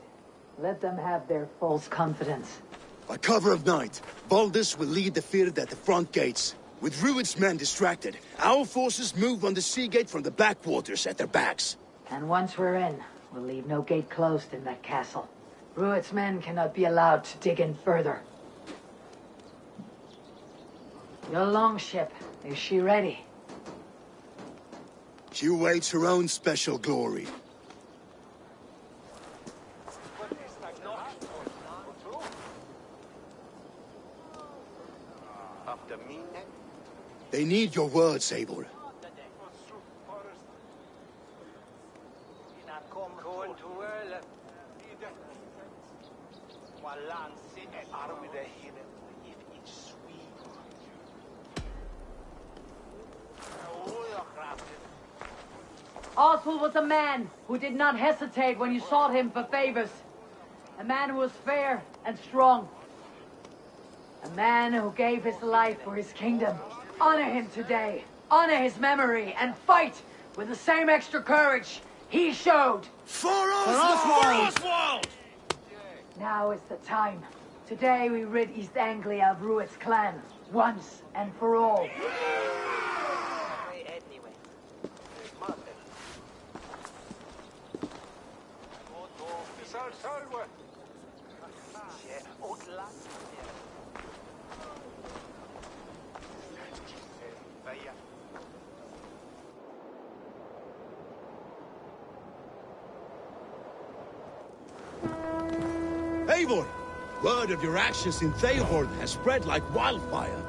Let them have their false confidence. By cover of night, Valdis will lead the field at the front gates. With Rued's men distracted, our forces move on the sea gate from the backwaters at their backs. And once we're in, we'll leave no gate closed in that castle. Rued's men cannot be allowed to dig in further. Your longship, is she ready? She awaits her own special glory. They need your words, Eivor. Oswald was a man who did not hesitate when you sought him for favors. A man who was fair and strong. A man who gave his life for his kingdom. Honor him today. Honor his memory and fight with the same extra courage he showed. For Oswald! Now is the time. Today we rid East Anglia of Rued's clan. Once and for all. Eivor! Word of your actions in Theodord has spread like wildfire.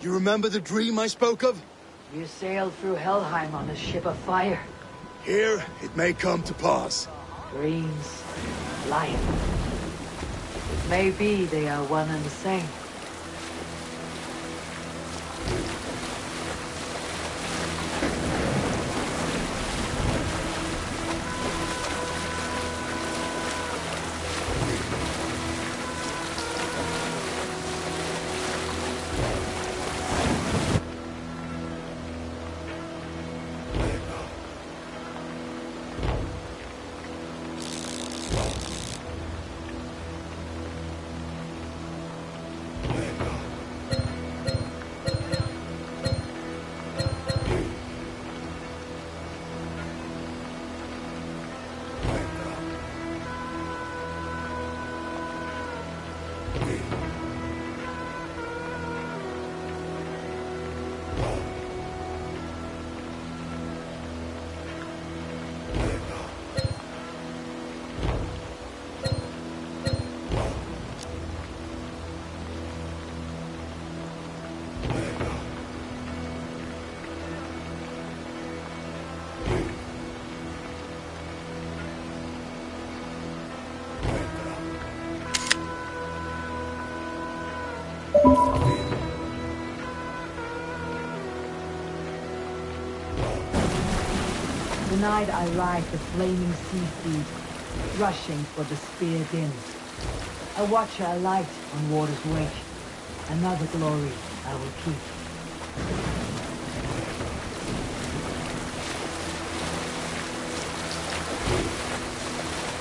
You remember the dream I spoke of? You sailed through Helheim on a ship of fire. Here, it may come to pass. Dreams, life. It may be they are one and the same. Tonight I ride the flaming sea steed, rushing for the spear din. A watcher alight on water's wake. Another glory I will keep.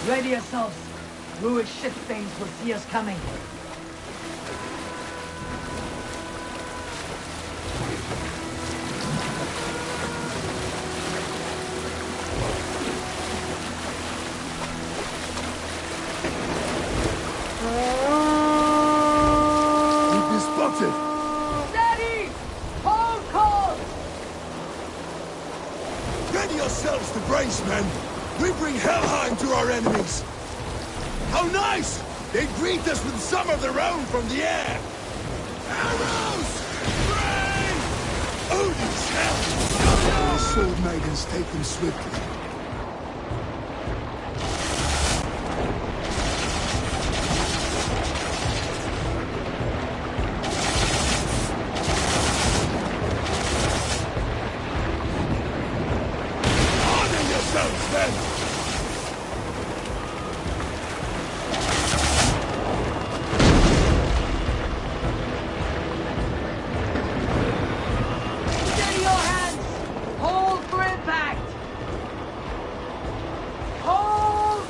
Ready yourselves. Ruined ship things will see us coming. We've been spotted! Steady! Hold course! Ready yourselves to brace, men! We bring Helheim to our enemies! How nice! They greet us with some of their own from the air! Arrows! Rain! Odin's hell! The sword maidens take them swiftly. Honor yourselves, then! Steady your hands! Hold for impact! Hold!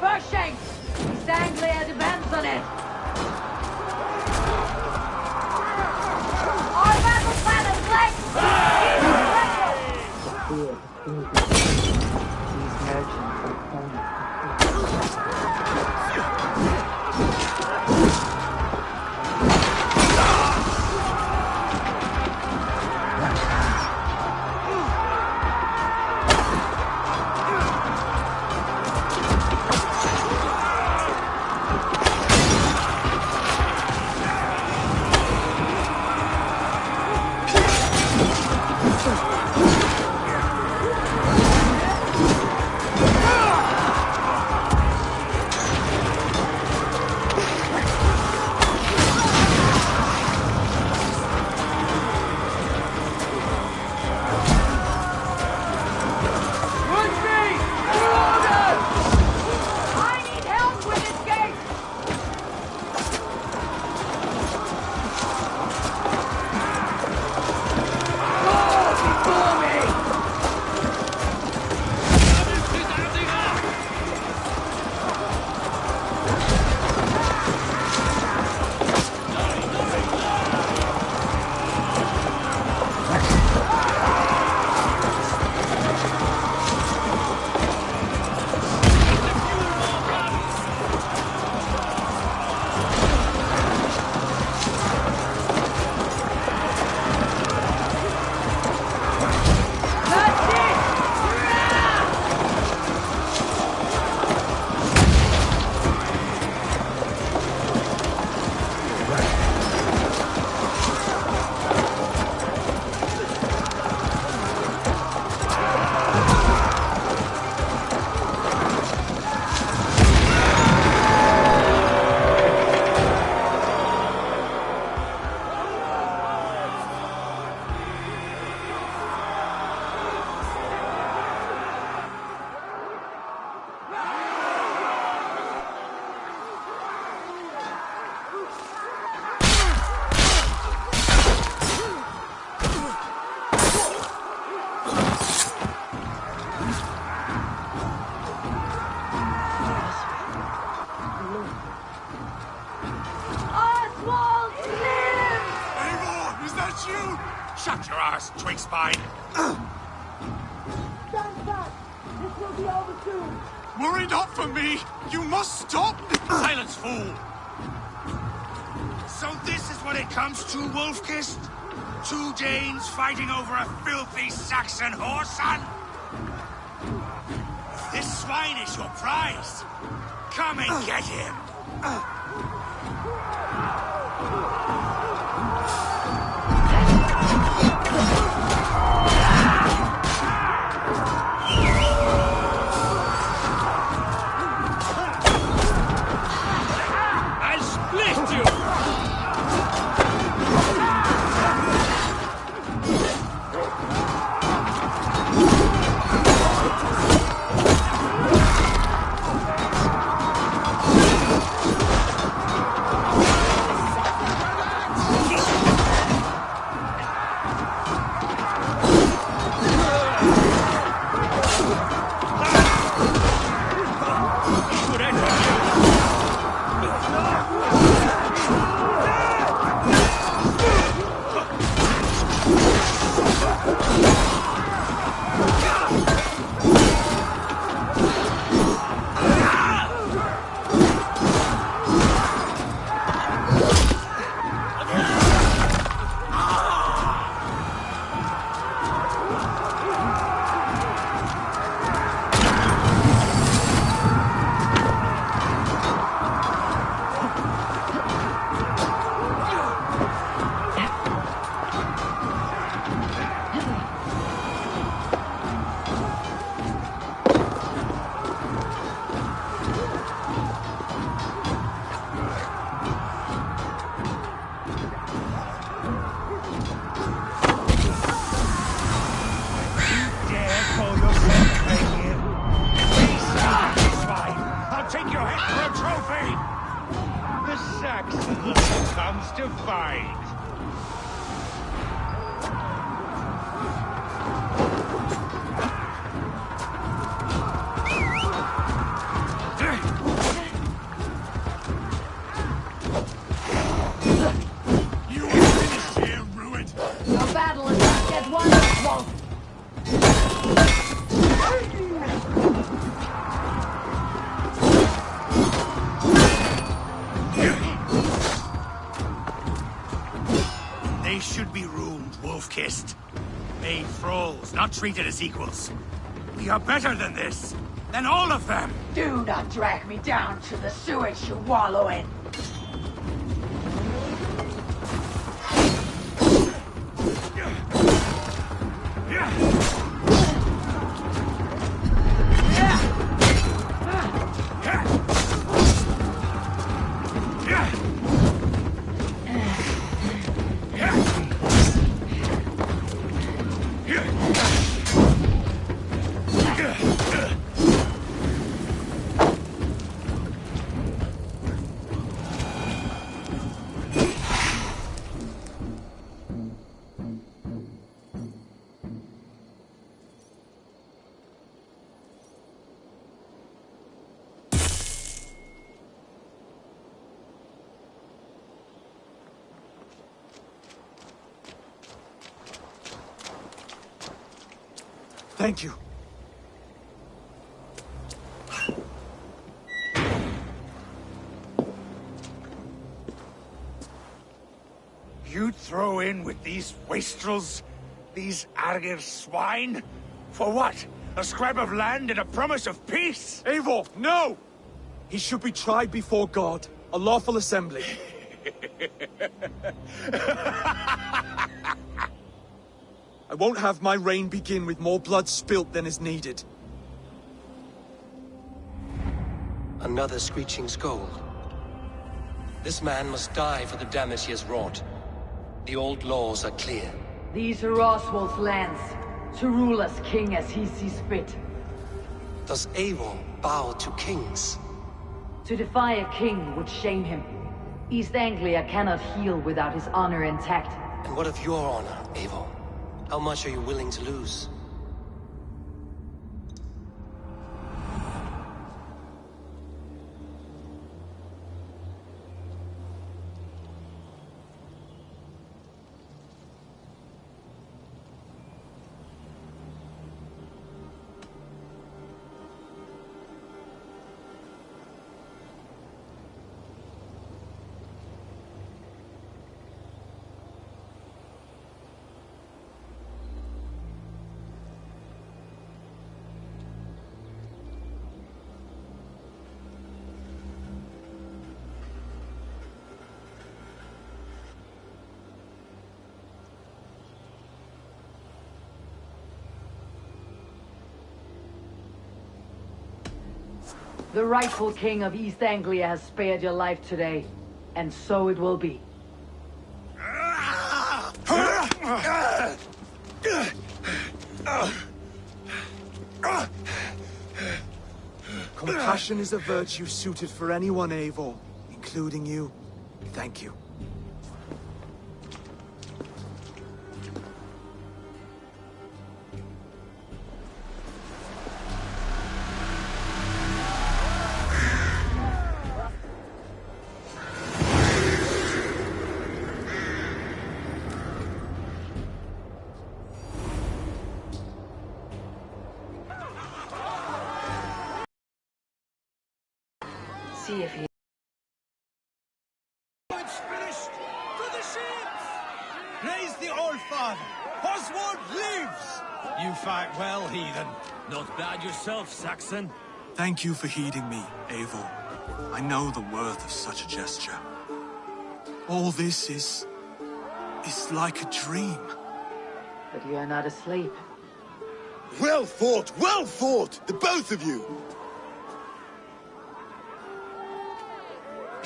Pershing! East Anglia depends on it! Our battle plan is late! These merchants are pawns. Shut your ass, twig spine! Stand back! This will be over soon! Worry not for me! You must stop! Silence, fool! So this is what it comes to, Wolf-Kissed? 2 Danes fighting over a filthy Saxon whoreson? This swine is your prize! Come and get him! Comes to fight. kissed. Made thralls, not treated as equals. We are better than this. Than all of them. Do not drag me down to the sewage you wallow in. Thank you. You'd throw in with these wastrels? These Argir swine? For what? A scrap of land and a promise of peace? Eivor, no! He should be tried before God, a lawful assembly. I won't have my reign begin with more blood spilt than is needed. Another screeching scold. This man must die for the damage he has wrought. The old laws are clear. These are Oswald's lands, to rule as king as he sees fit. Does Eivor bow to kings? To defy a king would shame him. East Anglia cannot heal without his honor intact. And what of your honor, Eivor? How much are you willing to lose? The rightful king of East Anglia has spared your life today, and so it will be. Compassion is a virtue suited for anyone, Eivor, including you. Thank you. See if he... It's finished! To the ships! Praise the All-Father! Oswald lives! You fight well, heathen. Not bad yourself, Saxon. Thank you for heeding me, Eivor. I know the worth of such a gesture. All this is like a dream. But you are not asleep. Well fought, the both of you!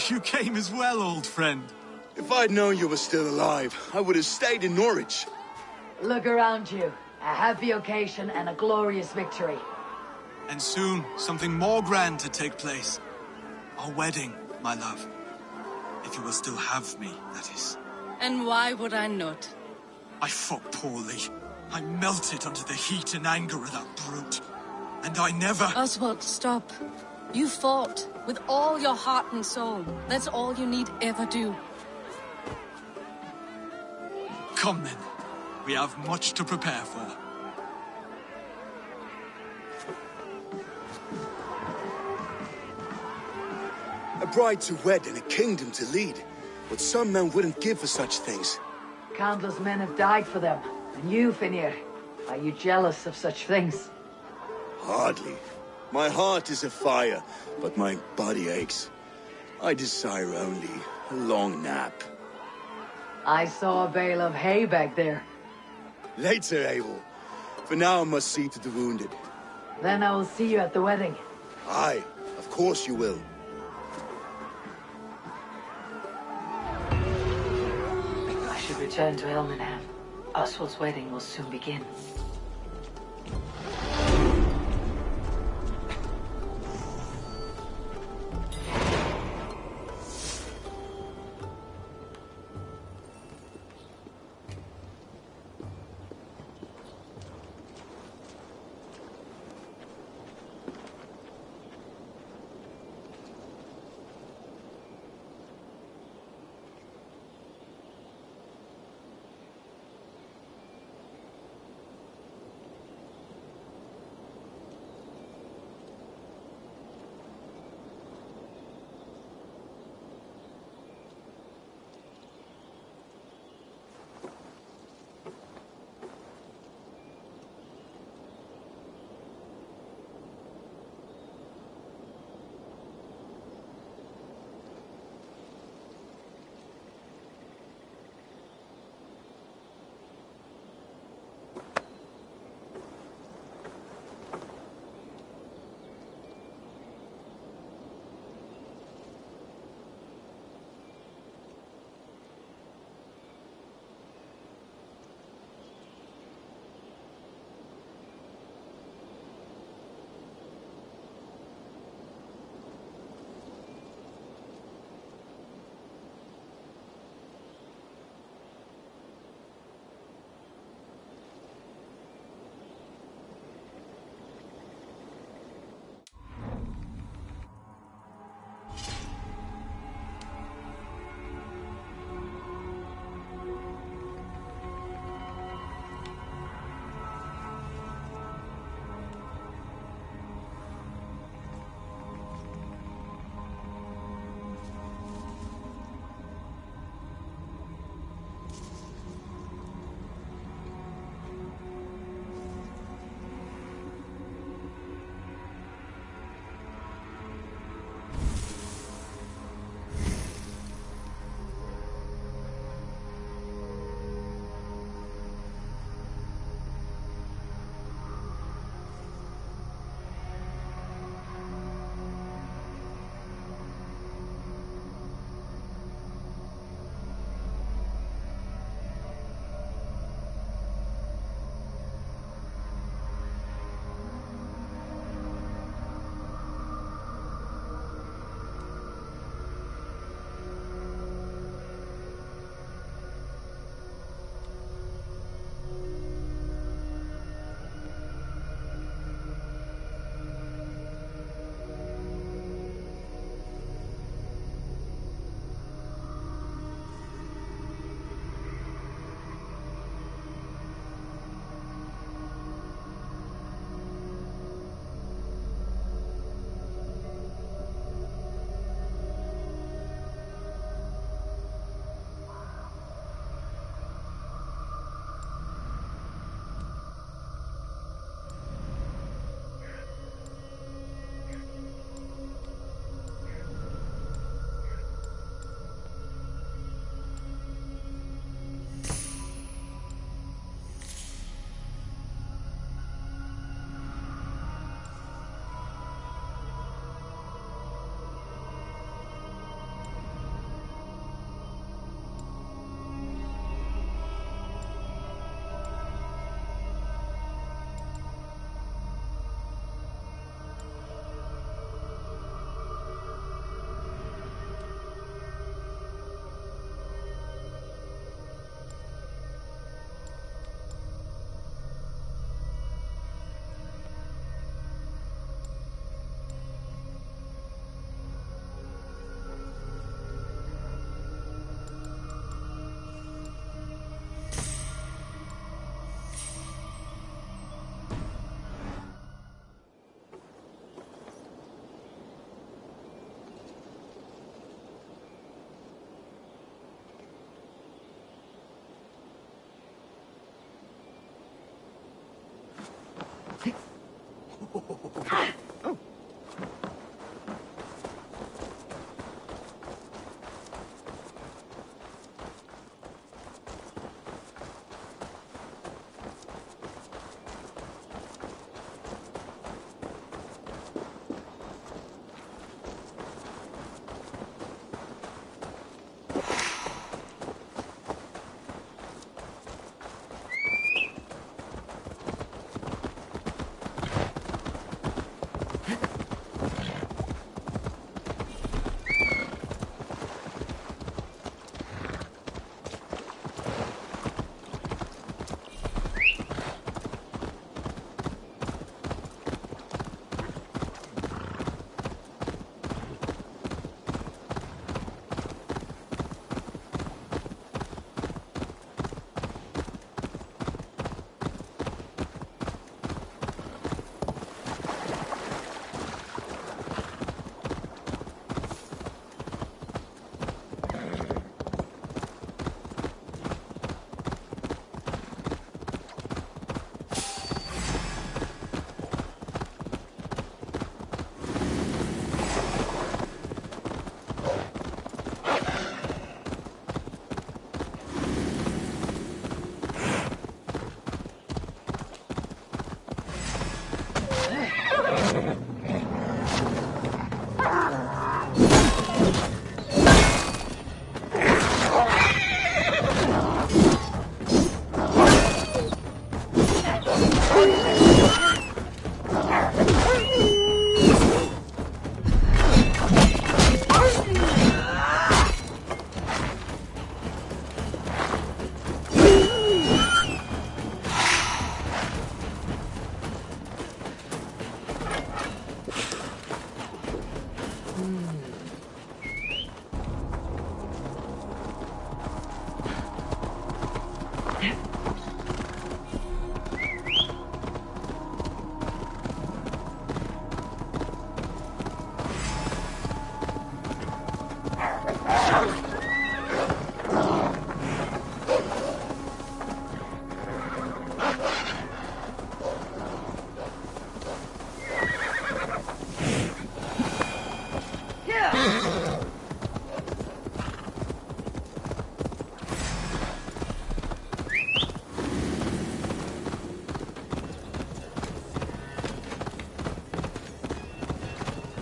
You came as well, old friend. If I'd known you were still alive, I would have stayed in Norwich. Look around you. A happy occasion and a glorious victory. And soon, something more grand to take place. Our wedding, my love. If you will still have me, that is. And why would I not? I fought poorly. I melted under the heat and anger of that brute. And I never... Oswald, stop. You fought with all your heart and soul. That's all you need ever do. Come then. We have much to prepare for. A bride to wed and a kingdom to lead. What some men wouldn't give for such things. Countless men have died for them. And you, Finir, are you jealous of such things? Hardly. My heart is afire, but my body aches. I desire only a long nap. I saw a bale of hay back there. Later, Abel. For now, I must see to the wounded. Then I will see you at the wedding. Aye, of course you will. I should return to Elmenham. Oswald's wedding will soon begin.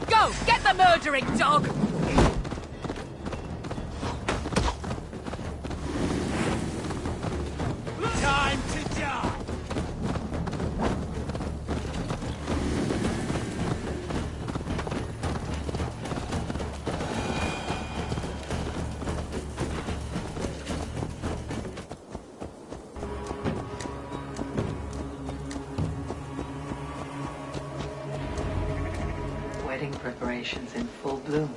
Go! Get the murdering dog! Time to die! Wedding preparations in full bloom.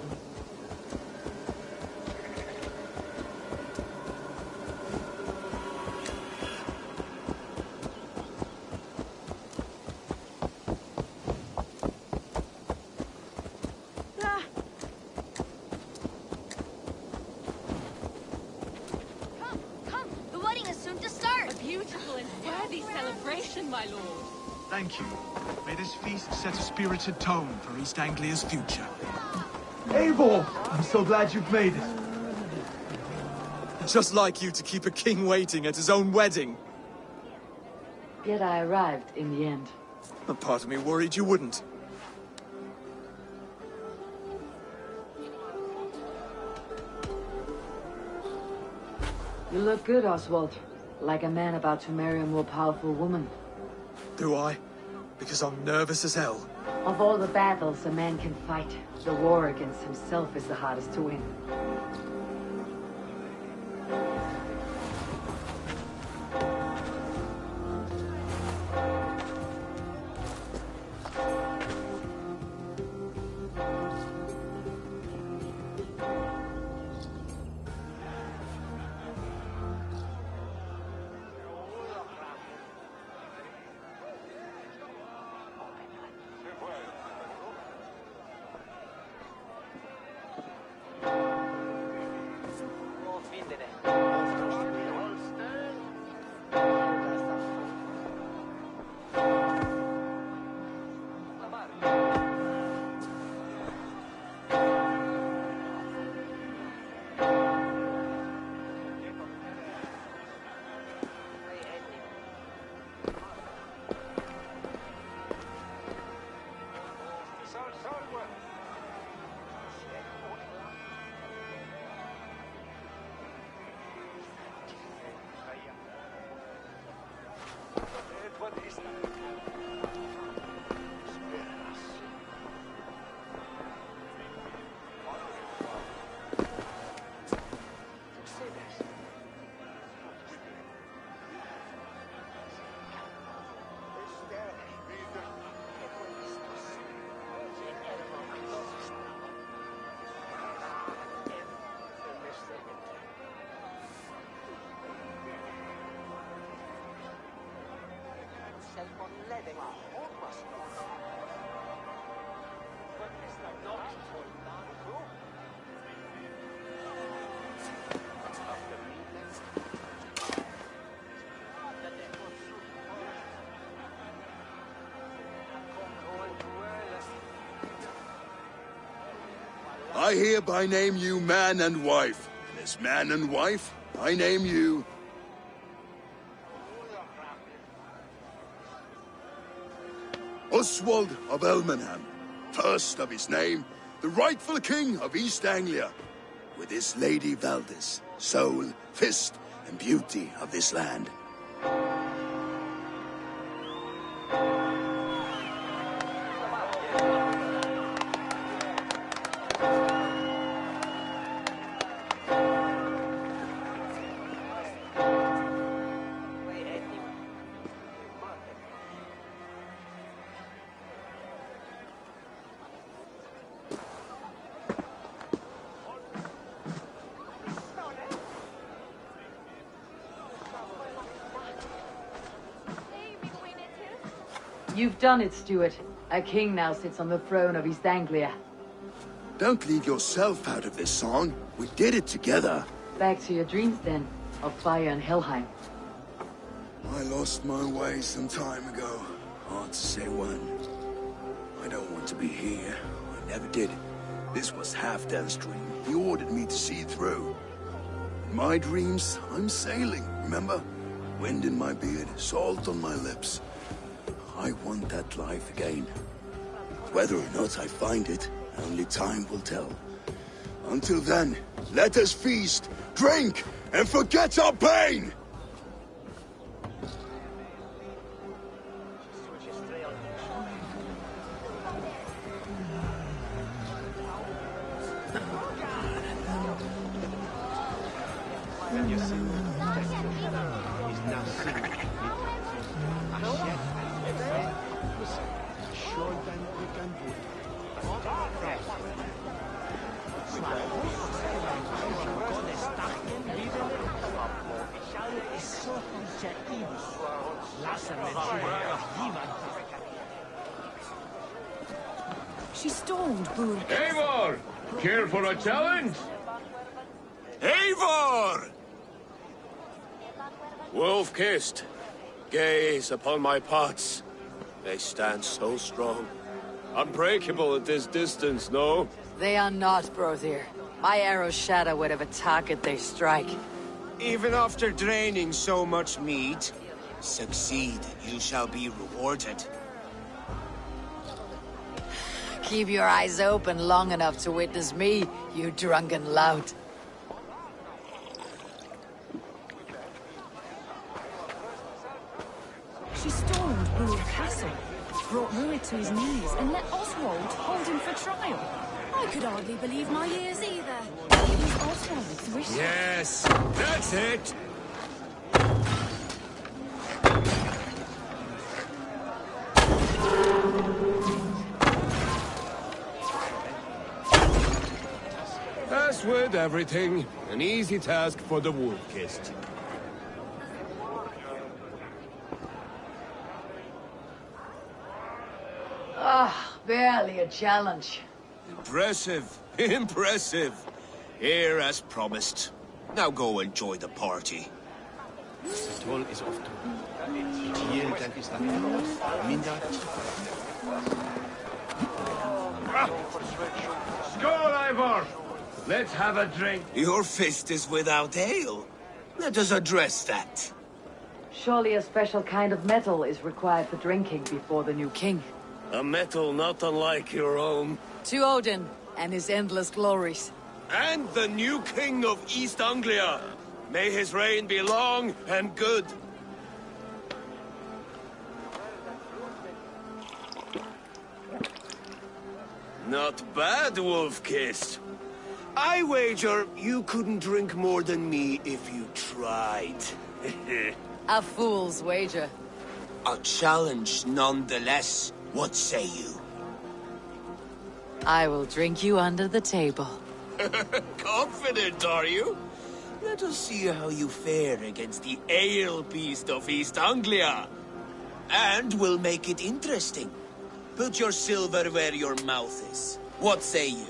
Come, the wedding is soon to start. A beautiful and worthy celebration, my lord. Thank you. May this feast set a spirited tone for East Anglia's future. Eivor! I'm so glad you've made it. Just like you to keep a king waiting at his own wedding. Yet I arrived in the end. A part of me worried you wouldn't. You look good, Oswald. Like a man about to marry a more powerful woman. Do I? Because I'm nervous as hell. Of all the battles a man can fight, the war against himself is the hardest to win. I hereby name you man and wife. And as man and wife, I name you... Oswald of Elmenham, first of his name, the rightful king of East Anglia, with his lady Valdis, soul, fist, and beauty of this land. You've done it, Stuart. A king now sits on the throne of East Anglia. Don't leave yourself out of this song. We did it together. Back to your dreams, then, of fire and Helheim. I lost my way some time ago. Hard to say when. I don't want to be here. I never did. This was Halfdan's dream. He ordered me to see it through. In my dreams, I'm sailing, remember? Wind in my beard, salt on my lips. I want that life again. Whether or not I find it, only time will tell. Until then, let us feast, drink, and forget our pain! She stormed Burg. Eivor! Care for a challenge? Eivor! Wolf-kissed, gaze upon my pots. They stand so strong. Unbreakable at this distance, no? They are not, Brother. My arrows shatter whatever target they strike. Even after draining so much meat, succeed, you shall be rewarded. Keep your eyes open long enough to witness me, you drunken lout. She stormed Burg Castle, brought Ruid to his knees, and let Oswald hold him for trial. I could hardly believe my ears either. It was Oswald's wrist. Yes, that's it! As with everything, an easy task for the wolf-kissed. Barely a challenge. Impressive, impressive. Here as promised. Now go enjoy the party. Skål, Eivor! Let's have a drink. Your fist is without ale. Let us address that. Surely a special kind of metal is required for drinking before the new king. A metal not unlike your own. To Odin and his endless glories. And the new king of East Anglia. May his reign be long and good. Not bad, Wolf-kissed. I wager you couldn't drink more than me if you tried. A fool's wager. A challenge nonetheless. What say you? I will drink you under the table. Confident, are you? Let us see how you fare against the ale beast of East Anglia. And we'll make it interesting. Put your silver where your mouth is. What say you?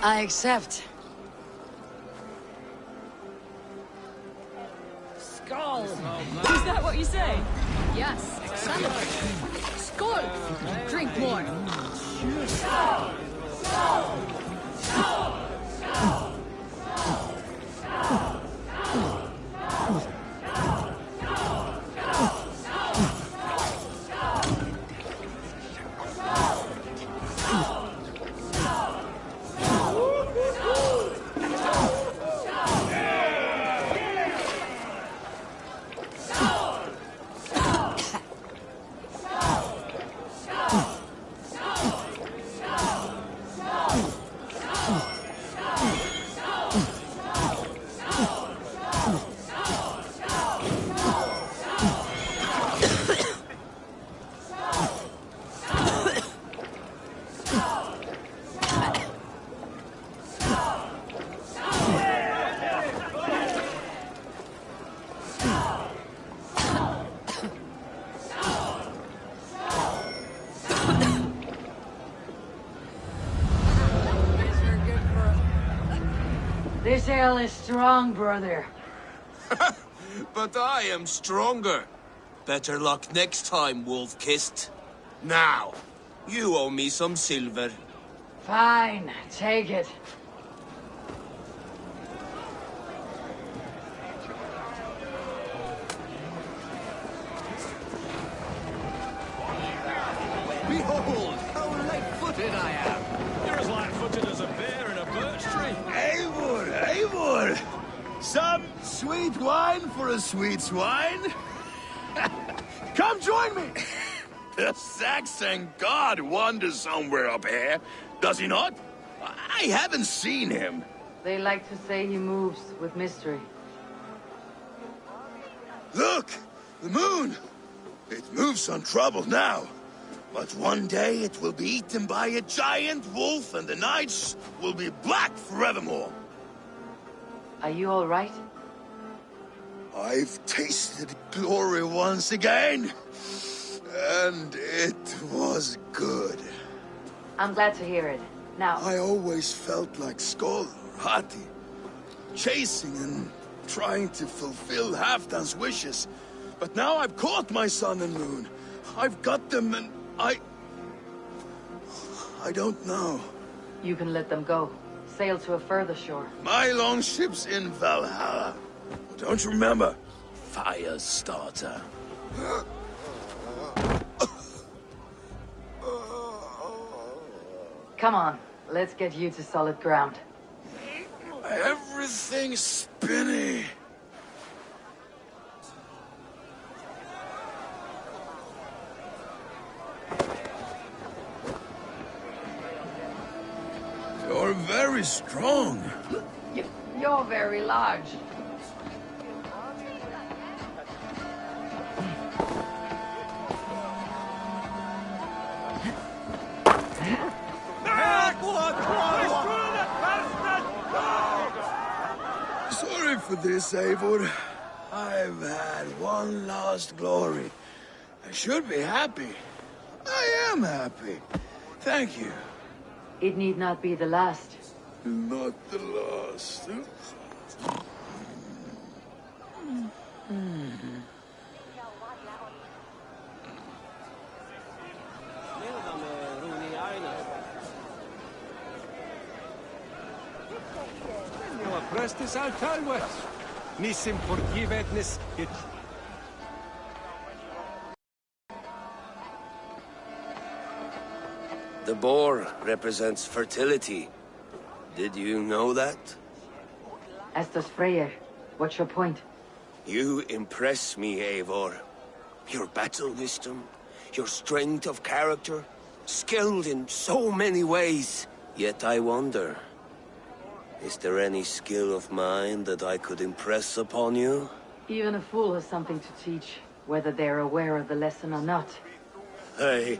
I accept. Skull! Is that what you say? Yes, celebrate. Skull! Drink more. This ale is strong, brother. But I am stronger. Better luck next time, Wolf-Kissed. Now, you owe me some silver. Fine, take it. Behold, how light-footed I am. You're as light-footed as a bear in a birch tree. Eivor, Eivor! Some sweet wine for a sweet swine? Come join me! The Saxon god wanders somewhere up here, does he not? I haven't seen him. They like to say he moves with mystery. Look! The moon! It moves untroubled now. But one day it will be eaten by a giant wolf and the nights will be black forevermore. Are you all right? I've tasted glory once again. And it was good. I'm glad to hear it. Now... I always felt like Skoll or Hati. Chasing and trying to fulfill Halfdan's wishes. But now I've caught my sun and moon. I've got them and I don't know. You can let them go. Sail to a further shore. My longship's in Valhalla. Don't you remember? Fire starter. Come on, let's get you to solid ground. Everything's spinny. You're very strong. You're very large. Sorry for this, Eivor. I've had one last glory. I should be happy. I am happy. Thank you. It need not be the last. Not the last. Prestes altarwes. Nisim forgiveness it. The boar represents fertility. Did you know that? As does Freyr. What's your point? You impress me, Eivor. Your battle wisdom, your strength of character, skilled in so many ways. Yet I wonder, is there any skill of mine that I could impress upon you? Even a fool has something to teach, whether they're aware of the lesson or not. Hey.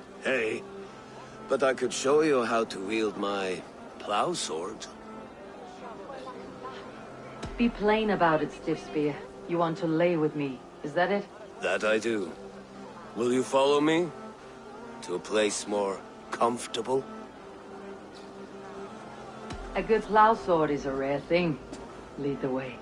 But I could show you how to wield my plow sword. Be plain about it, Stiffspear. You want to lay with me, is that it? That I do. Will you follow me? To a place more comfortable? A good plow sword is a rare thing. Lead the way.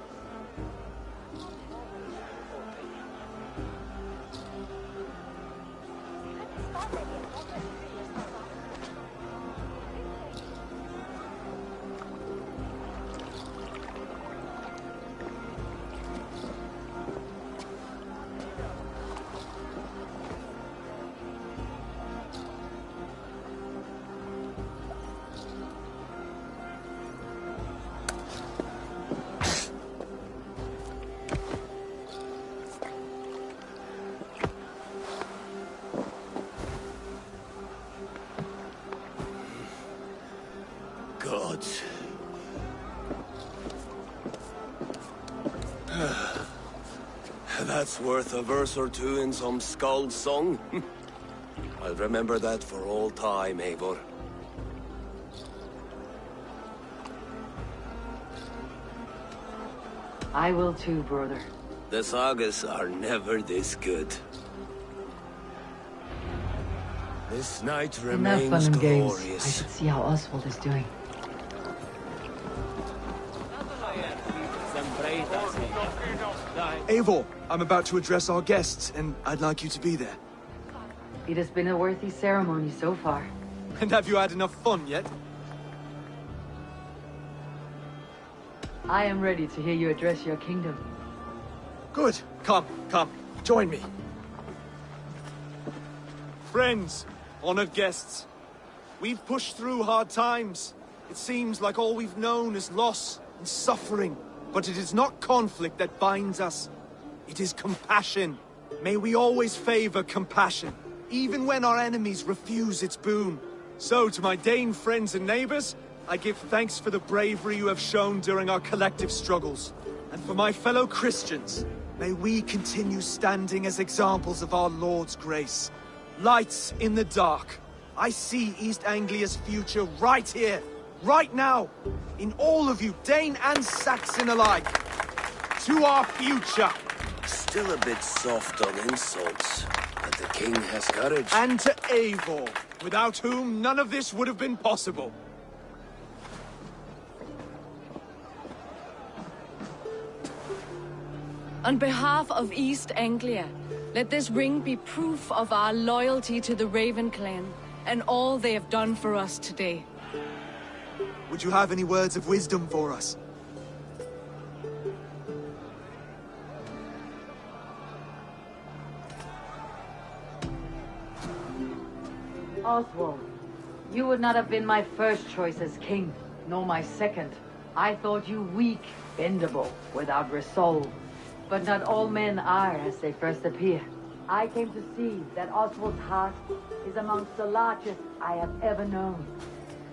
Gods. That's worth a verse or two in some skald's song. I'll remember that for all time, Eivor. I will too, brother. The sagas are never this good. This night Enough remains fun and games. glorious. I should see how Oswald is doing. Eivor, I'm about to address our guests, and I'd like you to be there. It has been a worthy ceremony so far. And have you had enough fun yet? I am ready to hear you address your kingdom. Good. Come, join me. Friends, honored guests, we've pushed through hard times. It seems like all we've known is loss and suffering, but it is not conflict that binds us. It is compassion. May we always favor compassion, even when our enemies refuse its boon. So, to my Dane friends and neighbors, I give thanks for the bravery you have shown during our collective struggles. And for my fellow Christians, may we continue standing as examples of our Lord's grace. Lights in the dark. I see East Anglia's future right here, right now, in all of you, Dane and Saxon alike. To our future. Still a bit soft on insults, but the king has courage. And to Eivor, without whom none of this would have been possible. On behalf of East Anglia, let this ring be proof of our loyalty to the Raven clan and all they have done for us today. Would you have any words of wisdom for us? Oswald, you would not have been my first choice as king, nor my second. I thought you weak, bendable, without resolve. But not all men are as they first appear. I came to see that Oswald's heart is amongst the largest I have ever known.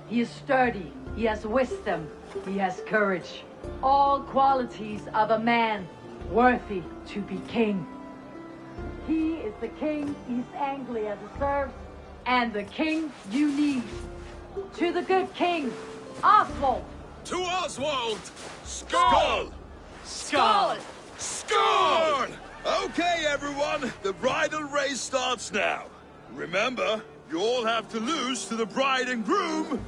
He is sturdy, he has wisdom, he has courage. All qualities of a man worthy to be king. He is the king East Anglia deserves, and the king you need. To the good king, Oswald! To Oswald! Skull! Skull! Skull! Okay, everyone, the bridal race starts now. Remember, you all have to lose to the bride and groom.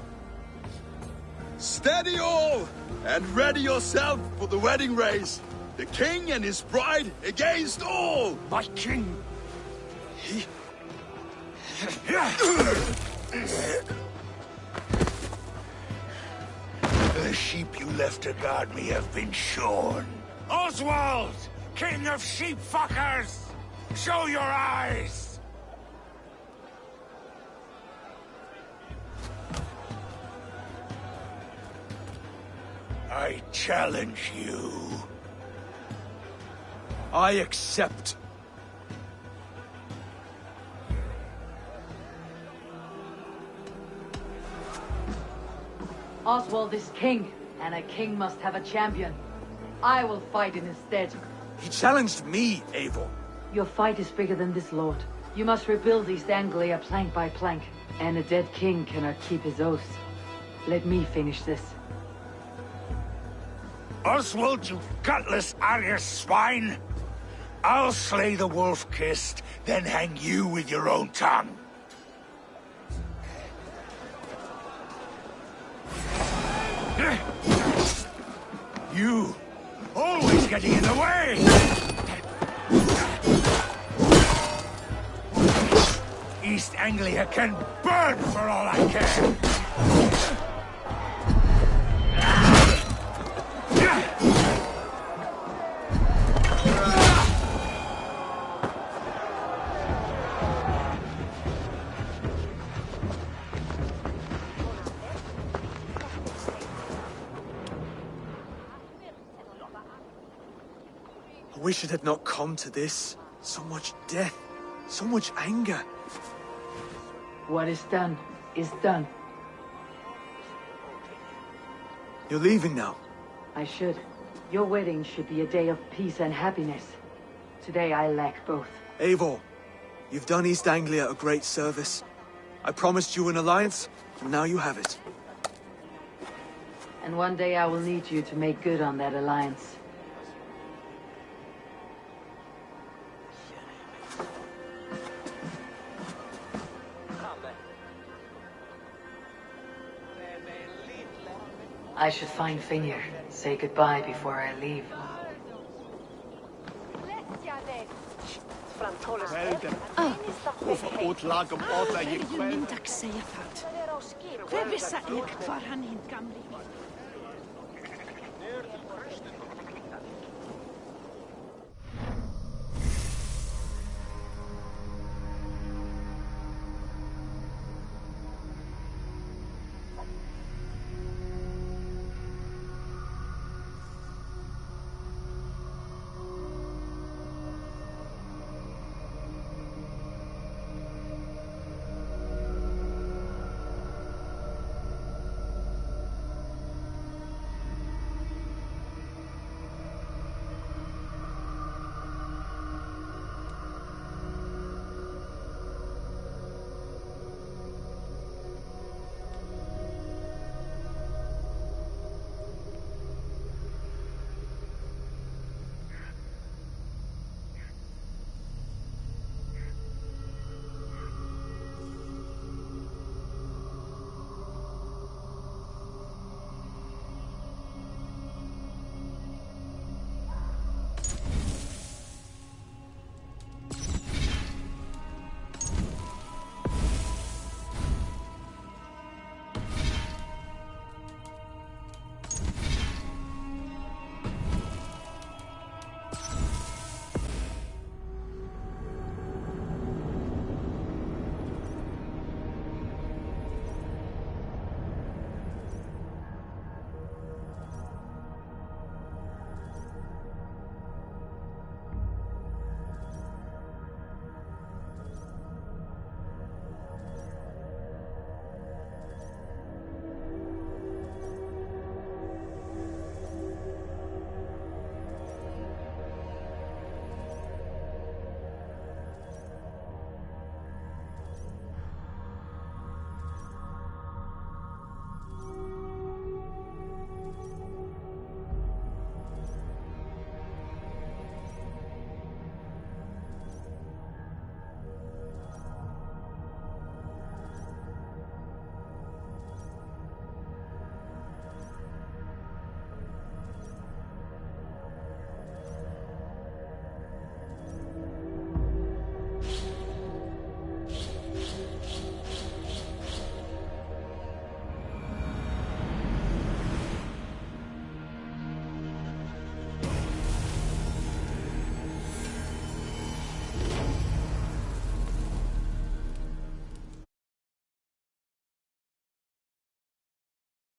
Steady all, and ready yourself for the wedding race. The king and his bride against all. My king! The sheep you left to guard me have been shorn. Oswald! King of sheep fuckers! Show your eyes! I challenge you. I accept. Oswald is king, and a king must have a champion. I will fight in his stead. He challenged me, Eivor. Your fight is bigger than this, Lord. You must rebuild East Anglia plank by plank, and a dead king cannot keep his oath. Let me finish this. Oswald, you gutless Arya swine! I'll slay the wolf-kissed, then hang you with your own tongue. You! Always getting in the way! East Anglia can burn for all I care! I wish it had not come to this. So much death, so much anger. What is done is done. You're leaving now. I should. Your wedding should be a day of peace and happiness. Today I lack both. Eivor, you've done East Anglia a great service. I promised you an alliance, and now you have it. And one day I will need you to make good on that alliance. I should find Finnr. Say goodbye before I leave.